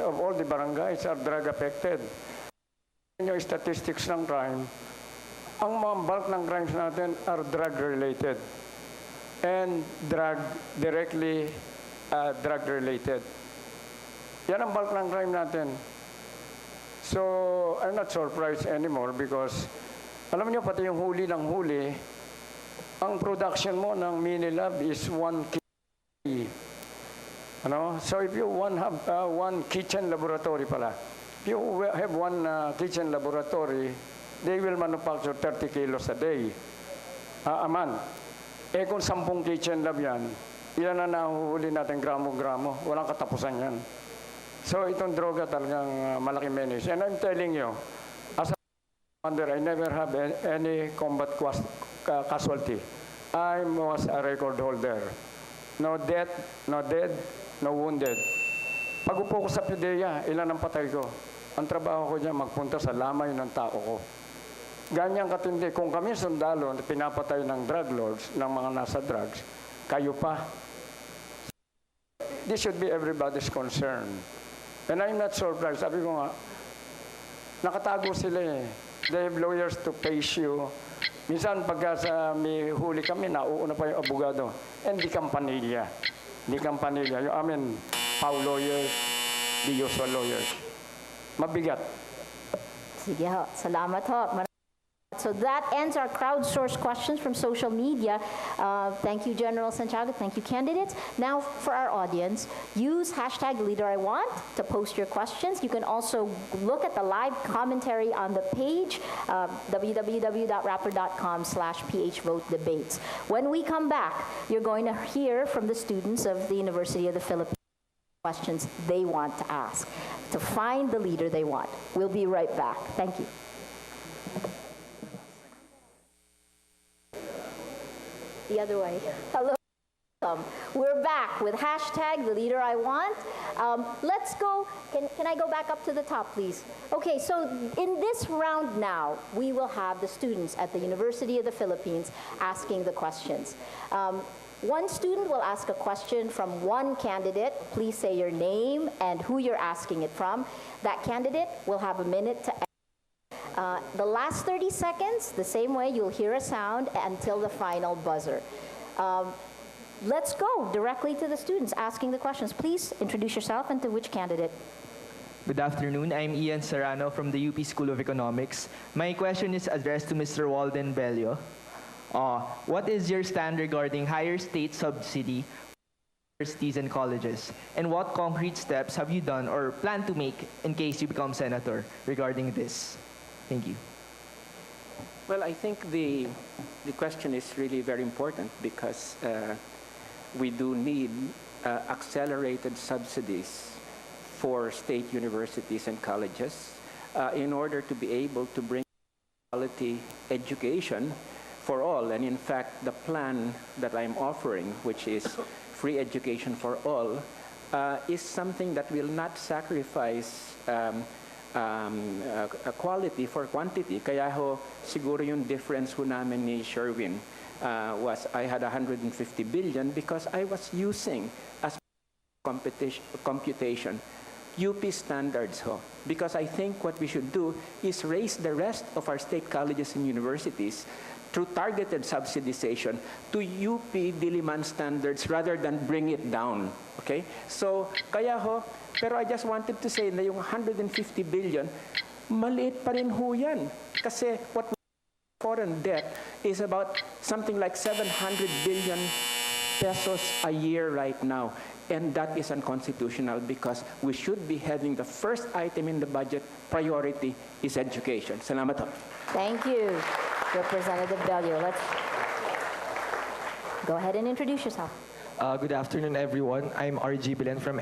Speaker 6: of all the barangays are drug affected. Yung statistics ng crime, ang mga bulk ng crimes natin are drug related. And directly drug related. Yan ang bulk ng crime natin. So, I'm not surprised anymore because, alam niyo, pati yung huli ng huli, ang production mo ng Minilab is 1 kg. So, if you have one kitchen laboratory pala, if you have one kitchen laboratory, they will manufacture 30 kilos a day. A month. Eh kung 10 kitchen lab yan, ilan na nahuhuli natin gramo-gramo? Walang katapusan yan. So itong droga talagang malaking menace. And I'm telling you, as a commander, I never have any combat casualty. I was a record holder. No death, no dead, no wounded. Pag upo ko sa PDEA, ilan ang patay ko? Ang trabaho ko dyan, magpunta sa lamay ng tao ko. Ganyan katindi. Kung kami sundalo, pinapatay ng drug lords, ng mga nasa drugs, kayo pa. This should be everybody's concern. And I'm not surprised. Sabi ko nga, nakatago sila eh. They have lawyers to face you. Minsan, pagka may huli kami, nauuna pa yung abogado. And di kampanilya. Di kampanilya. Yung PAW lawyers, the usual lawyers. Mabigat.
Speaker 1: Sige ho. Salamat ho. So that ends our crowdsourced questions from social media. Thank you, General Santiago. Thank you, candidates. Now, for our audience, use #LeaderIWant to post your questions. You can also look at the live commentary on the page, www.rapper.com/phvotedebates. When we come back, you're going to hear from the students of the University of the Philippines. questions they want to ask, to find the leader they want. We'll be right back. Thank you. The other way. Hello. We're back with hashtag the leader I want. Let's go. Can I go back up to the top, please? Okay, so in this round now, we will have the students at the University of the Philippines asking the questions. One student will ask a question from one candidate. Please say your name and who you're asking it from. That candidate will have a minute to answer. The last 30 seconds, the same way, you'll hear a sound until the final buzzer. Let's go directly to the students asking the questions. Please introduce yourself and to which candidate.
Speaker 8: Good afternoon. I'm Ian Serrano from the UP School of Economics. My question is addressed to Mr. Walden Bello. What is your stand regarding higher state subsidy for universities and colleges? And what concrete steps have you done or plan to make in case you become senator regarding this? Thank you.
Speaker 2: Well, I think the question is really very important because we do need accelerated subsidies for state universities and colleges in order to be able to bring quality education for all. And in fact, the plan that I'm offering, which is free education for all, is something that will not sacrifice quality for quantity. Kaya ho, siguro yung difference ho namin ni Sherwin was I had 150 billion because I was using as computation UP standards ho. Because I think what we should do is raise the rest of our state colleges and universities through targeted subsidization to UP Diliman standards rather than bring it down. Okay? So, kaya ho, pero I just wanted to say na yung 150 billion, maliit pa rin ho yan. Kasi what foreign debt is about something like 700 billion pesos a year right now. And that is unconstitutional because we should be having the first item in the budget priority is education. Salamat ho.
Speaker 1: Thank you, Representative Bello. Let's go ahead and introduce yourself.
Speaker 8: Good afternoon, everyone. I'm RG Bilen from.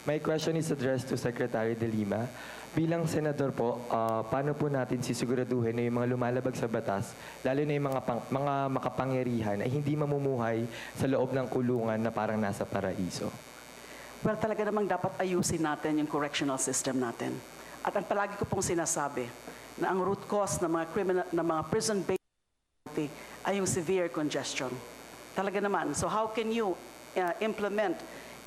Speaker 8: My question is addressed to Secretary Diliman. Bilang senador po, paano po natin sisiguraduhin na yung mga lumalabag sa batas, lalo na yung mga makapangyarihan, ay hindi mamumuhay sa loob ng kulungan na parang nasa paraiso?
Speaker 3: Well, talaga namang dapat ayusin natin yung correctional system natin. At ang palagi ko pong sinasabi, na ang root cause ng mga prison-based ay yung severe congestion. Talaga naman. So how can you implement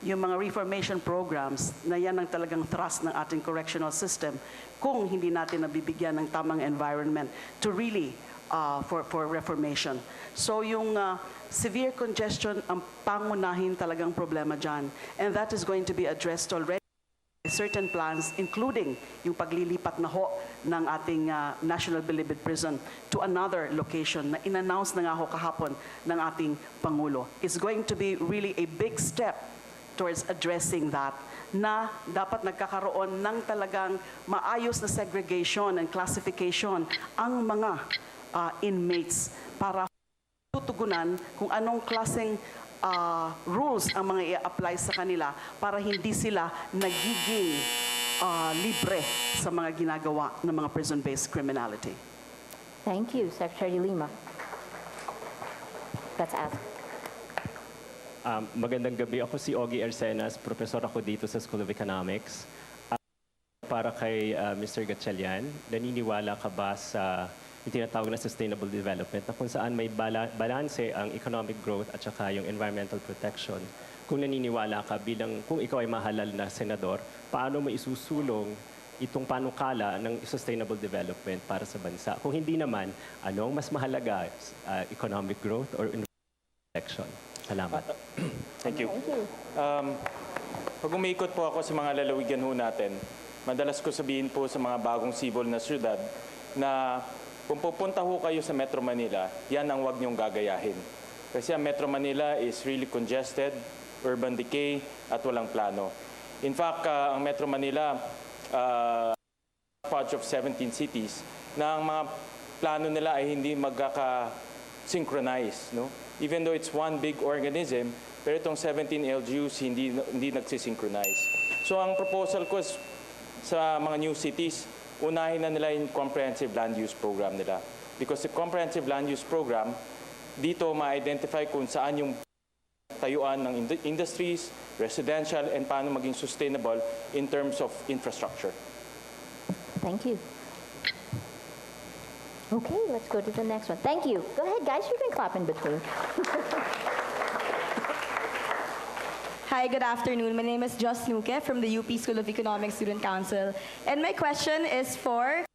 Speaker 3: yung mga reformation programs na yan ang talagang thrust ng ating correctional system kung hindi natin nabibigyan ng tamang environment to really for reformation. So yung severe congestion ang pangunahin talagang problema dyan. And that is going to be addressed already by certain plans, including yung paglilipat na ho ng ating National Bilibid Prison to another location na in-announce na nga ho kahapon ng ating Pangulo. It's going to be really a big step towards addressing that, na dapat nagkakaroon ng talagang maayos na segregation and classification ang mga inmates para tutugunan kung anong klaseng rules ang mga i-apply sa kanila para hindi sila nagiging libre sa mga ginagawa ng mga prison-based criminality.
Speaker 1: Thank you, Secretary Lima. Let's ask.
Speaker 9: Magandang gabi. Ako si Ogie Arsenas, professor ako dito sa School of Economics. Para kay Mr. Gatchalian, naniniwala ka ba sa tinatawag na sustainable development na kung saan may balanse ang economic growth at saka yung environmental protection? Kung naniniwala ka bilang, kung ikaw ay mahalal na senador, paano mo isusulong itong panukala ng sustainable development para sa bansa? Kung hindi naman, anong mas mahalaga, economic growth or environmental protection? Salamat.
Speaker 4: Thank you. Pag umiikot po ako sa mga lalawigan ho natin, madalas ko sabihin po sa mga bagong sibol na syudad na kung pupunta ho kayo sa Metro Manila, yan ang huwag niyong gagayahin. Kasi ang Metro Manila is really congested, urban decay, at walang plano. In fact, ang Metro Manila, part of 17 cities, na ang mga plano nila ay hindi synchronize, no? Even though it's one big organism, pero itong 17 LGUs hindi nagsisynchronize. So ang proposal ko sa mga new cities, unahin na nila yung comprehensive land use program nila. Because the comprehensive land use program, dito ma-identify kung saan yung tayuan ng industries, residential, and paano maging sustainable in terms of infrastructure.
Speaker 1: Thank you. Okay, let's go to the next one. Thank you. Go ahead, guys. You can clap in between.
Speaker 10: Hi, good afternoon. My name is Joss Nuke from the UP School of Economics Student Council. And my question is for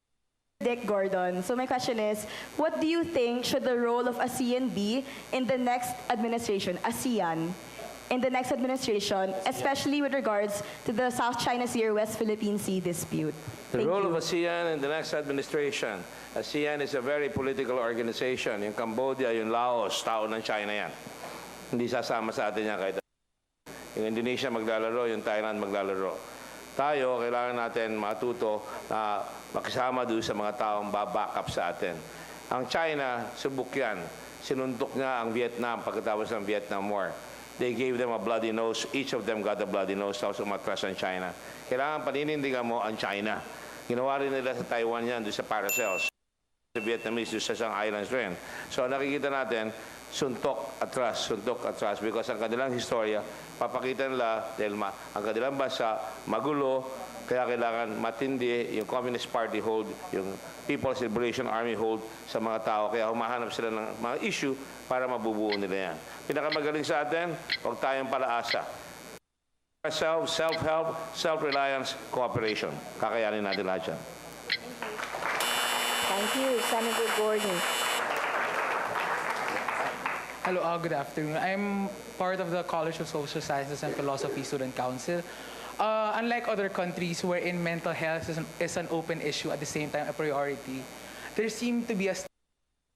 Speaker 10: Dick Gordon. So my question is, what do you think should the role of ASEAN be in the next administration, ASEAN, in the next administration, especially with regards to the South China Sea or West Philippine Sea dispute?
Speaker 7: The role of ASEAN in the next administration. ASEAN is a very political organization. Yung Cambodia, yung Laos, tao ng China yan. Hindi sasama sa atin yan kahit yung Indonesia maglalaro, yung Thailand maglalaro. Tayo, kailangan natin matuto na makisama doon sa mga taong babackup sa atin. Ang China, subok yan. Sinuntok niya ang Vietnam pagkatapos ng Vietnam War. They gave them a bloody nose. Each of them got a bloody nose. Tapos umatras ang China. Kailangan paninindigan mo ang China. Ginawa rin nila sa Taiwan yan, doon sa Paracels. Sa Vietnamese, doon sa Sang Islands rin. So nakikita natin, suntok atras, because ang kanilang historia, papakita nila dahil ang kanilang bansa magulo, kaya kailangan matindi yung Communist Party hold, yung People's Liberation Army hold sa mga tao, kaya humahanap sila ng mga issue para mabubuo nila yan. Pinakamagaling sa atin, huwag tayong palaasa. Self-help, self-reliance, cooperation. Kakayanin natin lahat yan.
Speaker 1: Thank you, Senator Gordon.
Speaker 11: Hello, good afternoon. I'm part of the College of Social Sciences and Philosophy Student Council. Unlike other countries wherein mental health is an open issue at the same time a priority, there seemed to be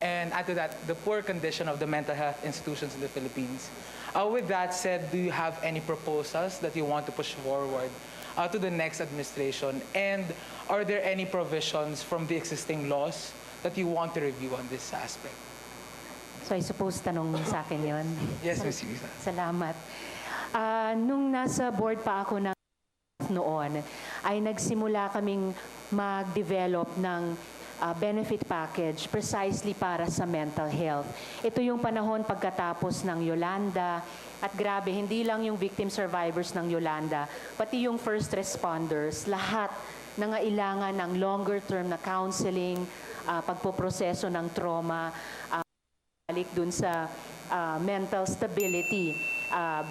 Speaker 11: and add to that, the poor condition of the mental health institutions in the Philippines. With that said, do you have any proposals that you want to push forward to the next administration? And are there any provisions from the existing laws that you want to review on this aspect?
Speaker 5: So I suppose tanong sa akin yun.
Speaker 11: Yes, Ms. Yusa.
Speaker 5: Salamat. Nung nasa board pa ako noon, ay nagsimula kaming mag-develop ng benefit package precisely para sa mental health. Ito yung panahon pagkatapos ng Yolanda. At grabe, hindi lang yung victim survivors ng Yolanda, pati yung first responders, lahat nangailangan ng longer term na counseling, pagpoproseso ng trauma, balik dun sa mental stability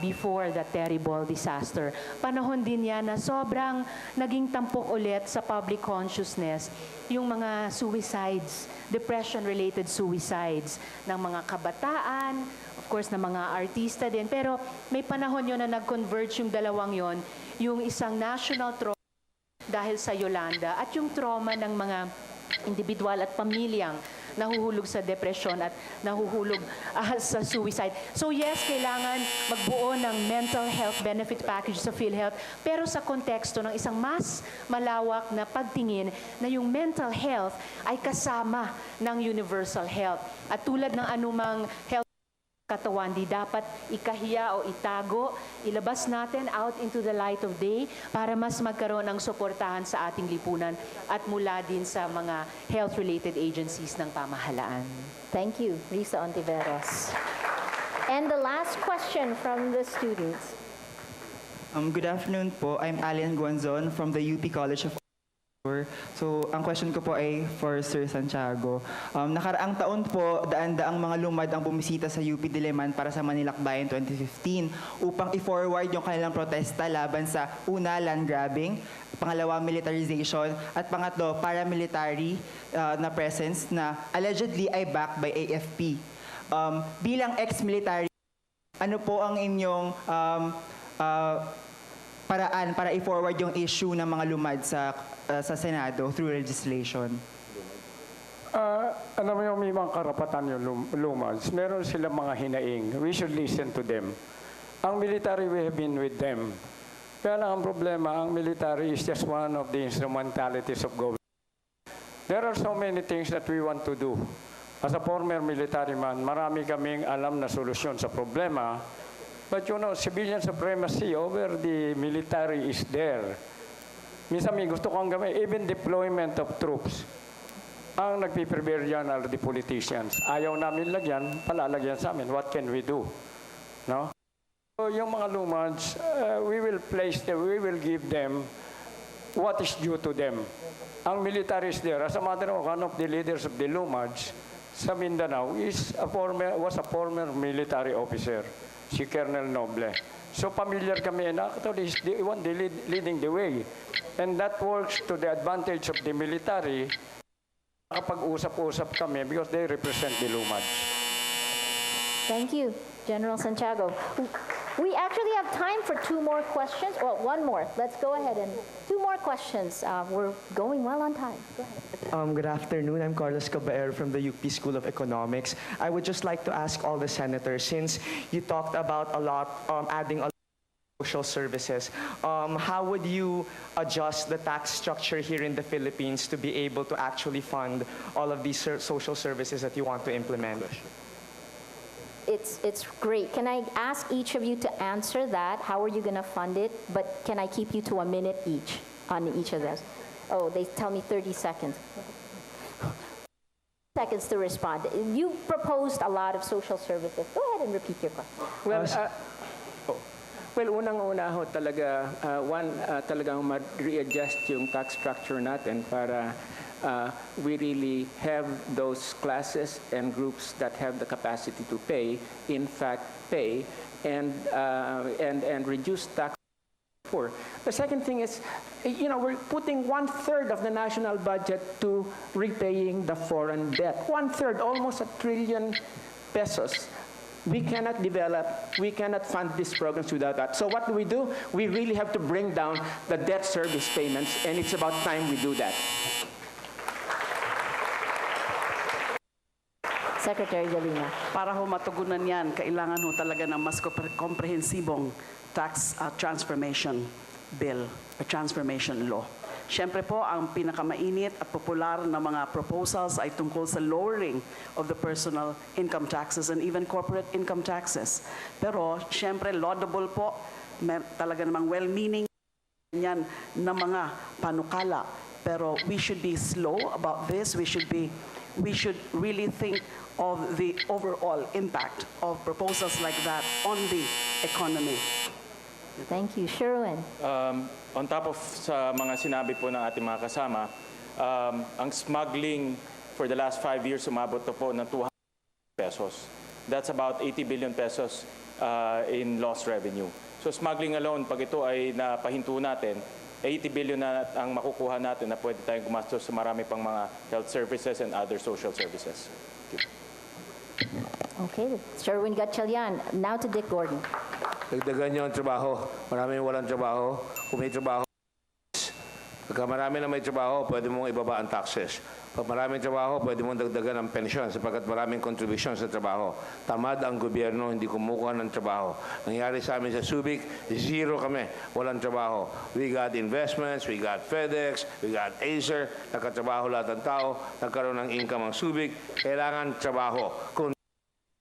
Speaker 5: before the terrible disaster. Panahon din yan na sobrang naging tampok ulit sa public consciousness yung mga suicides, depression-related suicides ng mga kabataan, of course, ng mga artista din. Pero may panahon yun na nag-converge yung dalawang yon, yung isang national trauma dahil sa Yolanda at yung trauma ng mga individual at pamilyang nahuhulog sa depression at nahuhulog sa suicide. So yes, kailangan magbuo ng mental health benefit package sa PhilHealth, pero sa konteksto ng isang mas malawak na pagtingin na yung mental health ay kasama ng universal health. At tulad ng anumang health katawan, di dapat ikahiya o itago, ilabas natin out into the light of day para mas magkaroon ng suportahan sa ating lipunan at mula din sa mga health-related agencies ng pamahalaan.
Speaker 1: Thank you, Risa Ontiveros. And the last question from the students.
Speaker 12: Good afternoon po. I'm Alian Guanzon from the UP College of So, ang question ko po ay for Sir Santiago. Nakaraang taon po, daan-daang mga lumad ang bumisita sa UP Diliman para sa Manilakbayan 2015 upang i-forward yung kanilang protesta laban sa una, land grabbing, pangalawa, militarization, at pangatlo, paramilitary na presence na allegedly ay backed by AFP. Bilang ex-military, ano po ang inyong paraan para i-forward yung issue ng mga lumad sa Senado through legislation?
Speaker 6: Alam mo yung may mga karapatan yung lumads. Meron silang mga hinaing. We should listen to them. Ang military, we have been with them. Kaya lang ang problema, ang military is just one of the instrumentalities of government. There are so many things that we want to do. As a former military man, marami kaming alam na solusyon sa problema. But you know, civilian supremacy over the military is there. Minsan may gusto kong gawin, even deployment of troops. Ang nagpiprepare yan are the politicians. Ayaw namin lagyan, palalagyan sa amin. What can we do? No? So yung mga lumads, we will give them what is due to them. Ang military is there. As a matter of one of the leaders of the lumads sa Mindanao was a former military officer, si Colonel Noble. So familiar kami, and actually he's the one leading the way. And that works to the advantage of the military. Nakapag-usap-usap kami because they represent the lumads.
Speaker 1: Thank you, General Santiago. We actually have time for 2 more questions. Well, 1 more. Let's go ahead and 2 more questions. We're going well on time. Go ahead.
Speaker 8: Good afternoon. I'm Carlos Caballero from the UP School of Economics. I would just like to ask all the senators, since you talked about a lot, adding a lot of social services, how would you adjust the tax structure here in the Philippines to be able to actually fund all of these social services that you want to implement?
Speaker 1: It's great. Can I ask each of you to answer that? How are you going to fund it? But can I keep you to a minute each on each of those? Oh, they tell me 30 seconds. Seconds to respond. You proposed a lot of social services. Go ahead and repeat your question.
Speaker 2: Well, unang-una ho talaga, talagang ma-readjust yung tax structure natin para we really have those classes and groups that have the capacity to pay, in fact, pay, and reduce tax for. The second thing is, you know, we're putting 1/3 of the national budget to repaying the foreign debt. 1/3, almost ₱1 trillion. We cannot develop, we cannot fund these programs without that. So what do? We really have to bring down the debt service payments, and it's about time we do that.
Speaker 1: Secretary Diliman.
Speaker 3: Para ho matugunan yan, kailangan ho talaga ng mas komprehensibong tax transformation bill or transformation law. Siyempre po, ang pinakamainit at popular na mga proposals ay tungkol sa lowering of the personal income taxes and even corporate income taxes. Pero siyempre, laudable po, talaga namang well-meaning yan na mga panukala. Pero we should be slow about this. We should really think of the overall impact of proposals like that on the economy.
Speaker 1: Thank you. Sherwin.
Speaker 4: On top of sa mga sinabi po ng ating mga kasama, ang smuggling for the last 5 years umabot to po ng 200 pesos. That's about 80 billion pesos in lost revenue. So smuggling alone, pag ito ay napahinto natin, 80 billion na ang makukuha natin na pwede tayong gumastos sa marami pang mga health services and other social services. Thank you.
Speaker 1: Okay, Sherwin Gatchalian. Now to Dick Gordon.
Speaker 7: Dagdagan niyo ang trabaho. Maraming walang trabaho. Kung may trabaho, pagka marami na may trabaho, pwede mong ibaba ang taxes. Pag maraming trabaho, pwede mong dagdagan ang pensyon sapagkat maraming contribution sa trabaho. Tamad ang gobyerno, hindi kumukuha ng trabaho. Nangyari sa amin sa Subic, 0 kami. Walang trabaho. We got investments, we got FedEx, we got Acer. Nagkatrabaho lahat ng tao. Nagkaroon ng income ang Subic. Kailangan trabaho. Kung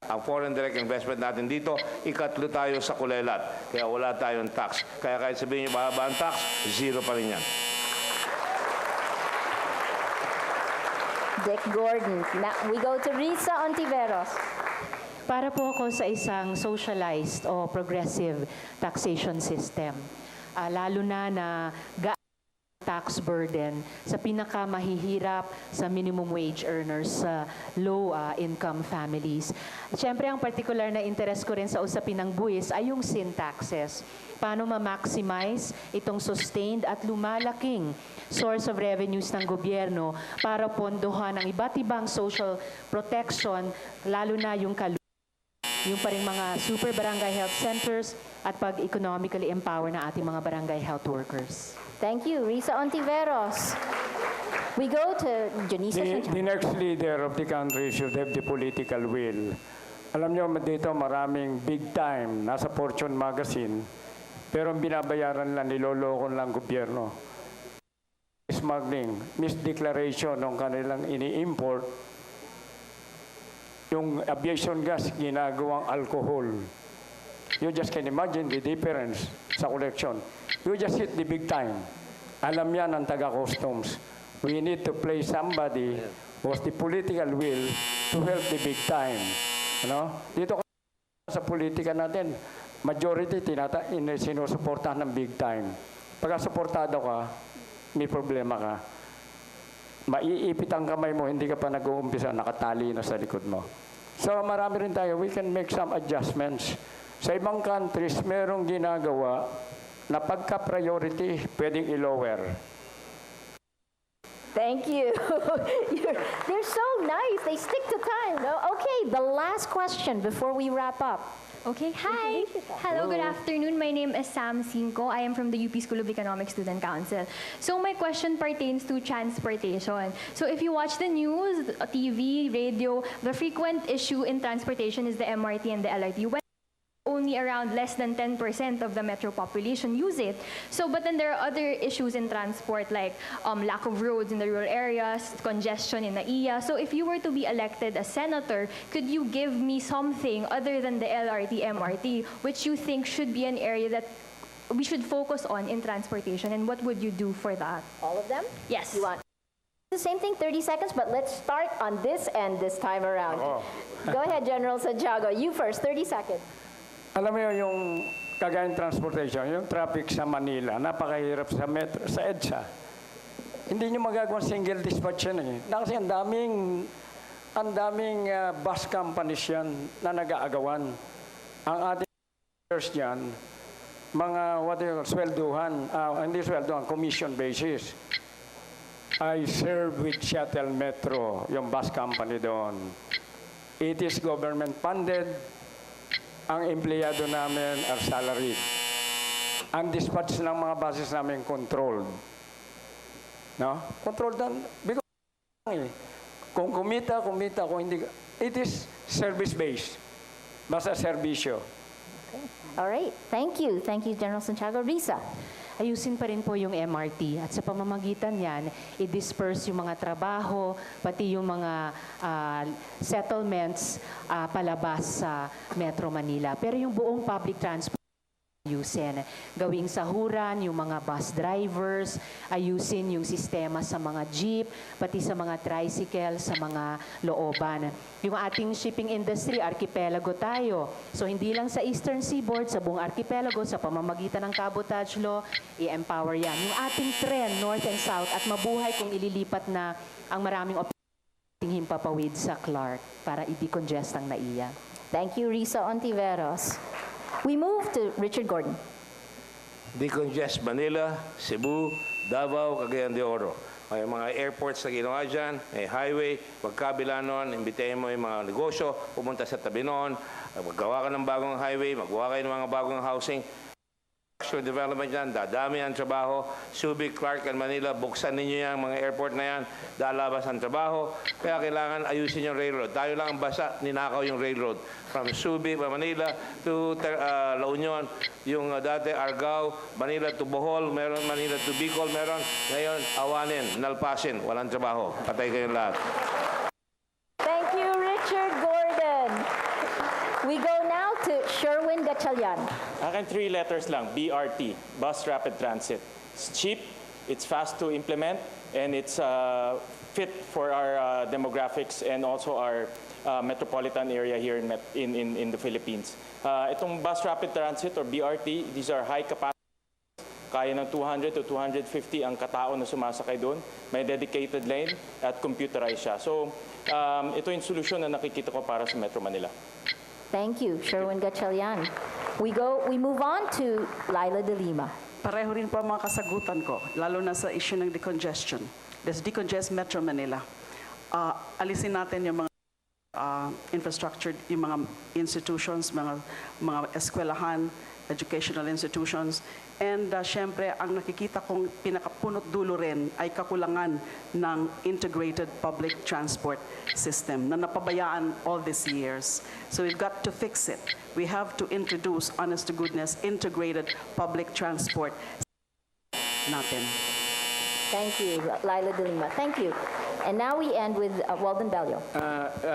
Speaker 7: ang foreign direct investment natin dito, ikatlo tayo sa kulelat. Kaya wala tayong tax. Kaya kahit sabihin niyo bahaba ang tax, 0 pa rin yan.
Speaker 1: Dick Gordon. Now we go to Risa Ontiveros.
Speaker 5: Para po ako sa isang socialized o progressive taxation system. Lalo na tax burden sa pinakamahihirap, sa minimum wage earners, sa low income families. Siyempre, ang particular na interest ko rin sa usapin ng buwis ay yung sin taxes. Paano ma-maximize itong sustained at lumalaking source of revenues ng gobyerno para pondohan ang iba't ibang social protection, lalo na yung yung pa rin mga super barangay health centers at pag-economically empower na ating mga barangay health workers.
Speaker 1: Thank you, Risa Ontiveros. We go to Janisa Santiago.
Speaker 6: The next leader of the country should have the political will. Alam niyo, dito maraming big time, nasa Fortune magazine, pero ang binabayaran lang, niloloko lang gobyerno. Smuggling, misdeclaration ng kanilang ini-import, yung aviation gas, ginagawang alcohol. You just can imagine the difference sa collection. You just hit the big time. Alam yan ang taga-customs. We need to play somebody who has the political will to help the big time. Dito sa politika natin, majority sinusuportahan ng big time. Pagka suportado ka, may problema ka. Maiipit ang kamay mo, hindi ka pa nag-uumpisa, nakatali na sa likod mo. So marami rin tayo, we can make some adjustments. Sa ibang countries, merong ginagawa na pagka-priority, pwedeng i-lower.
Speaker 1: Thank you. They're so nice. They stick to time. No? Okay, the last question before we wrap up.
Speaker 13: Okay, hi. Hello, good afternoon. My name is Sam Cinco. I am from the UP School of Economics Student Council. So my question pertains to transportation. So if you watch the news, TV, radio, the frequent issue in transportation is the MRT and the LRT. When only around less than 10% of the metro population use it. So, but then there are other issues in transport like lack of roads in the rural areas, congestion in NAIA. So if you were to be elected as senator, could you give me something other than the LRT, MRT, which you think should be an area that we should focus on in transportation, and what would you do for that?
Speaker 1: All of them?
Speaker 13: Yes.
Speaker 1: You want the same thing, 30 seconds, but let's start on this end this time around. Go ahead, General Santiago. You first, 30 seconds.
Speaker 6: Alam mo yung kagayang transportation, yung traffic sa Manila, napakahirap sa metro, sa EDSA. Hindi nyo magagawa single dispatch yan eh. Kasi ang daming bus companies yan na nag-aagawan. Ang ating yan, mga swelduhan, hindi swelduhan, commission basis. I serve with Shuttle Metro, yung bus company doon. It is government funded. Ang empleyado namin are salaried. Ang dispatch ng mga buses namin controlled. No? Controlled doon. Because kung kumita, kung hindi. It is service-based. Basta serbisyo.
Speaker 1: Okay. All right. Thank you. Thank you, General Santiago. Risa.
Speaker 5: Ayusin pa rin po yung MRT at sa pamamagitan yan, i-disperse yung mga trabaho, pati yung mga settlements palabas sa Metro Manila. Pero yung buong public transport, ayusin. Gawing sahuran yung mga bus drivers, ayusin yung sistema sa mga jeep, pati sa mga tricycle, sa mga looban. Yung ating shipping industry, archipelago tayo. So hindi lang sa Eastern Seaboard, sa buong archipelago, sa pamamagitan ng cabotage law, i-empower yan. Yung ating trend, north and south, at mabuhay kung ililipat na ang maraming ating himpapawid sa Clark para i-decongest ang NAIA.
Speaker 1: Thank you, Risa Ontiveros. We move to Richard Gordon.
Speaker 7: Decongest Manila, Cebu, Davao, Cagayan de Oro. May mga airports na ginawa dyan, may highway, pagkabila nun, imbitahin mo yung mga negosyo, pumunta sa tabi nun, maggawa ka ng bagong highway, magawa kayo ng mga bagong housing. Development dyan, dadami ang trabaho. Subic, Clark, and Manila, buksan ninyo yan, mga airport na yan, dalabas ang trabaho. Kaya kailangan ayusin yung railroad. Tayo lang ang basa, ninakaw yung railroad. From Subic, Manila to La Union, yung dati Argao, Manila to Bohol, meron Manila to Bicol, meron. Ngayon, awanin, nalpasin, walang trabaho. Patay kayong lahat.
Speaker 1: Thank you, Richard Gordon. We go now to Sherwin Gatchalian.
Speaker 4: Akin 3 letters lang, BRT, Bus Rapid Transit. It's cheap, it's fast to implement, and it's fit for our demographics and also our metropolitan area here in the Philippines. Itong Bus Rapid Transit or BRT, these are high capacity. Kaya ng 200 to 250 ang katao na sumasakay doon. May dedicated lane at computerized siya. So, ito yung solusyon na nakikita ko para sa Metro Manila.
Speaker 1: Thank you, Sherwin Gatchalian. We move on to Laila De Lima.
Speaker 3: Pareho rin po ang mga kasagutan ko, lalo na sa issue ng decongestion. Let's decongest Metro Manila. Alisin natin yung mga infrastructure, yung mga institutions, mga eskwelahan, educational institutions. And syempre, ang nakikita kong pinakapunot dulo rin ay kakulangan ng integrated public transport system na napabayaan all these years. So we've got to fix it. We have to introduce, honest to goodness, integrated public transport natin.
Speaker 1: Thank you, Laila De Lima. Thank you. And now we end with Walden Bello.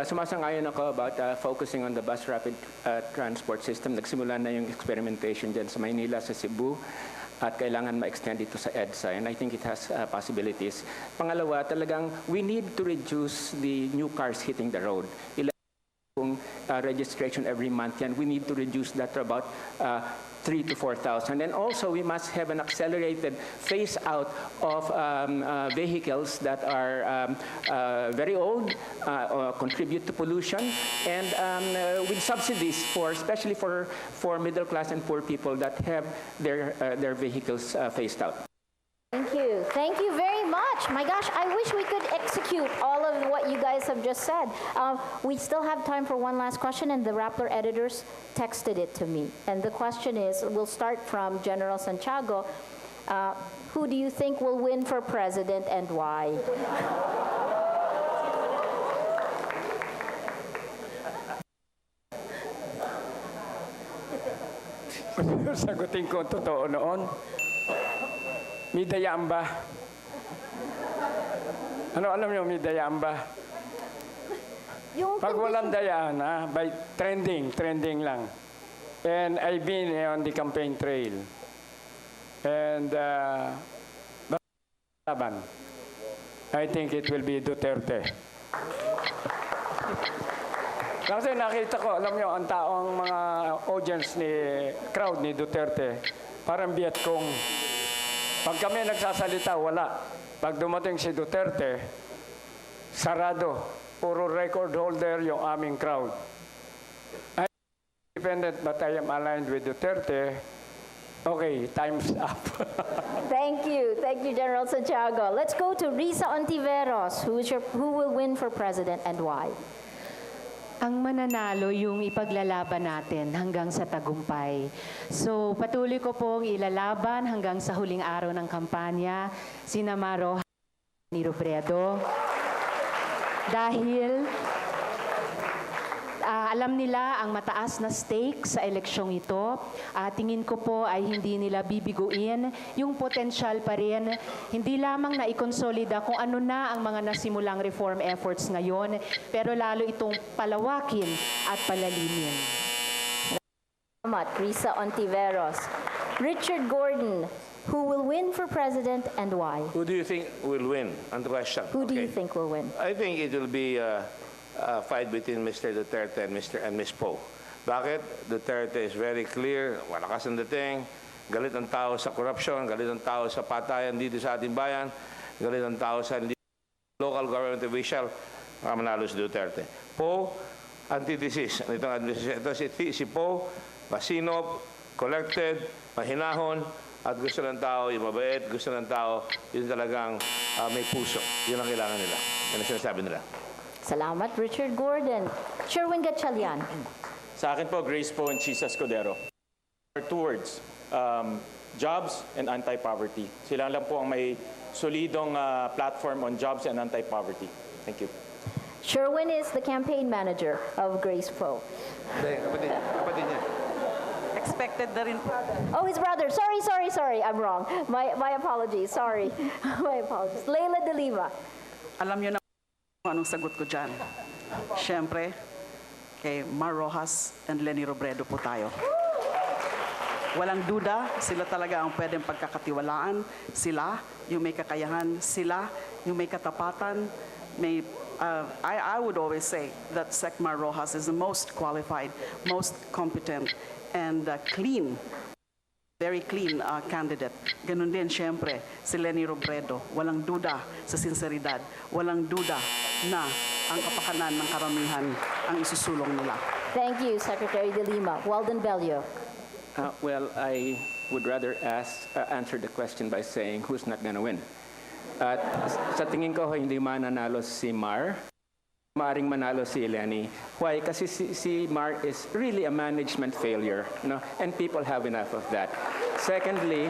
Speaker 2: Sumasang-ayon ako about focusing on the bus rapid transport system. Nagsimula na yung experimentation dyan sa Maynila, sa Cebu, at kailangan ma-extend ito sa EDSA, and I think it has possibilities. Pangalawa, talagang we need to reduce the new cars hitting the road. Registration every month yan, we need to reduce that to about 3,000 to 4,000. And also, we must have an accelerated phase out of vehicles that are very old, contribute to pollution, and with subsidies especially for middle class and poor people that have their vehicles phased out.
Speaker 1: Thank you. Thank you very much. My gosh, I wish we could execute all of what you guys have just said. We still have time for one last question, and the Rappler editors texted it to me. And the question is, we'll start from General Santiago. Who do you think will win for president and why?
Speaker 6: Sagutin ko totoo noon. May dayaan ba? Ano alam niyo, may dayaan ba? Pag walang dayaan, by trending lang. And I've been on the campaign trail. And I think it will be Duterte. Kasi nakita ko, alam niyo, ang taong mga audience crowd ni Duterte, parang Vietcong. Pag kami nagsasalita, wala. Pag dumating si Duterte, sarado. Puro record holder yung aming crowd. I'm independent, but I am aligned with Duterte. Okay, time's up.
Speaker 1: Thank you. Thank you, General Santiago. Let's go to Risa Ontiveros. Who will win for president and why?
Speaker 5: Ang mananalo yung ipaglalaban natin hanggang sa tagumpay. So patuloy ko pong ilalaban hanggang sa huling araw ng kampanya sina Maro ni Robredo. Dahil alam nila ang mataas na stake sa eleksyong ito. Tingin ko po ay hindi nila bibiguin yung potensyal pa rin, hindi lamang na ikonsolida kung ano na ang mga nasimulang reform efforts ngayon, pero lalo itong palawakin at palalimin.
Speaker 1: Salamat, Risa Ontiveros. Richard Gordon, who will win for president and why?
Speaker 7: Who do you think will win? On the question.
Speaker 1: Who do you think will win?
Speaker 7: I think it will be fight between Mr. Duterte and Ms. Poe. Bakit? Duterte is very clear, malakas ang dating, galit ang tao sa corruption, galit ang tao sa patayan dito sa ating bayan, galit ang tao sa local government official, manalo si Duterte. Poe, antithesis. Ito si Poe, masinop, collected, mahinahon, at gusto ng tao, yung mabait, gusto ng tao, yun talagang may puso. Yun ang kailangan nila. Yan ang sinasabi nila.
Speaker 1: Salamat, Richard Gordon. Sherwin Gatchalian.
Speaker 4: Sa akin po, Grace po and Chisa Escudero. Two words, jobs and anti-poverty. Sila lang po ang may solidong platform on jobs and anti-poverty. Thank you.
Speaker 1: Sherwin is the campaign manager of Grace Poe.
Speaker 7: Kapatid niya.
Speaker 3: Expected na rin po.
Speaker 1: Oh, his brother. Sorry. I'm wrong. My apologies. Sorry. My apologies. Leila De Lima.
Speaker 3: Alam niyo na anong sagot ko dyan. Siyempre, kay Mar Rojas and Leni Robredo po tayo. Walang duda, sila talaga ang pwedeng pagkakatiwalaan. Sila, yung may kakayahan. Sila, yung may katapatan. I would always say that Sec Mar Rojas is the most qualified, most competent, and clean, very clean candidate. Ganun din, siyempre, si Leni Robredo. Walang duda sa sinseridad. Walang duda na ang kapakanan ng karamihan ang isusulong nila.
Speaker 1: Thank you, Secretary De Lima. Walden Bello.
Speaker 2: Well, I would rather answer the question by saying who's not going to win. At sa tingin ko, hindi mananalo si Mar. Maaring manalo si Leni. Why? Kasi si Mar is really a management failure, and people have enough of that. Secondly,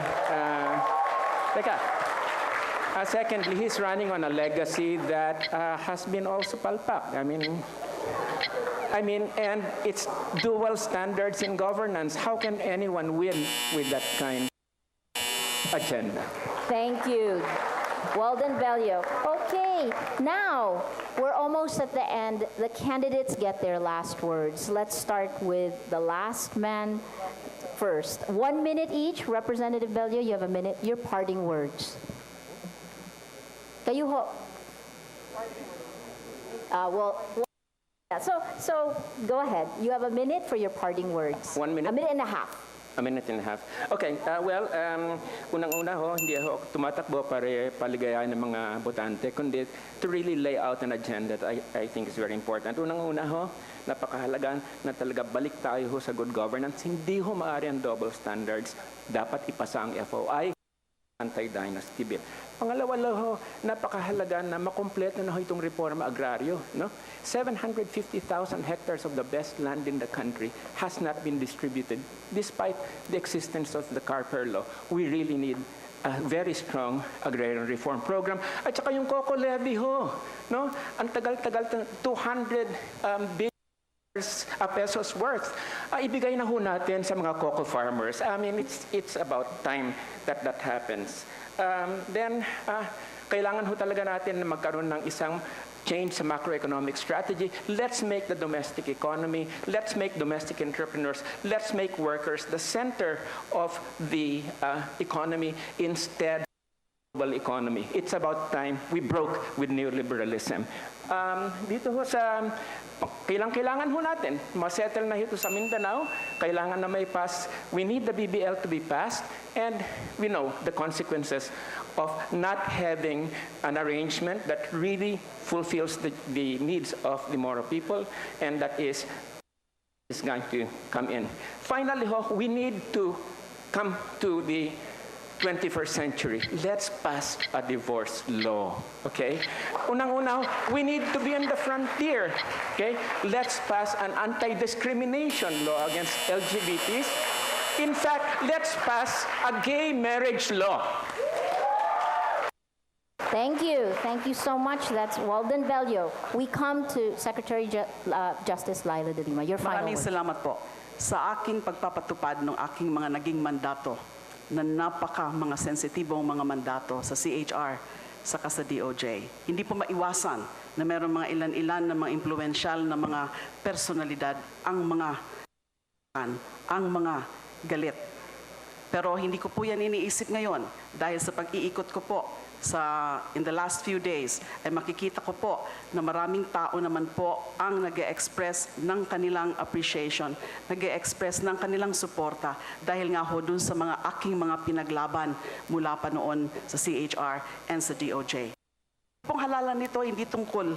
Speaker 2: secondly, he's running on a legacy that has been also palpak. I mean, and it's dual standards in governance. How can anyone win with that kind of agenda?
Speaker 1: Thank you. Walden Bello. Okay, now we're almost at the end. The candidates get their last words. Let's start with the last man first. 1 minute each. Representative Bello, you have a minute. Your parting words. Kayo ho. Yeah, so go ahead. You have a minute for your parting words.
Speaker 2: 1 minute?
Speaker 1: A minute and a half.
Speaker 2: A minute and a half. Okay, unang-una hindi ako tumatakbo para paligayahin ng mga botante, kundi to really lay out an agenda that I think is very important. Unang-una napakahalaga na talaga balik tayo sa good governance. Hindi maaari ang double standards. Dapat ipasa ang FOI, anti-dynasty bill. Pangalawa, napakahalaga na makompleto na itong reforma agraryo. No? 750,000 hectares of the best land in the country has not been distributed despite the existence of the Carper Law. We really need a very strong agrarian reform program. At saka yung coco levy no? Ang tagal-tagal, 200 billion pesos worth. Ibigay na natin sa mga cocoa farmers. I mean, it's about time that happens. Then, kailangan talaga natin na magkaroon ng isang change sa macroeconomic strategy. Let's make the domestic economy, let's make domestic entrepreneurs, let's make workers the center of the economy instead of the global economy. It's about time we broke with neoliberalism. Dito sa kailangan natin, masettle na ito sa Mindanao, kailangan na may pass. We need the BBL to be passed, and we know the consequences of not having an arrangement that really fulfills the needs of the Moro people, and that is going to come in. Finally, we need to come to the 21st century. Let's pass a divorce law, okay? Unang-una, we need to be on the frontier, okay? Let's pass an anti-discrimination law against LGBTs. In fact, let's pass a gay marriage law.
Speaker 1: Thank you. Thank you so much. That's Walden Bello. We come to Secretary Justice Laila De Lima. Your final
Speaker 3: Maraming
Speaker 1: word.
Speaker 3: salamat po sa aking pagpapatupad ng aking mga naging mandato na mga sensitibong mga mandato sa CHR saka sa DOJ. Hindi po maiwasan na meron mga ilan-ilan na mga impluwensyal na mga personalidad ang mga galit. Pero hindi ko po yan iniisip ngayon dahil sa pag-iikot ko po in the last few days ay makikita ko po na maraming tao naman po ang nag-e-express ng kanilang appreciation, nag-e-express ng kanilang suporta dahil nga ho dun sa mga aking mga pinaglaban mula pa noon sa CHR and sa DOJ. Pong halalan nito hindi tungkol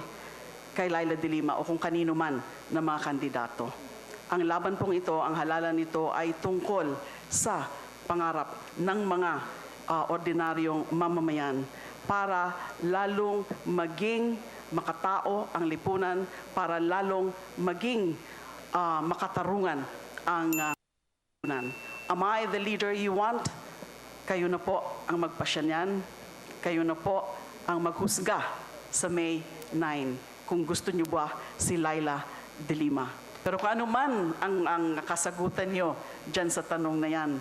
Speaker 3: kay Laila De Lima o kung kanino man na mga kandidato. Ang laban pong ito, ang halalan nito ay tungkol sa pangarap ng mga ordinaryong mamamayan para lalong maging makatao ang lipunan, para lalong maging makatarungan ang lipunan. Am I the leader you want? Kayo na po ang magpasya niyan. Kayo na po ang maghusga sa May 9 kung gusto niyo ba si Laila De Lima. Pero kung ano man ang kasagutan niyo dyan sa tanong na yan,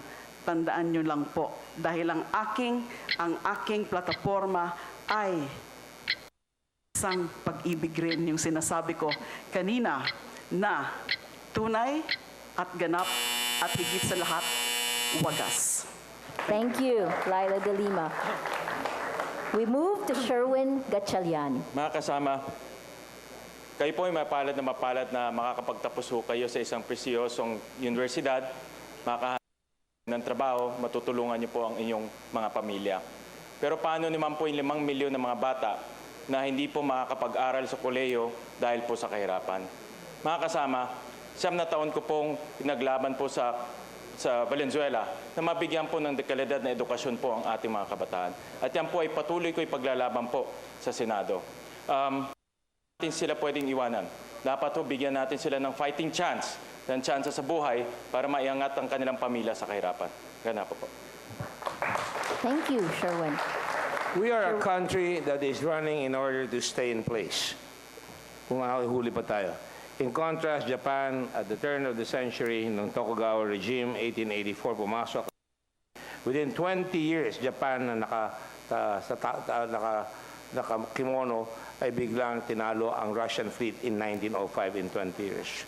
Speaker 3: tandaan nyo lang po, dahil ang aking plataforma ay isang pag-ibig rin, yung sinasabi ko kanina, na tunay at ganap at higit sa lahat, wagas.
Speaker 1: Thank you, Laila De Lima. We move to Sherwin Gatchalian.
Speaker 4: Mga kasama, kayo po ay mapalat na makakapagtapos ho kayo sa isang prestigyosong universidad, ng trabaho, matutulungan niyo po ang inyong mga pamilya. Pero paano naman po yung 5 milyon na mga bata na hindi po makakapag-aral sa kolehiyo dahil po sa kahirapan? Mga kasama, 9 na taon ko pong pinaglaban po sa Valenzuela na mabigyan po ng dekalidad na edukasyon po ang ating mga kabataan. At yan po ay patuloy ko ipaglalaban po sa Senado. Natin sila pwedeng iwanan. Dapat po bigyan natin sila ng fighting chance, ng chance sa buhay para maiangat ang kanilang pamilya sa kahirapan. Ganun po.
Speaker 1: Thank you, Sherwin.
Speaker 7: We are a country that is running in order to stay in place. Kung makakahuli pa tayo. In contrast, Japan, at the turn of the century, ng Tokugawa regime, 1884, pumasok. Within 20 years, Japan na naka-kimono, ay biglang tinalo ang Russian fleet in 1905 in 20 years.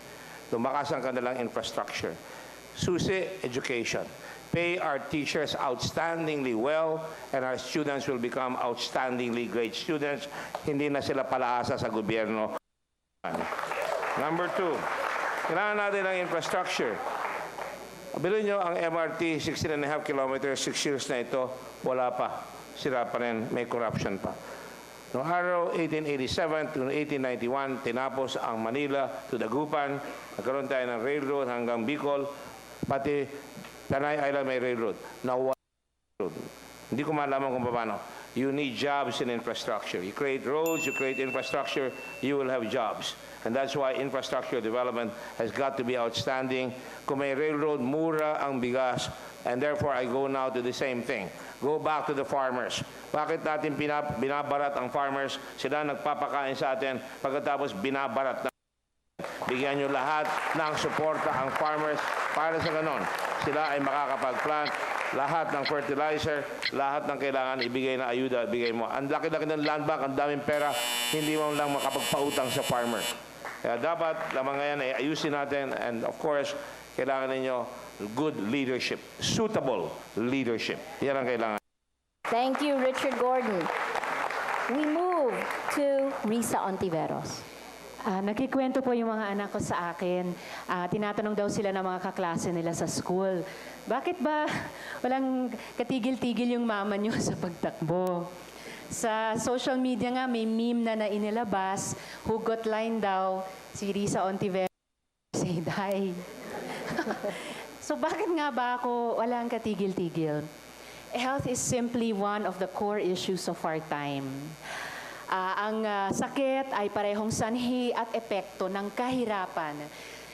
Speaker 7: Lumakas ang kanilang infrastructure. Susi, education. Pay our teachers outstandingly well, and our students will become outstandingly great students. Hindi na sila palaasa sa gobyerno. Number 2, kailangan natin ng infrastructure. Bilhin nyo ang MRT, 16.5 kilometers, 6 years na ito, wala pa. Sira pa rin, may corruption pa. Noong araw 1887 to 1891, tinapos ang Manila to Dagupan. Nagkaroon tayo ng railroad hanggang Bicol, pati Tanay Island may railroad. Now, hindi ko malaman kung paano. You need jobs in infrastructure. You create roads, you create infrastructure, you will have jobs. And that's why infrastructure development has got to be outstanding. Kung may railroad, mura ang bigas. And therefore, I go now to the same thing. Go back to the farmers. Bakit natin binabarat ang farmers? Sila nagpapakain sa atin, pagkatapos binabarat na. Bigyan nyo lahat ng suporta ang farmers para sa ganon. Sila ay makakapag-plant, lahat ng fertilizer, lahat ng kailangan ibigay na ayuda, ibigay mo. Ang laki-laki ng land bank, ang daming pera, hindi mo lang makapagpautang sa farmer. Kaya dapat lamang ngayon ay ayusin natin, and of course, kailangan ninyo good leadership, suitable leadership. Yan ang kailangan.
Speaker 1: Thank you, Richard Gordon. We move to Risa Ontiveros.
Speaker 5: Nagkikwento po yung mga anak ko sa akin. Tinatanong daw sila ng mga kaklase nila sa school, bakit ba walang katigil-tigil yung mama nyo sa pagtakbo? Sa social media nga, may meme na inilabas, hugot line daw, si Risa Ontiveros, say die. So bakit nga ba ako walang katigil-tigil? Health is simply one of the core issues of our time. Ang sakit ay parehong sanhi at epekto ng kahirapan.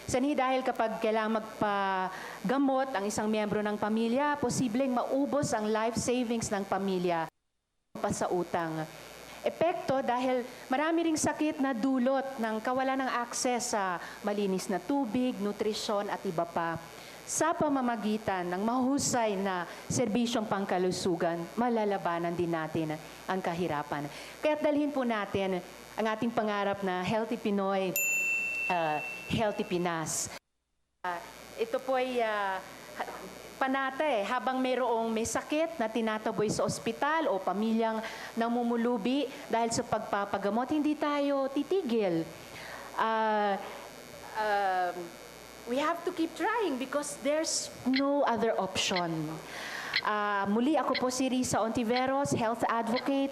Speaker 5: Sanhi dahil kapag kailangang magpagamot ang isang miyembro ng pamilya, posibleng maubos ang life savings ng pamilya pa sa utang. Epekto dahil marami ring sakit na dulot ng kawalan ng akses sa malinis na tubig, nutrisyon at iba pa. Sa pamamagitan ng mahusay na serbisyong pangkalusugan, malalabanan din natin ang kahirapan. Kaya't dalhin po natin ang ating pangarap na Healthy Pinoy, Healthy Pinas. Ito po ay panatay habang may sakit na tinataboy sa ospital o pamilyang namumulubi dahil sa pagpapagamot, hindi tayo titigil. We have to keep trying because there's no other option. Muli ako po si Risa Ontiveros, health advocate,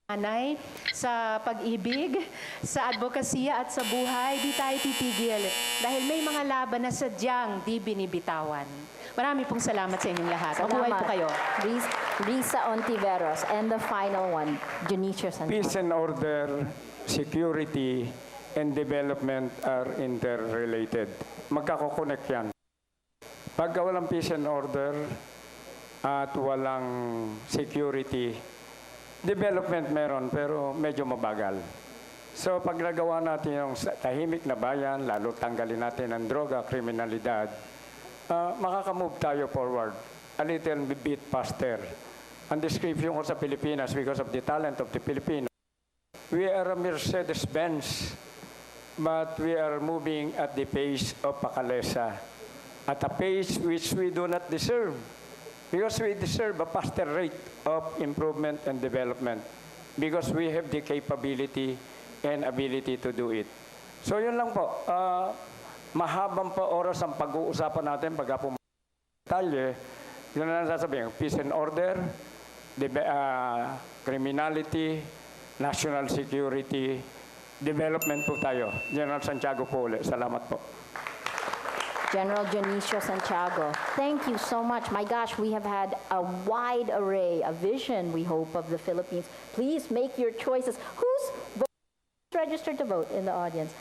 Speaker 5: nanay sa pag-ibig, sa advokasya at sa buhay. Di tayo titigil dahil may mga laban na sadyang di binibitawan. Marami pong salamat sa inyong lahat. Mabuhay po kayo.
Speaker 1: Risa Ontiveros. And the final one, Janicia Santos.
Speaker 6: Peace and order, security, and development are interrelated. Magkako-connect yan. Pagka walang peace and order at walang security, development meron pero medyo mabagal. So pag nagawa natin yung tahimik na bayan, lalo tanggalin natin ang droga, kriminalidad, makakamove tayo forward a little bit faster. Ang description ko sa Pilipinas, because of the talent of the Filipinos, we are a Mercedes-Benz, but we are moving at the pace of Pakalesa, at a pace which we do not deserve, because we deserve a faster rate of improvement and development, because we have the capability and ability to do it. So yun lang po. Mahabang pa oras ang pag-uusapan natin pagka po detalye. Yun na lang sasabihin, peace and order, criminality, national security, development po tayo. General Santiago po ulit. Salamat po.
Speaker 1: General Janicia Santiago, thank you so much. My gosh, we have had a wide array, a vision, we hope, of the Philippines. Please make your choices. Who's registered to vote in the audience?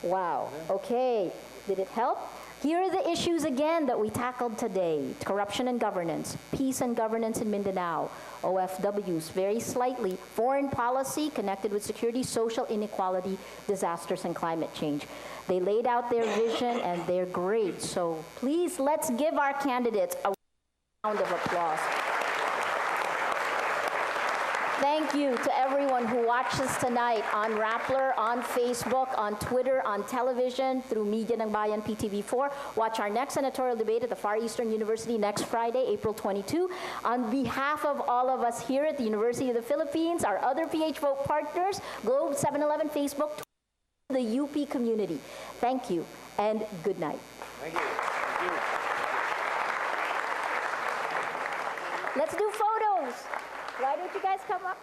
Speaker 1: Wow. Okay. Did it help? Here are the issues again that we tackled today. Corruption and governance, peace and governance in Mindanao, OFWs, very slightly, foreign policy connected with security, social inequality, disasters, and climate change. They laid out their vision and they're great. So please, let's give our candidates a round of applause. Thank you to everyone who watches tonight on Rappler, on Facebook, on Twitter, on television, through Media ng Bayan PTV4. Watch our next senatorial debate at the Far Eastern University next Friday, April 22. On behalf of all of us here at the University of the Philippines, our other PH Vote partners, Globe, 7-Eleven, Facebook, the UP community, thank you and good night.
Speaker 7: Thank you. Thank you.
Speaker 1: Let's do photos. Why don't you guys come up?